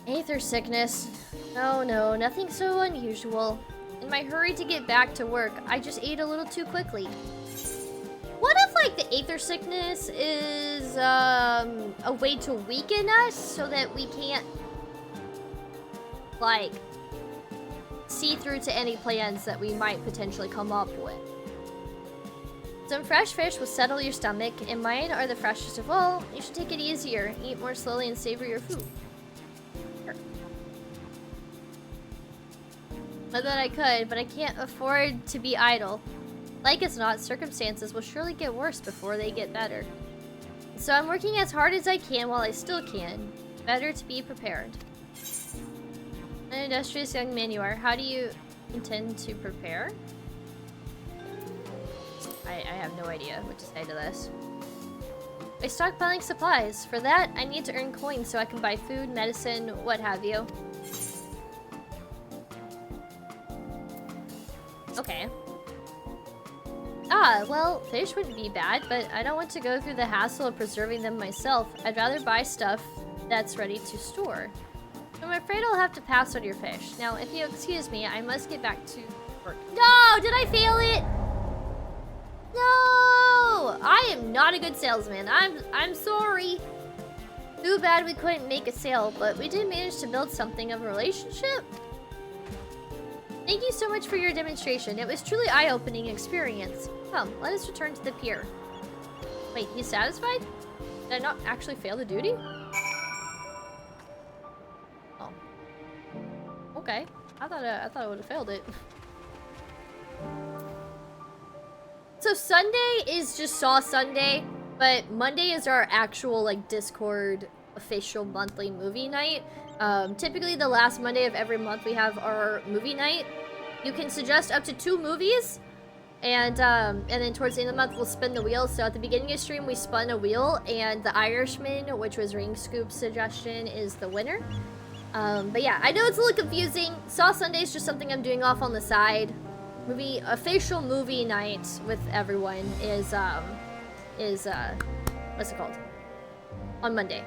Aether sickness. Oh no, nothing so unusual. In my hurry to get back to work, I just ate a little too quickly. What if, like, the aether sickness is, a way to weaken us so that we can't, like, see through to any plans that we might potentially come up with? Some fresh fish will settle your stomach, and mine are the freshest of all. You should take it easier, eat more slowly, and savor your food. Not that I could, but I can't afford to be idle. Like as not, circumstances will surely get worse before they get better. So I'm working as hard as I can while I still can. Better to be prepared. An industrious young man you are. How do you intend to prepare? I have no idea what to say to this. By stockpiling supplies. For that, I need to earn coins so I can buy food, medicine, what have you. Okay. Ah, well, fish wouldn't be bad, but I don't want to go through the hassle of preserving them myself. I'd rather buy stuff that's ready to store. So I'm afraid I'll have to pass on your fish. Now, if you excuse me, I must get back to work. No! Did I fail it? No! I am not a good salesman. I'm sorry. Too bad we couldn't make a sale, but we did manage to build something of a relationship. Thank you so much for your demonstration. It was truly eye-opening experience. Come, let us return to the pier. Wait, he's satisfied? Did I not actually fail the duty? Oh. Okay. I thought I would have failed it. So Sunday is just Saw Sunday, but Monday is our actual, like, Discord official monthly movie night. Typically the last Monday of every month we have our movie night. You can suggest up to 2 movies, and then towards the end of the month we'll spin the wheel. So at the beginning of the stream we spun a wheel, and The Irishman, which was Ring Scoop's suggestion, is the winner. But yeah, I know it's a little confusing. Saw Sunday is just something I'm doing off on the side. Official movie night with everyone is what's it called? On Monday.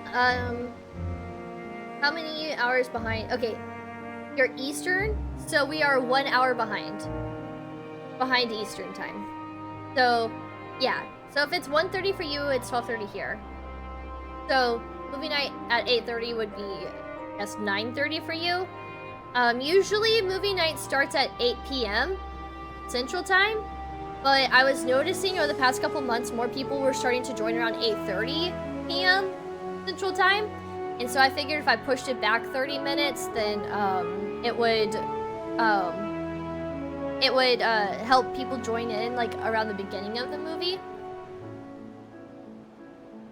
How many hours behind? Okay, you're Eastern, so we are 1 hour behind Eastern time. So yeah, so if it's 1:30 for you, it's 12:30 here. So movie night at 8:30 would be, I guess, 9:30 for you. Usually movie night starts at 8 p.m. Central Time, but I was noticing over the past couple months more people were starting to join around 8:30 p.m. Central Time, and so I figured if I pushed it back 30 minutes, then it would help people join in, like, around the beginning of the movie.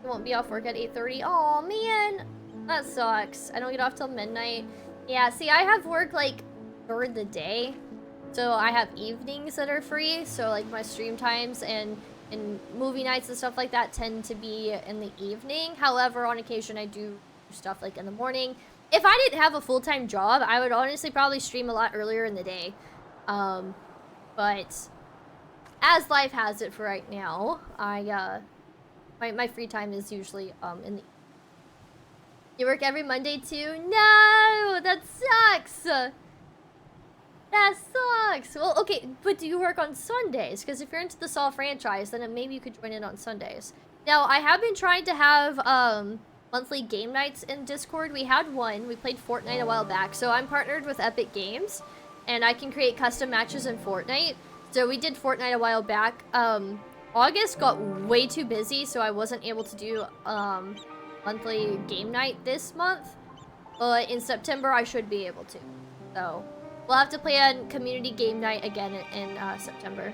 I won't be off work at 8:30. Oh man, that sucks. I don't get off till midnight. Yeah, see, I have work, like, during the day, so I have evenings that are free, so, like, my stream times and movie nights and stuff like that tend to be in the evening. However, on occasion, I do stuff, like, in the morning. If I didn't have a full-time job, I would honestly probably stream a lot earlier in the day. But as life has it for right now, my free time is usually, in the... You work every Monday too? No! That sucks! That sucks! Well, okay, but do you work on Sundays? Because if you're into the Saw franchise, then maybe you could join in on Sundays. Now, I have been trying to have, monthly game nights in Discord. We had one. We played Fortnite a while back. So I'm partnered with Epic Games, and I can create custom matches in Fortnite. So we did Fortnite a while back. August got way too busy, so I wasn't able to do, monthly game night this month, but in September I should be able to. So we'll have to play on community game night again in September.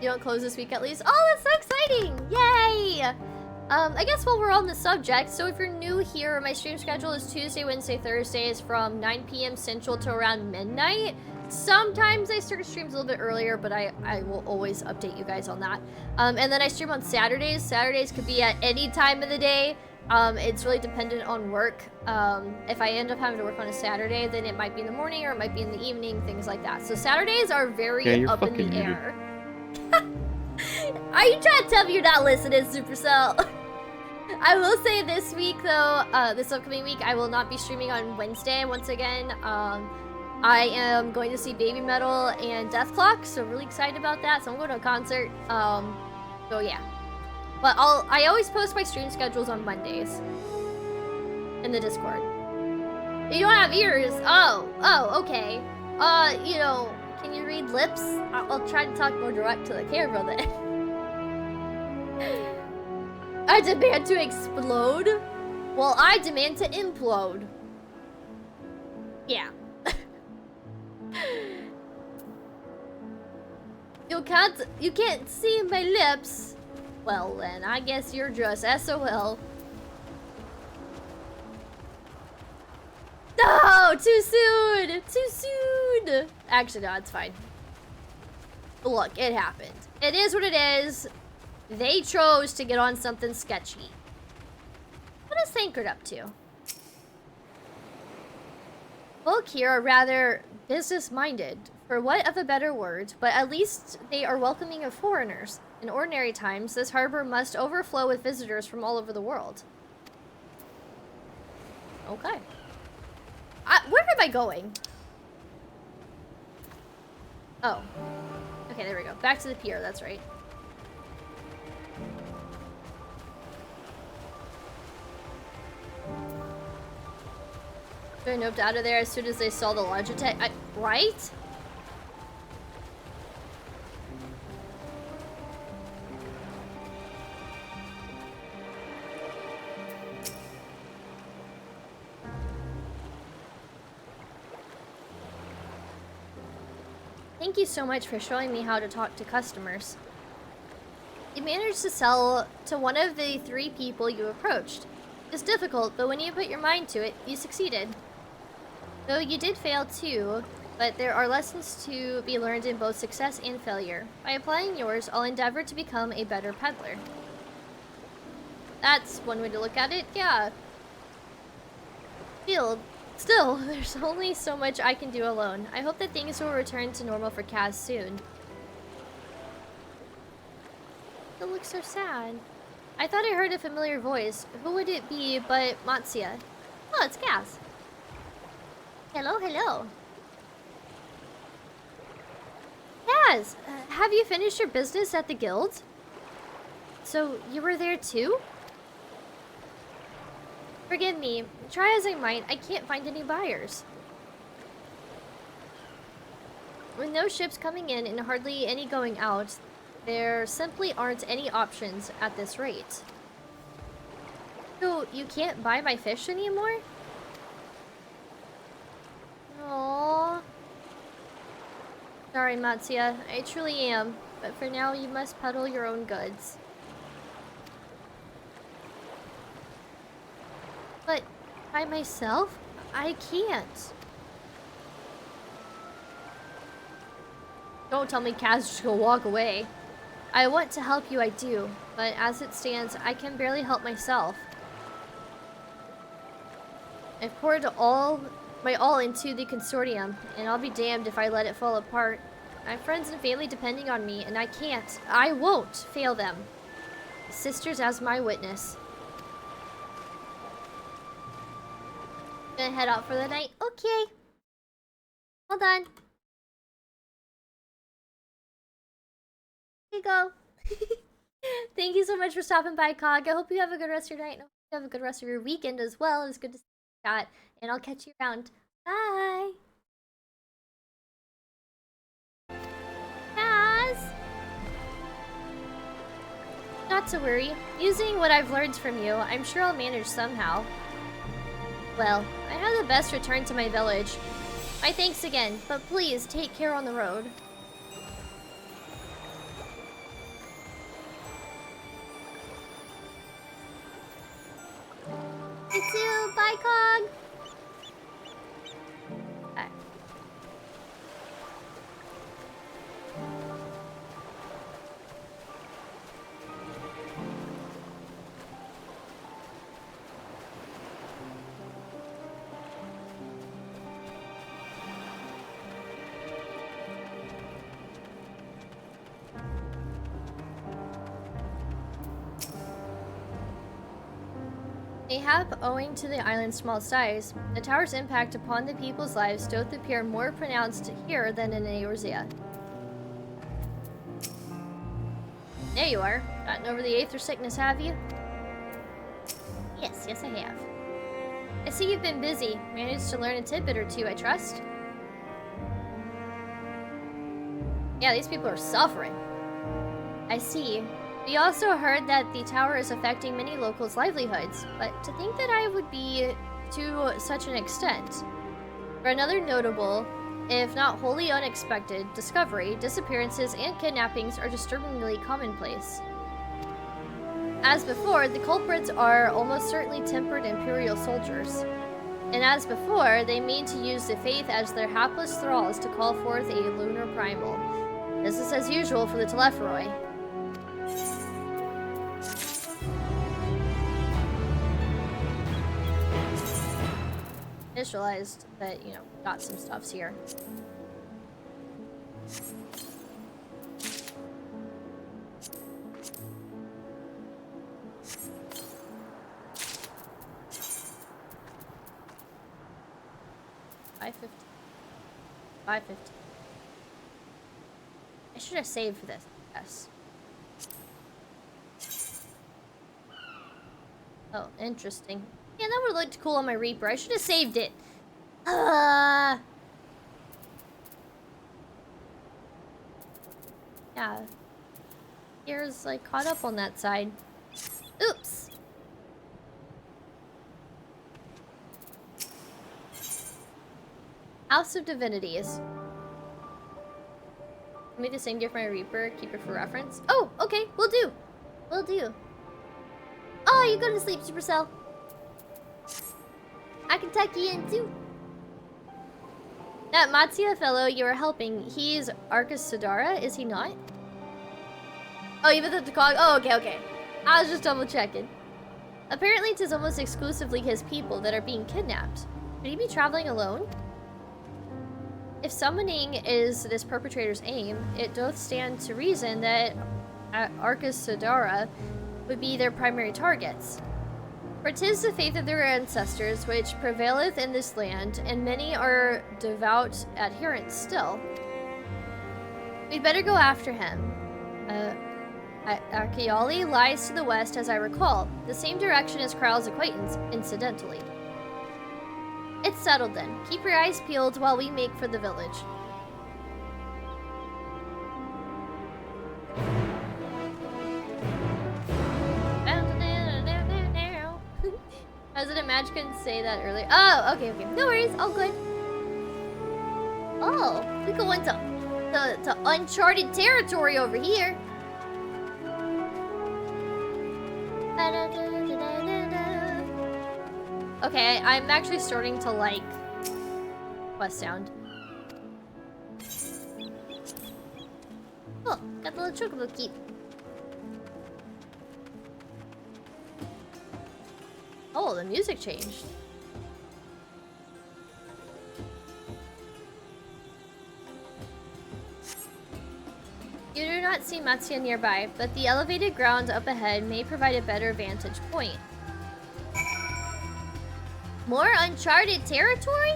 You don't close this week at least? Oh, that's so exciting! Yay! I guess while we're on the subject, so if you're new here, my stream schedule is Tuesday, Wednesday, Thursdays from 9 p.m. Central to around midnight. Sometimes I start streams a little bit earlier, but I will always update you guys on that. And then I stream on Saturdays. Saturdays could be at any time of the day. It's really dependent on work. If I end up having to work on a Saturday, then it might be in the morning or it might be in the evening, things like that. So Saturdays are very up in the air. Are you trying to tell me you're not listening, Supercell? I will say this week, though, this upcoming week, I will not be streaming on Wednesday once again. I am going to see Baby Metal and Death Clock, so really excited about that. So I'm going to a concert. So yeah. But I always post my stream schedules on Mondays in the Discord. You don't have ears? Oh, okay. You know, can you read lips? I'll try to talk more direct to the camera then. I demand to explode? Well, I demand to implode. Yeah. You can't see my lips. Well then, I guess you're just SOL. No, too soon! Too soon! Actually, no, it's fine. Look, it happened. It is what it is. They chose to get on something sketchy. What is Thankard up to? Folk here are rather business-minded, for what of a better word, but at least they are welcoming of foreigners. In ordinary times, this harbor must overflow with visitors from all over the world. Okay. Where am I going? Oh. Okay, there we go. Back to the pier, that's right. They noped out of there as soon as they saw the Logitech. Right? Thank you so much for showing me how to talk to customers. You managed to sell to one of the 3 people you approached. It's difficult, but when you put your mind to it, you succeeded. Though you did fail too, but there are lessons to be learned in both success and failure. By applying yours, I'll endeavor to become a better peddler. That's one way to look at it, yeah. Still, there's only so much I can do alone. I hope that things will return to normal for Kaz soon. It looks so sad. I thought I heard a familiar voice. Who would it be but Matsuya? Oh, it's Kaz. Hello, hello. Kaz, have you finished your business at the guild? So, you were there too? Forgive me. Try as I might, I can't find any buyers. With no ships coming in and hardly any going out, there simply aren't any options at this rate. So, you can't buy my fish anymore? Aww. Sorry, Matsuya. I truly am. But for now, you must peddle your own goods. But by myself? I can't. Don't tell me Kaz just gonna walk away. I want to help you, I do. But as it stands, I can barely help myself. I've poured my all into the consortium, and I'll be damned if I let it fall apart. I have friends and family depending on me, and I won't fail them. Sisters as my witness. Gonna head out for the night? Okay. Hold on. Here you go. Thank you so much for stopping by, Cog. I hope you have a good rest of your night, and I hope you have a good rest of your weekend as well. It was good to see you, chat, and I'll catch you around. Bye! Kaz! Not to worry. Using what I've learned from you, I'm sure I'll manage somehow. Well, I have the best return to my village. My thanks again, but please take care on the road. you. Bye, Cog. Alright. Mayhap, owing to the island's small size, the tower's impact upon the people's lives doth appear more pronounced here than in Eorzea. There you are. Gotten over the aether sickness, have you? Yes, I have. I see you've been busy. Managed to learn a tidbit or two, I trust? Yeah, these people are suffering. I see. We also heard that the tower is affecting many locals' livelihoods, but to think that I would be to such an extent. For another notable, if not wholly unexpected, discovery, disappearances and kidnappings are disturbingly commonplace. As before, the culprits are almost certainly tempered Imperial soldiers. And as before, they mean to use the Faith as their hapless thralls to call forth a lunar primal. Business as usual for the Telepheroi. Initialized that, you know, got some stuffs here. $5.50. I should have saved for this, yes. Oh, interesting. Yeah, that would have looked cool on my Reaper. I should have saved it. Yeah. Here's like caught up on that side. Oops. House of Divinities. Made the same gear for my Reaper. Keep it for reference. Oh, okay. Will do. Will do. Oh, you go to sleep, Supercell. I can tuck you in too. That Matsuya fellow you were helping, he's Arcus Sidara, is he not? Oh, even the Cog. Oh, okay. I was just double checking. Apparently, it is almost exclusively his people that are being kidnapped. Could he be traveling alone? If summoning is this perpetrator's aim, it doth stand to reason that Arcus Sidara would be their primary targets. For 'tis the faith of their ancestors which prevaileth in this land, and many are devout adherents still. We'd better go after him. Archaeali lies to the west, as I recall, the same direction as Kral's acquaintance, incidentally. It's settled then. Keep your eyes peeled while we make for the village. President Madge couldn't say that earlier. Oh, okay. No worries, all good. Oh, we go into uncharted territory over here. Okay, I'm actually starting to like quest sound. Oh, got the little chocobo keep. Oh, the music changed. You do not see Matsuya nearby, but the elevated ground up ahead may provide a better vantage point. More uncharted territory?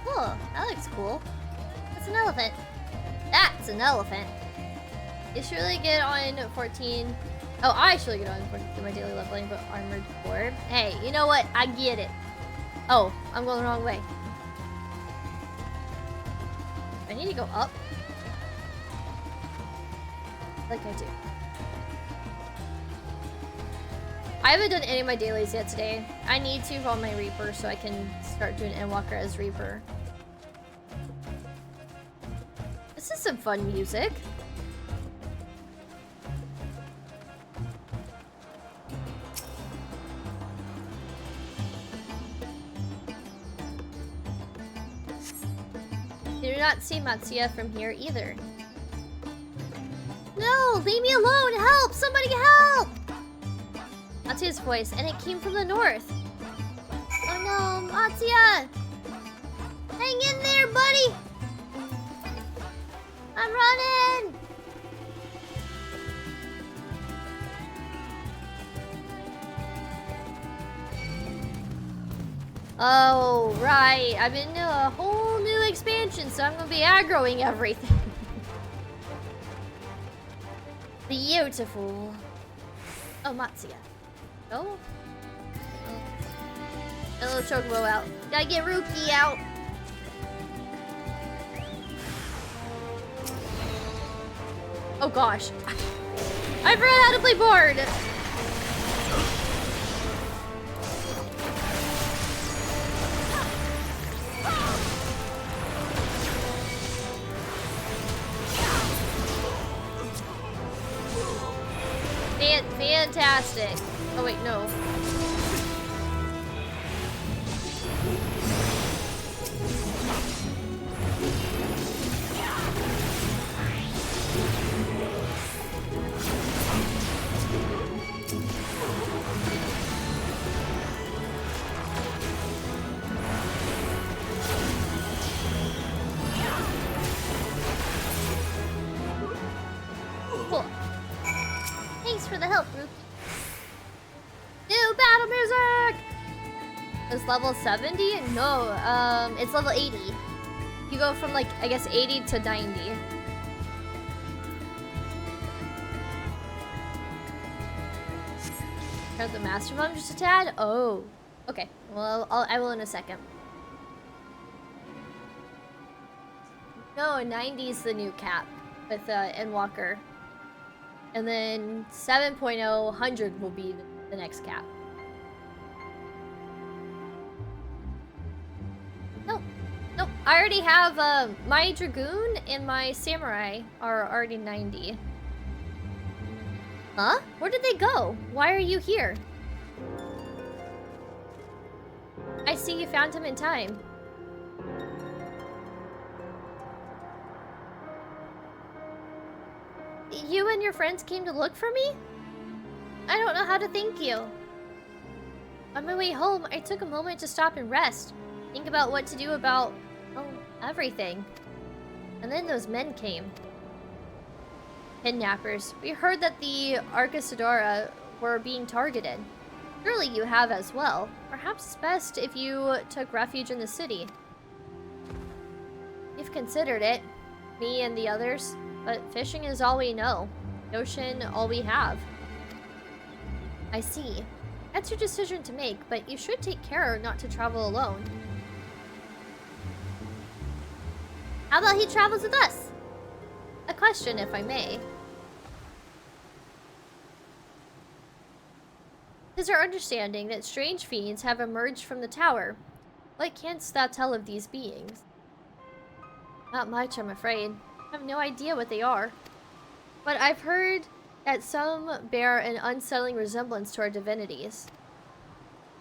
Cool, that looks cool. That's an elephant. That's an elephant. You should really get on 14. Oh, I should get on 14 for my daily leveling, but armored core. Hey, you know what? I get it. Oh, I'm going the wrong way. I need to go up. Like I do. I haven't done any of my dailies yet today. I need to on my Reaper so I can start doing Endwalker as Reaper. This is some fun music. You do not see Matsuya from here either. No, leave me alone! Help! Somebody help! Matsuya's voice, and it came from the north. Oh no, Matsuya! Hang in there, buddy! I'm running! Oh, right. I'm in a whole new expansion, so I'm gonna be aggroing everything. Beautiful. Oh, Matsuya. Oh. A little chocobo out. Gotta get Ruki out. Oh gosh. I forgot how to play board. Fantastic. Oh wait, no. Cool. Thanks for the help, Ruki. New battle music! It's level 70? No, it's level 80. You go from, like, I guess 80 to 90. Grab the Master Bomb just a tad? Oh. Okay. Well, I will in a second. No, 90 is the new cap with Endwalker. And then 7.0, 100 will be the next cap. Nope. I already have my Dragoon and my Samurai are already 90. Huh? Where did they go? Why are you here? I see you found him in time. You and your friends came to look for me? I don't know how to thank you. On my way home, I took a moment to stop and rest. Think about what to do about, well, everything. And then those men came. Kidnappers. We heard that the Arcasadora were being targeted. Surely you have as well. Perhaps it's best if you took refuge in the city. We've considered it. Me and the others. But fishing is all we know. The ocean, all we have. I see. That's your decision to make, but you should take care not to travel alone. How about he travels with us? A question, if I may. It is our understanding that strange fiends have emerged from the tower. What canst thou tell of these beings? Not much, I'm afraid. I have no idea what they are. But I've heard that some bear an unsettling resemblance to our divinities.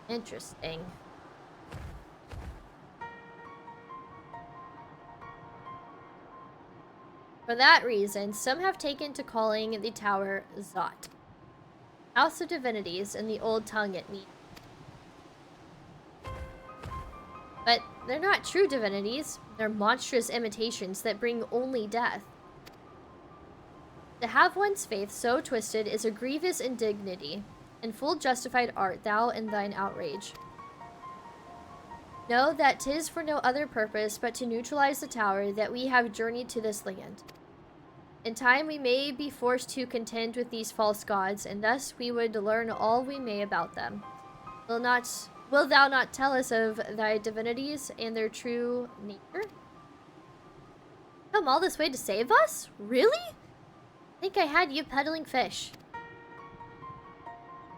Interesting. For that reason, some have taken to calling the tower Zot. House of Divinities in the old tongue it means. But they're not true divinities. They're monstrous imitations that bring only death. To have one's faith so twisted is a grievous indignity, and full justified art thou in thine outrage. Know that 'tis for no other purpose but to neutralize the tower that we have journeyed to this land. In time we may be forced to contend with these false gods, and thus we would learn all we may about them. Will thou not tell us of thy divinities and their true nature? Come all this way to save us? Really? I think I had you peddling fish.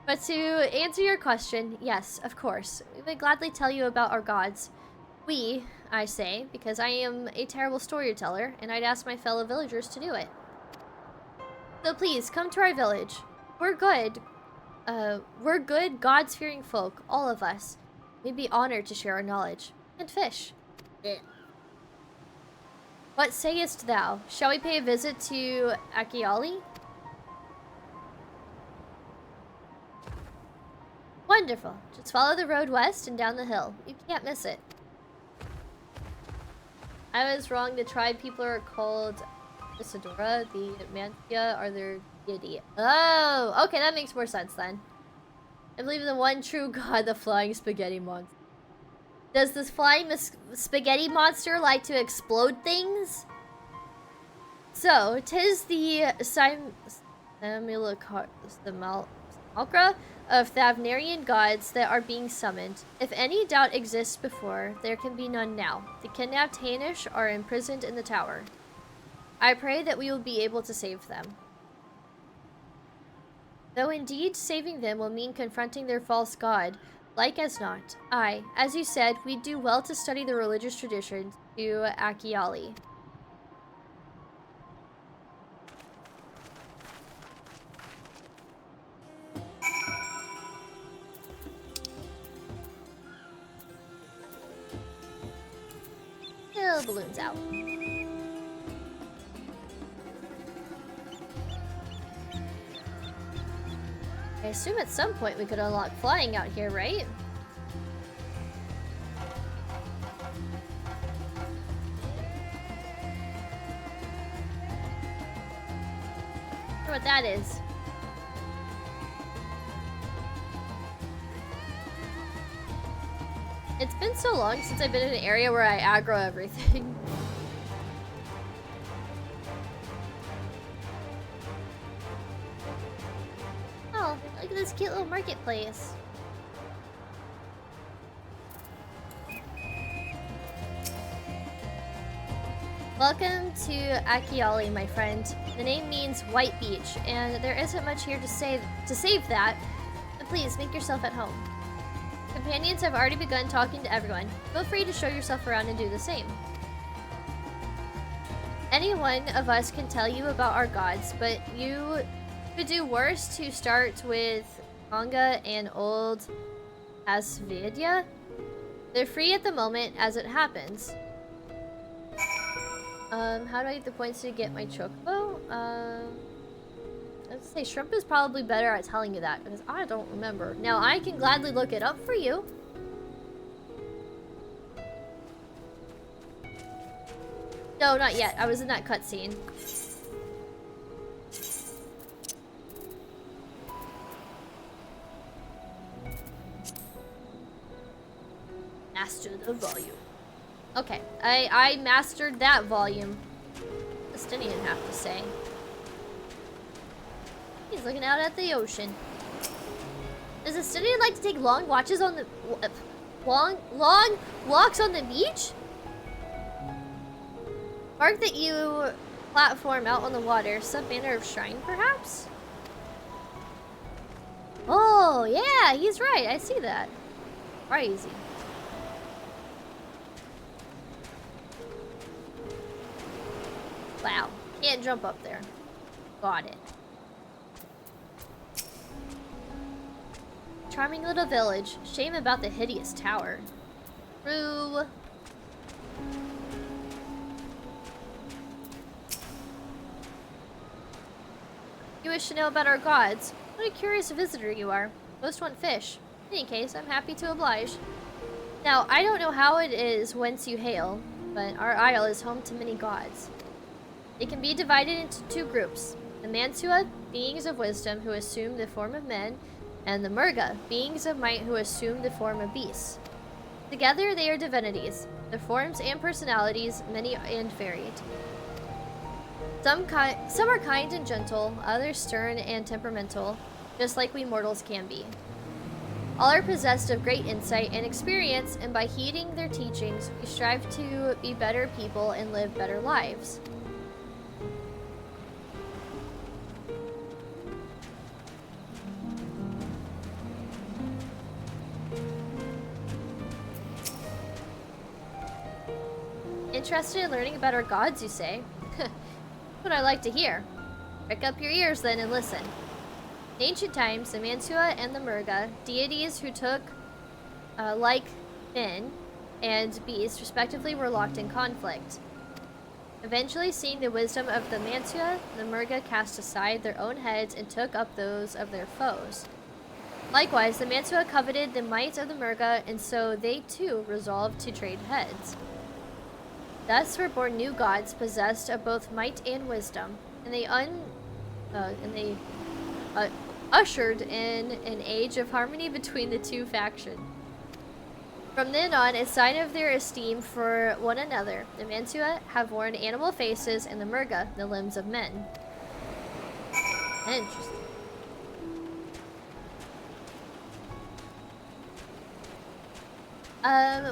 But to answer your question, yes, of course. We would gladly tell you about our gods. We, I say, because I am a terrible storyteller, and I'd ask my fellow villagers to do it. So please, come to our village. We're good. We're good, gods-fearing folk, all of us. We'd be honored to share our knowledge. And fish. What sayest thou? Shall we pay a visit to Akiali? Wonderful. Just follow the road west and down the hill. You can't miss it. I was wrong. The tribe people are called Isadora. The Mantia are their deity. Oh, okay, that makes more sense then. I believe in the one true god, the flying spaghetti monster. Does this flying spaghetti monster like to explode things? So, 'tis the Simulacra of Thavnarian gods that are being summoned. If any doubt exists before, there can be none now. The kidnapped Hainish are imprisoned in the tower. I pray that we will be able to save them. Though indeed saving them will mean confronting their false god, like as not. Aye, as you said, we do well to study the religious traditions to Akiali. Still balloons out. I assume at some point we could unlock flying out here, right? I wonder what that is. It's been so long since I've been in an area where I aggro everything. Oh, look at this cute little marketplace. Welcome to Akiali, my friend. The name means white beach, and there isn't much here to save that, but please make yourself at home. Companions have already begun talking to everyone. Feel free to show yourself around and do the same. Any one of us can tell you about our gods, but you could do worse to start with Manga and Old Sharlayan. They're free at the moment as it happens. How do I get the points to get my chocobo? Let's say Shrimp is probably better at telling you that, because I don't remember. Now, I can gladly look it up for you. No, not yet. I was in that cutscene. Master the volume. Okay, I mastered that volume. Justinian have to say. He's looking out at the ocean. Does Justinian like to take long watches on the long walks on the beach? Mark that you platform out on the water, some manner of shrine, perhaps? Oh yeah, he's right. I see that. Crazy. Wow, can't jump up there. Got it. Charming little village. Shame about the hideous tower. True. You wish to know about our gods? What a curious visitor you are. Most want fish. In any case, I'm happy to oblige. Now, I don't know how it is whence you hail, but our isle is home to many gods. They can be divided into two groups. The Mansua, beings of wisdom who assume the form of men, and the Murga, beings of might who assume the form of beasts. Together they are divinities, their forms and personalities many and varied. Some are kind and gentle, others stern and temperamental, just like we mortals can be. All are possessed of great insight and experience, and by heeding their teachings, we strive to be better people and live better lives. Interested in learning about our gods, you say? What I like to hear. Prick up your ears then and listen. In ancient times, the Mantua and the Murga, deities who took, like Finn and Beast, respectively, were locked in conflict. Eventually, seeing the wisdom of the Mantua, the Murga cast aside their own heads and took up those of their foes. Likewise, the Mantua coveted the might of the Murga, and so they too resolved to trade heads. Thus were born new gods possessed of both might and wisdom, and they ushered in an age of harmony between the two factions. From then on, a sign of their esteem for one another, the Mantua have worn animal faces and the Murga the limbs of men. Interesting.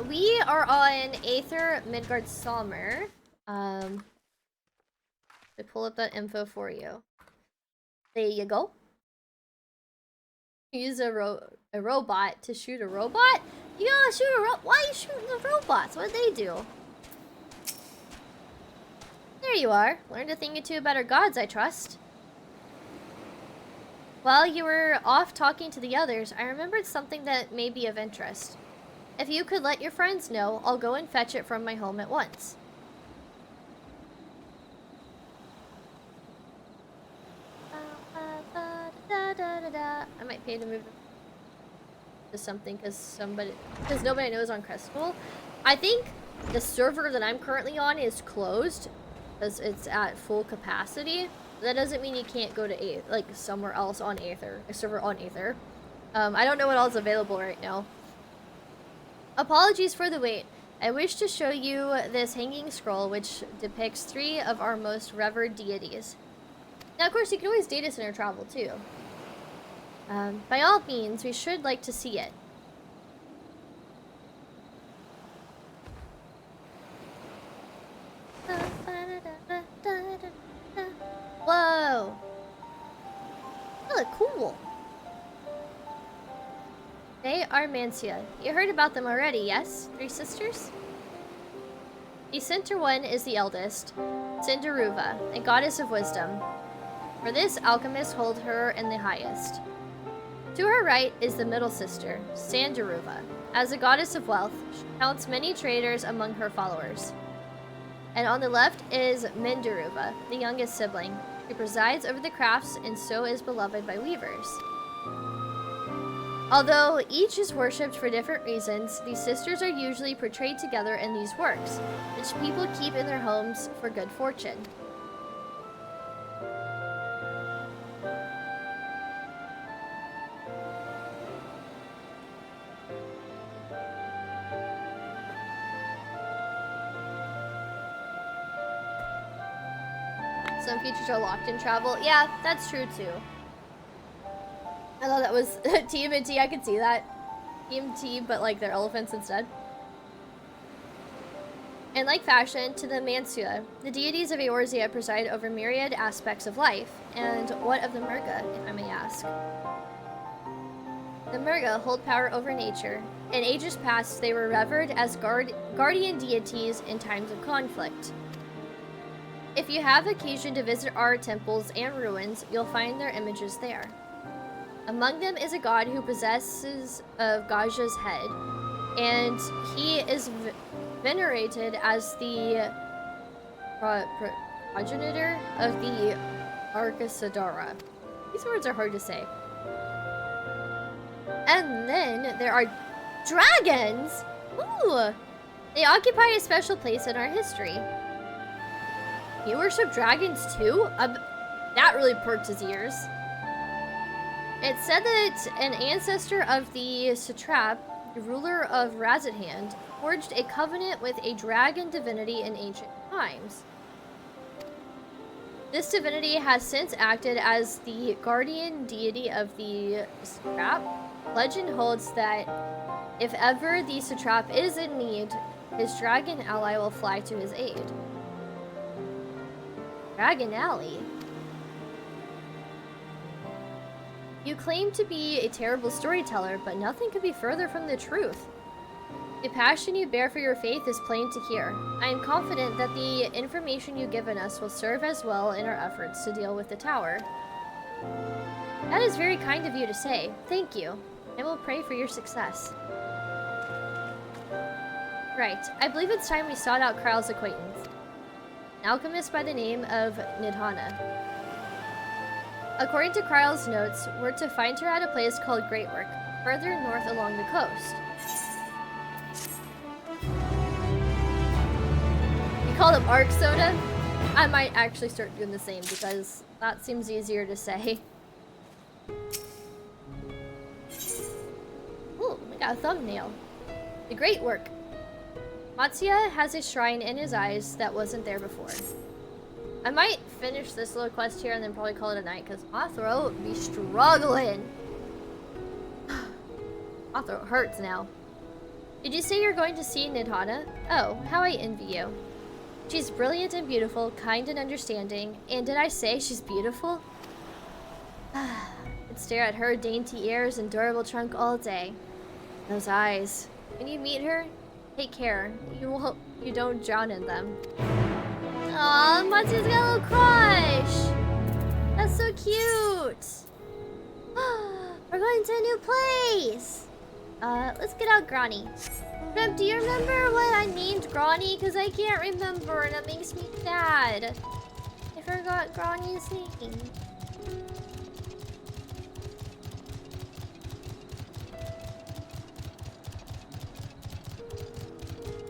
We are on Aether Midgard Salmer. I pull up that info for you. There you go. Use a robot to shoot a robot? You gotta shoot a robot? Why are you shooting the robots? What do they do? There you are. Learned a thing or two about our gods, I trust. While you were off talking to the others, I remembered something that may be of interest. If you could let your friends know, I'll go and fetch it from my home at once. I might pay to move to something because nobody knows on Crestful. I think the server that I'm currently on is closed because it's at full capacity. That doesn't mean you can't go to somewhere else on Aether, a server on Aether. I don't know what else is available right now. Apologies for the wait. I wish to show you this hanging scroll which depicts 3 of our most revered deities. Now, of course, you can always data center travel too. By all means, we should like to see it. Whoa! They look cool. They are Mantua. You heard about them already, yes? 3 sisters? The center one is the eldest, Cinderuva, a goddess of wisdom. For this, alchemists hold her in the highest. To her right is the middle sister, Sandaruva. As a goddess of wealth, she counts many traders among her followers. And on the left is Mindaruva, the youngest sibling, who presides over the crafts and so is beloved by weavers. Although each is worshipped for different reasons, these sisters are usually portrayed together in these works, which people keep in their homes for good fortune. Some features are locked in travel. Yeah, that's true too. I thought that was TMNT, I could see that. TMT, but like they're elephants instead. In like fashion to the Mantua, the deities of Eorzea preside over myriad aspects of life. And what of the Murga, if I may ask? The Murga hold power over nature. In ages past, they were revered as guardian deities in times of conflict. If you have occasion to visit our temples and ruins, you'll find their images there. Among them is a god who possesses Gaja's head, and he is venerated as the progenitor of the Arcasadara. These words are hard to say. And then there are dragons! Ooh! They occupy a special place in our history. You worship dragons too? That really perked his ears. It's said that an ancestor of the satrap, the ruler of Razithand, forged a covenant with a dragon divinity in ancient times. This divinity has since acted as the guardian deity of the satrap. Legend holds that if ever the satrap is in need, his dragon ally will fly to his aid. Dragon Alley. You claim to be a terrible storyteller, but nothing could be further from the truth. The passion you bear for your faith is plain to hear. I am confident that the information you've given us will serve as well in our efforts to deal with the tower. That is very kind of you to say. Thank you. I will pray for your success. Right. I believe it's time we sought out Kryle's acquaintance. An alchemist by the name of Nidhana. According to Kryle's notes, we're to find her at a place called Greatwork, further north along the coast. You call them Arc Soda? I might actually start doing the same because that seems easier to say. Ooh, we got a thumbnail. The Greatwork. Matsuya has a shrine in his eyes that wasn't there before. I might finish this little quest here and then probably call it a night because my throat be struggling. My throat hurts now. Did you say you're going to see Nidhana? Oh, how I envy you. She's brilliant and beautiful, kind and understanding. And did I say she's beautiful? I'd stare at her dainty ears and durable trunk all day. Those eyes. When you meet her, take care. You don't drown in them. Aw, Matsu's got a little crush. That's so cute. We're going to a new place. Let's get out Grani. Grump, do you remember what I named Grani? Because I can't remember and it makes me sad. I forgot Grani's name.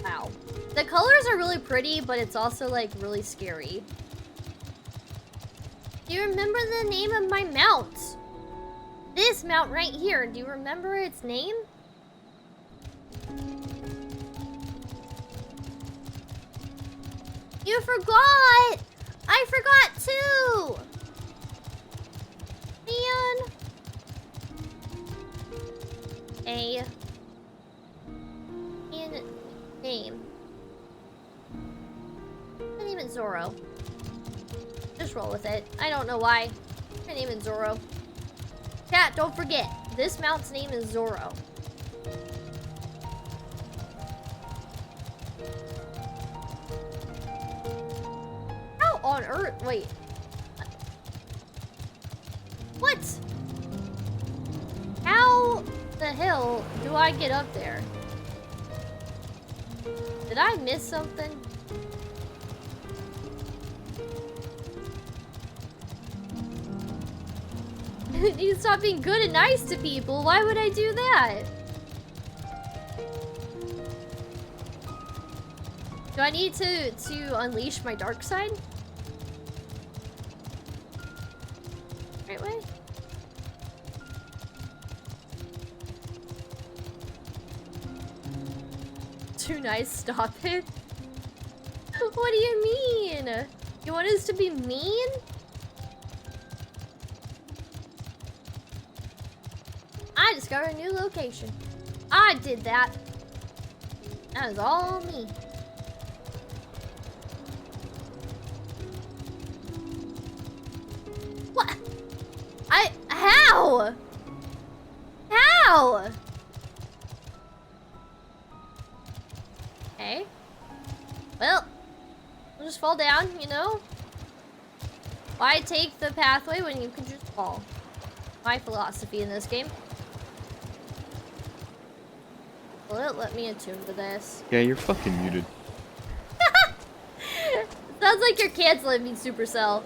Wow. The colors are really pretty, but it's also like really scary. Do you remember the name of my mount? This mount right here. Do you remember its name? You forgot! I forgot too! Man. Name. My name is Zoro. Just roll with it. I don't know why. My name is Zoro. Chat, don't forget. This mount's name is Zoro. How on earth? Wait. What? How the hell do I get up there? Did I miss something? You need to stop being good and nice to people. Why would I do that? Do I need to unleash my dark side? Right way? Too nice, stop it. What do you mean? You want us to be mean? I discovered a new location. I did that. That is all me. What? How? How? Okay. Well, we'll just fall down, you know? Why take the pathway when you can just fall? My philosophy in this game. Will it let me attune to this? Yeah, you're fucking muted. Sounds like you're canceling me, Supercell.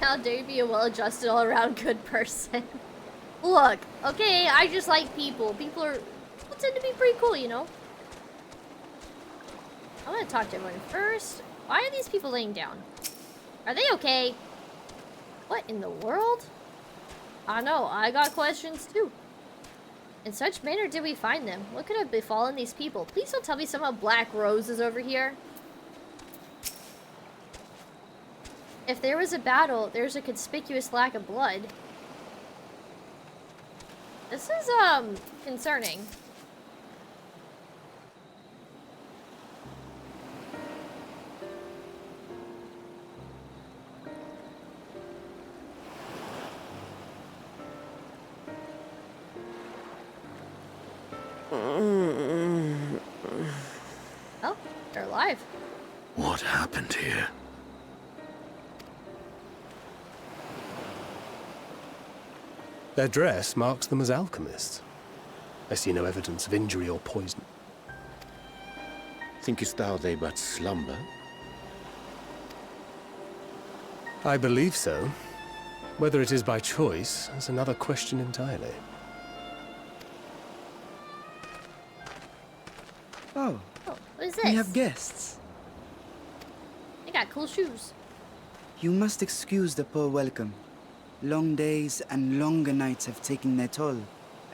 How dare you be a well-adjusted, all-around good person? Look, okay, I just like people. People tend to be pretty cool, you know? I'm gonna talk to everyone first. Why are these people laying down? Are they okay? What in the world? I know, I got questions too. In such manner did we find them. What could have befallen these people? Please don't tell me somehow Black Rose is over here. If there was a battle, there's a conspicuous lack of blood. This is, concerning. Oh, they're alive. What happened here? Their dress marks them as alchemists. I see no evidence of injury or poison. Thinkest thou they but slumber? I believe so. Whether it is by choice is another question entirely. Oh, Oh, what is this? we have guests. They got cool shoes. You must excuse the poor welcome. Long days and longer nights have taken their toll,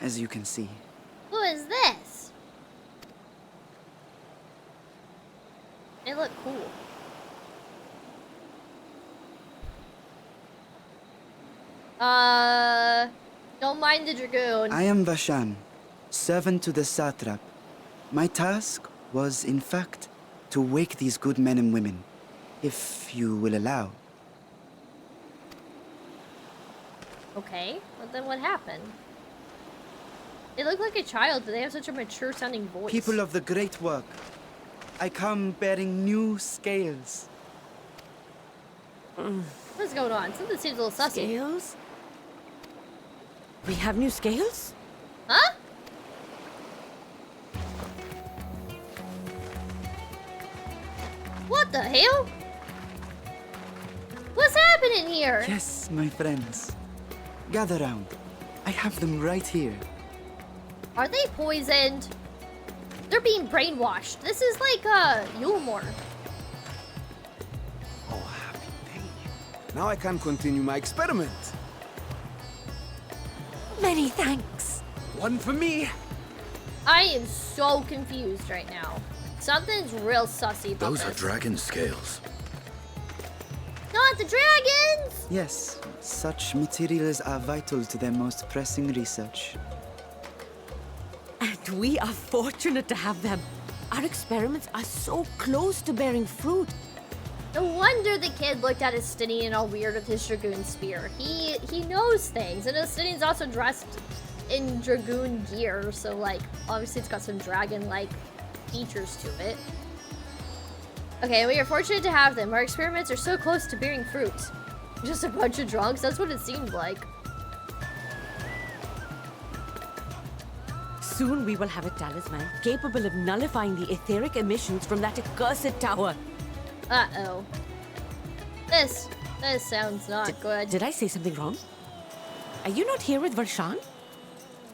as you can see. Who is this? They look cool. Don't mind the dragoon. I am Vashan, servant to the satrap. My task was, in fact, to wake these good men and women, if you will allow. Okay, well then what happened? They look like a child, but they have such a mature sounding voice. People of the great work, I come bearing new scales. What's going on? Something seems a little sussy. Scales? We have new scales? Huh? What the hell? What's happening here? Yes, my friends. Gather round. I have them right here. Are they poisoned? They're being brainwashed. This is like, Yulmore. Oh, happy day. Now I can continue my experiment. Many thanks. One for me. I am so confused right now. Something's real sussy about Those are this. dragon scales. Not the dragons! Yes, such materials are vital to their most pressing research. And we are fortunate to have them. Our experiments are so close to bearing fruit. No wonder the kid looked at Estinian all weird with his dragoon spear. He knows things, and Estinian's also dressed in dragoon gear, so like obviously it's got some dragon-like features to it. Okay, we are fortunate to have them. Our experiments are so close to bearing fruit. Just a bunch of drunks, that's what it seemed like. Soon we will have a talisman capable of nullifying the etheric emissions from that accursed tower. Uh-oh. This sounds not good. Did I say something wrong? Are you not here with Varshan?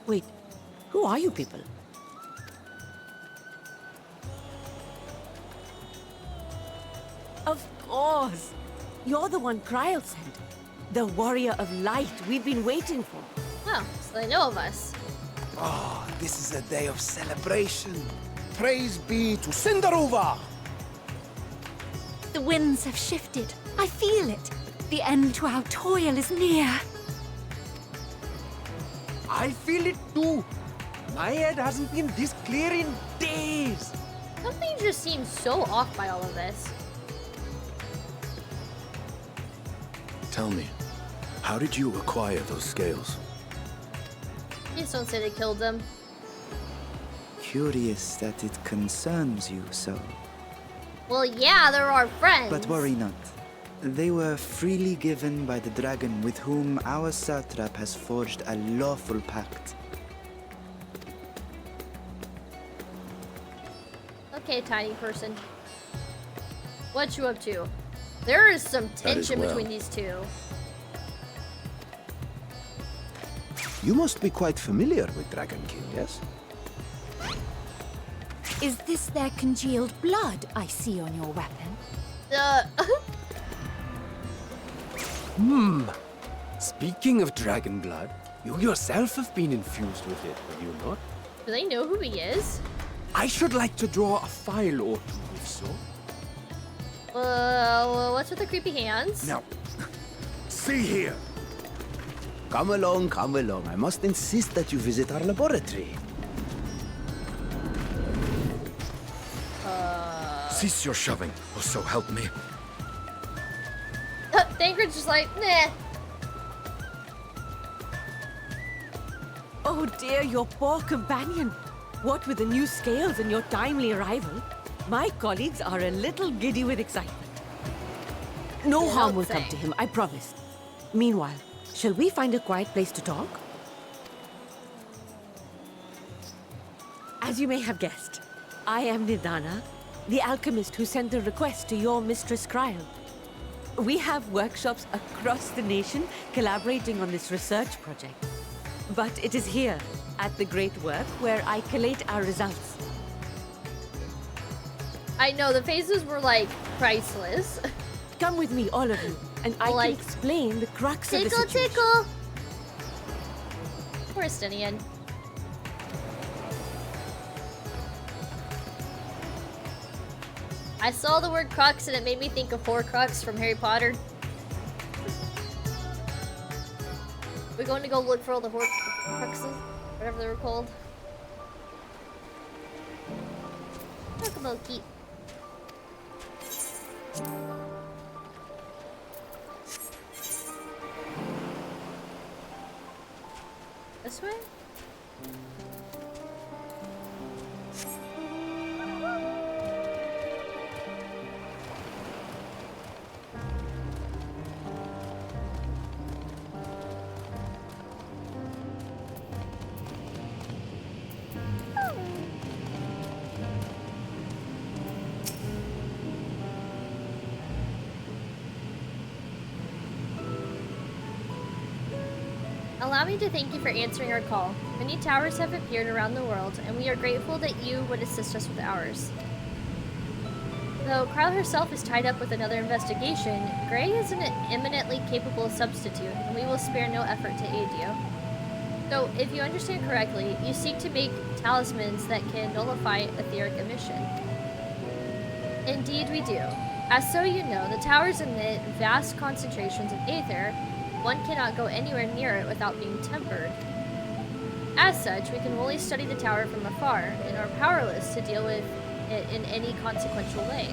Wait, who are you people? Of course! You're the one Kryl sent. The warrior of light we've been waiting for. Oh, so they know of us. Oh, this is a day of celebration. Praise be to Cinderova. The winds have shifted. I feel it. The end to our toil is near. I feel it too. My head hasn't been this clear in days. Something just seems so off by all of this. Tell me, how did you acquire those scales? Please don't say they killed them. Curious that it concerns you so. Well, yeah, they're our friends. But worry not. They were freely given by the dragon with whom our satrap has forged a lawful pact. Okay, tiny person. What you up to? There is some tension well. between these two. You must be quite familiar with Dragon King, yes? Is this their congealed blood I see on your weapon? Speaking of dragon blood, you yourself have been infused with it, have you not? Do they know who he is? I should like to draw a file or two, if so. What's with the creepy hands? Now, see here. Come along, come along. I must insist that you visit our laboratory. Cease your shoving, or so help me. Tancred's just like, nah. Oh dear, your poor companion. What with the new scales and your timely arrival, my colleagues are a little giddy with excitement. No harm will come to him, I promise. Meanwhile, shall we find a quiet place to talk? As you may have guessed, I am Nidana, the alchemist who sent the request to your Mistress Kryl. We have workshops across the nation collaborating on this research project. But it is here, at the Great Work, where I collate our results. I know, the faces were like priceless. Come with me, all of you, and I can explain the crux of the situation. Tickle! Poor Estinian. I saw the word crux and it made me think of Horcrux from Harry Potter. We're going to go look for all the Horcruxes, whatever they were called. Talk about keep. This way? Allow me to thank you for answering our call. Many towers have appeared around the world, and we are grateful that you would assist us with ours. Though Kryl herself is tied up with another investigation, Gray is an eminently capable substitute, and we will spare no effort to aid you. So, if you understand correctly, you seek to make talismans that can nullify etheric emission. Indeed we do. As so you know, the towers emit vast concentrations of aether. One cannot go anywhere near it without being tempered. As such, we can only study the tower from afar and are powerless to deal with it in any consequential way.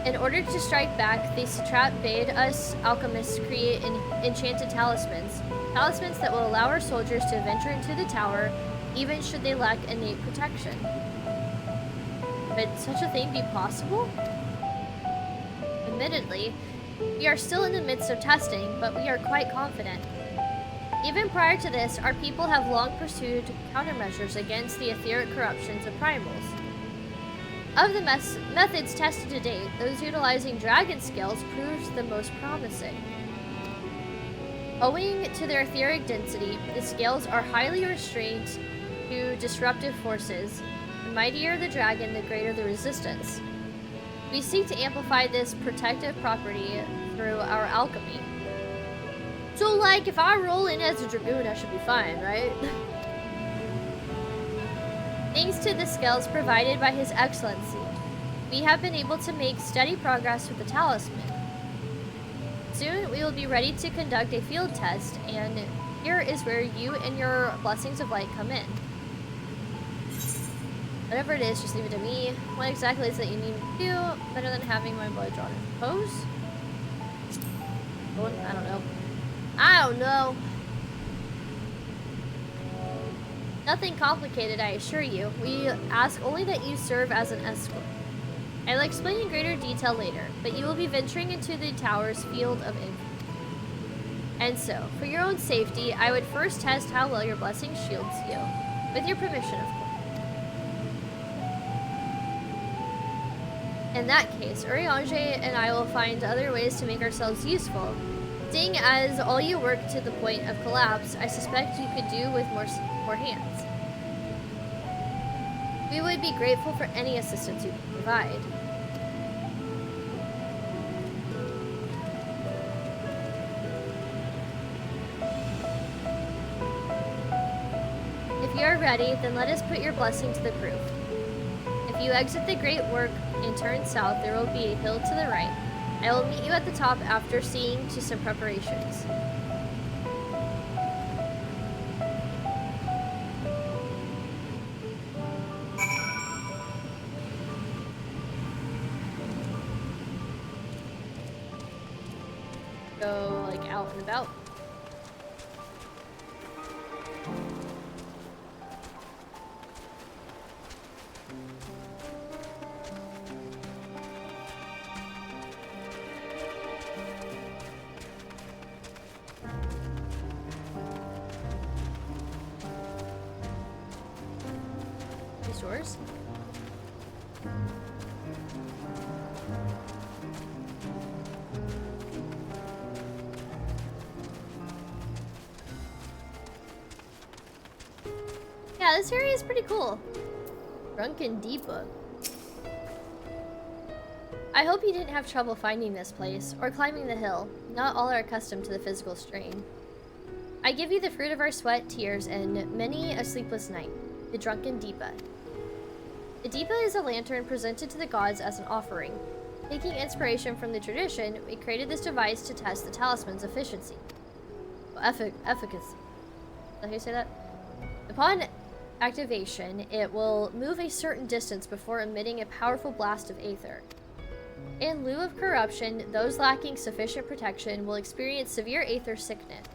In order to strike back, the satrap bade us alchemists create enchanted talismans. Talismans that will allow our soldiers to venture into the tower, even should they lack innate protection. Could such a thing be possible? Admittedly, we are still in the midst of testing, but we are quite confident. Even prior to this, our people have long pursued countermeasures against the etheric corruptions of primals. Of the methods tested to date, those utilizing dragon scales proved the most promising. Owing to their etheric density, the scales are highly restrained to disruptive forces. The mightier the dragon, the greater the resistance. We seek to amplify this protective property through our alchemy. So, like, if I roll in as a dragoon, I should be fine, right? Thanks to the scales provided by His Excellency, we have been able to make steady progress with the talisman. Soon, we will be ready to conduct a field test, and here is where you and your blessings of light come in. Whatever it is, just leave it to me. What exactly is it you need to do? Better than having my blood drawn in pose? I don't know. I don't know. Nothing complicated, I assure you. We ask only that you serve as an escort. I'll explain in greater detail later, but you will be venturing into the tower's field of influence. And so, for your own safety, I would first test how well your blessing shields you. With your permission, of course. In that case, Urianger and I will find other ways to make ourselves useful. Seeing as all you work to the point of collapse, I suspect you could do with more hands. We would be grateful for any assistance you can provide. If you are ready, then let us put your blessing to the proof. If you exit the Great Work and turn south, there will be a hill to the right. I will meet you at the top after seeing to some preparations. Go, like, out and about. these doors. Yeah, this area is pretty cool. Drunken Deepa. I hope you didn't have trouble finding this place, or climbing the hill. Not all are accustomed to the physical strain. I give you the fruit of our sweat, tears, and many a sleepless night. The Drunken Deepa. The Deepa is a lantern presented to the gods as an offering. Taking inspiration from the tradition, we created this device to test the talisman's efficiency. Efficacy. Is that how you say that? Upon activation, it will move a certain distance before emitting a powerful blast of aether. In lieu of corruption, those lacking sufficient protection will experience severe aether sickness.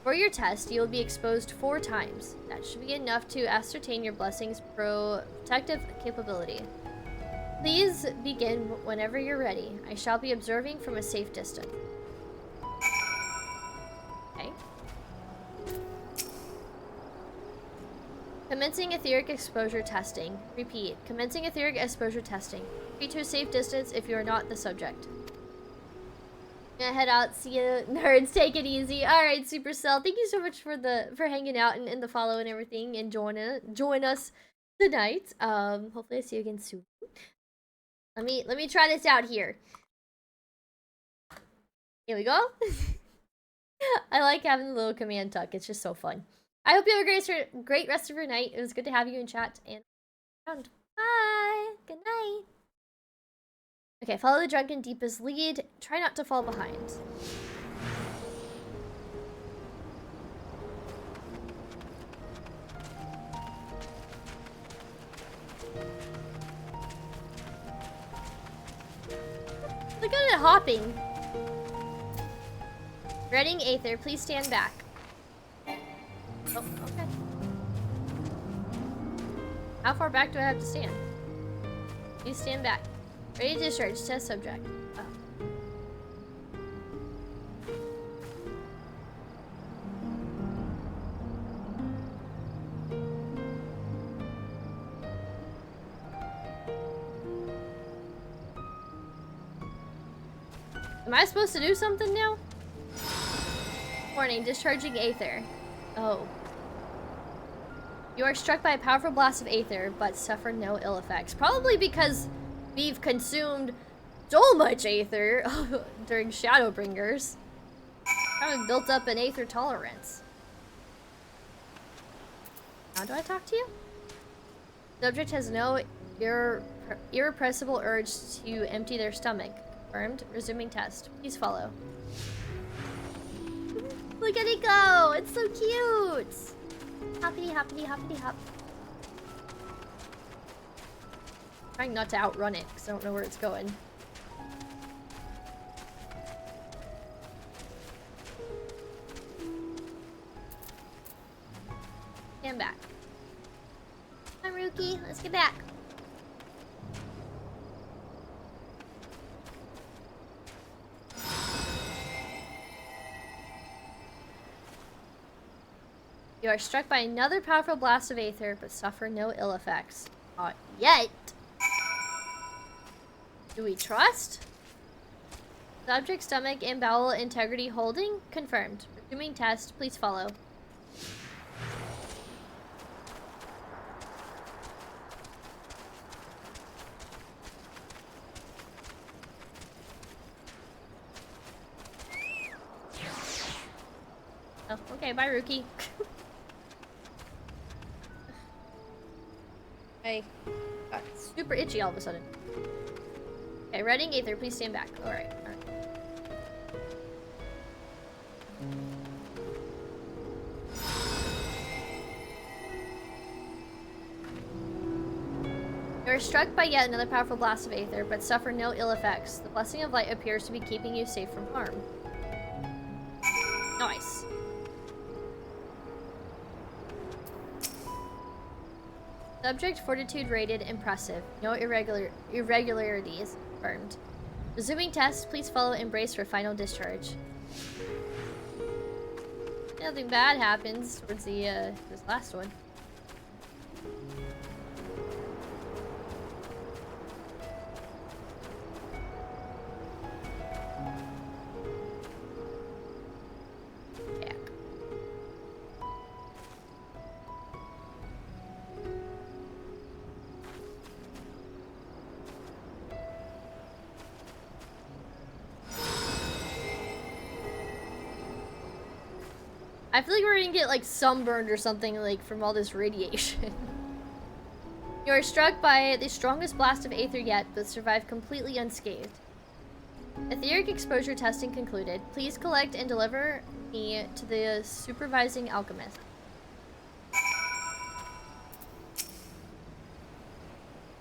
For your test, you will be exposed 4 times. That should be enough to ascertain your blessing's protective capability. Please begin whenever you're ready. I shall be observing from a safe distance. Okay. Commencing etheric exposure testing. Repeat. Commencing etheric exposure testing. Retreat to a safe distance if you are not the subject. I'm gonna head out. See you, nerds. Take it easy. All right, Supercell. Thank you so much for hanging out and the follow and everything, and join us tonight. Hopefully I see you again soon. Let me try this out here. Here we go. I like having the little command tuck. It's just so fun. I hope you have a great rest of your night. It was good to have you in chat and around. Bye. Good night. Okay, follow the Drunken Deepa's lead. Try not to fall behind. Look at it hopping. Reading Aether, please stand back. Oh, okay. How far back do I have to stand? Please stand back. Ready to discharge. Test subject. Oh. Am I supposed to do something now? Warning, discharging Aether. Oh. You are struck by a powerful blast of Aether, but suffer no ill effects. Probably because we've consumed so much Aether during Shadowbringers. Probably built up an Aether tolerance. How do I talk to you? Subject has no irrepressible urge to empty their stomach. Confirmed. Resuming test. Please follow. Look at it go! It's so cute! Hoppity hoppity hoppity hop. Trying not to outrun it because I don't know where it's going. Stand back. Come on, Rookie. Let's get back. You are struck by another powerful blast of Aether, but suffer no ill effects. Not yet. Do we trust? Subject stomach and bowel integrity holding? Confirmed. Resuming test. Please follow. Oh, okay. Bye, Rookie. I got super itchy all of a sudden. Okay, reading Aether, please stand back. Alright, alright. You are struck by yet another powerful blast of Aether, but suffer no ill effects. The blessing of light appears to be keeping you safe from harm. Nice. Subject fortitude rated impressive. No irregularities confirmed. Resuming test, please follow Embrace for final discharge. Nothing bad happens towards the this last one. I feel like we're gonna get like sunburned or something like from all this radiation. You are struck by the strongest blast of aether yet, but survive completely unscathed. Etheric exposure testing concluded. Please collect and deliver me to the supervising alchemist.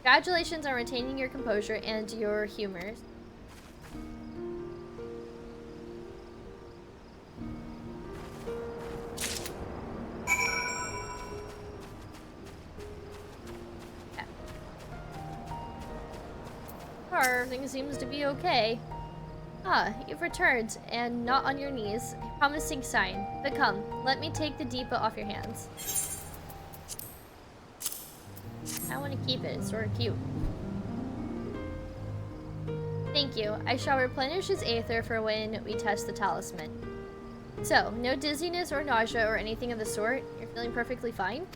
Congratulations on retaining your composure and your humors. Everything seems to be okay. Ah, you've returned, and not on your knees. A promising sign. But come, let me take the Deepa off your hands. I want to keep it. It's sort of cute. Thank you. I shall replenish his aether for when we test the talisman. So, no dizziness or nausea or anything of the sort? You're feeling perfectly fine?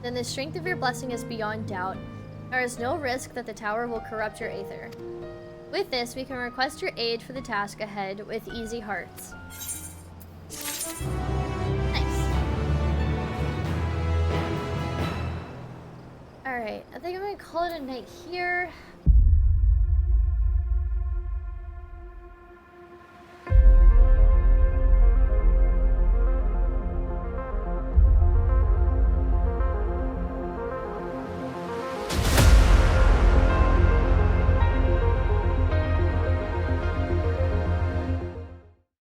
Then the strength of your blessing is beyond doubt. There is no risk that the tower will corrupt your aether. With this, we can request your aid for the task ahead with easy hearts. Nice. Alright, I think I'm gonna call it a night here.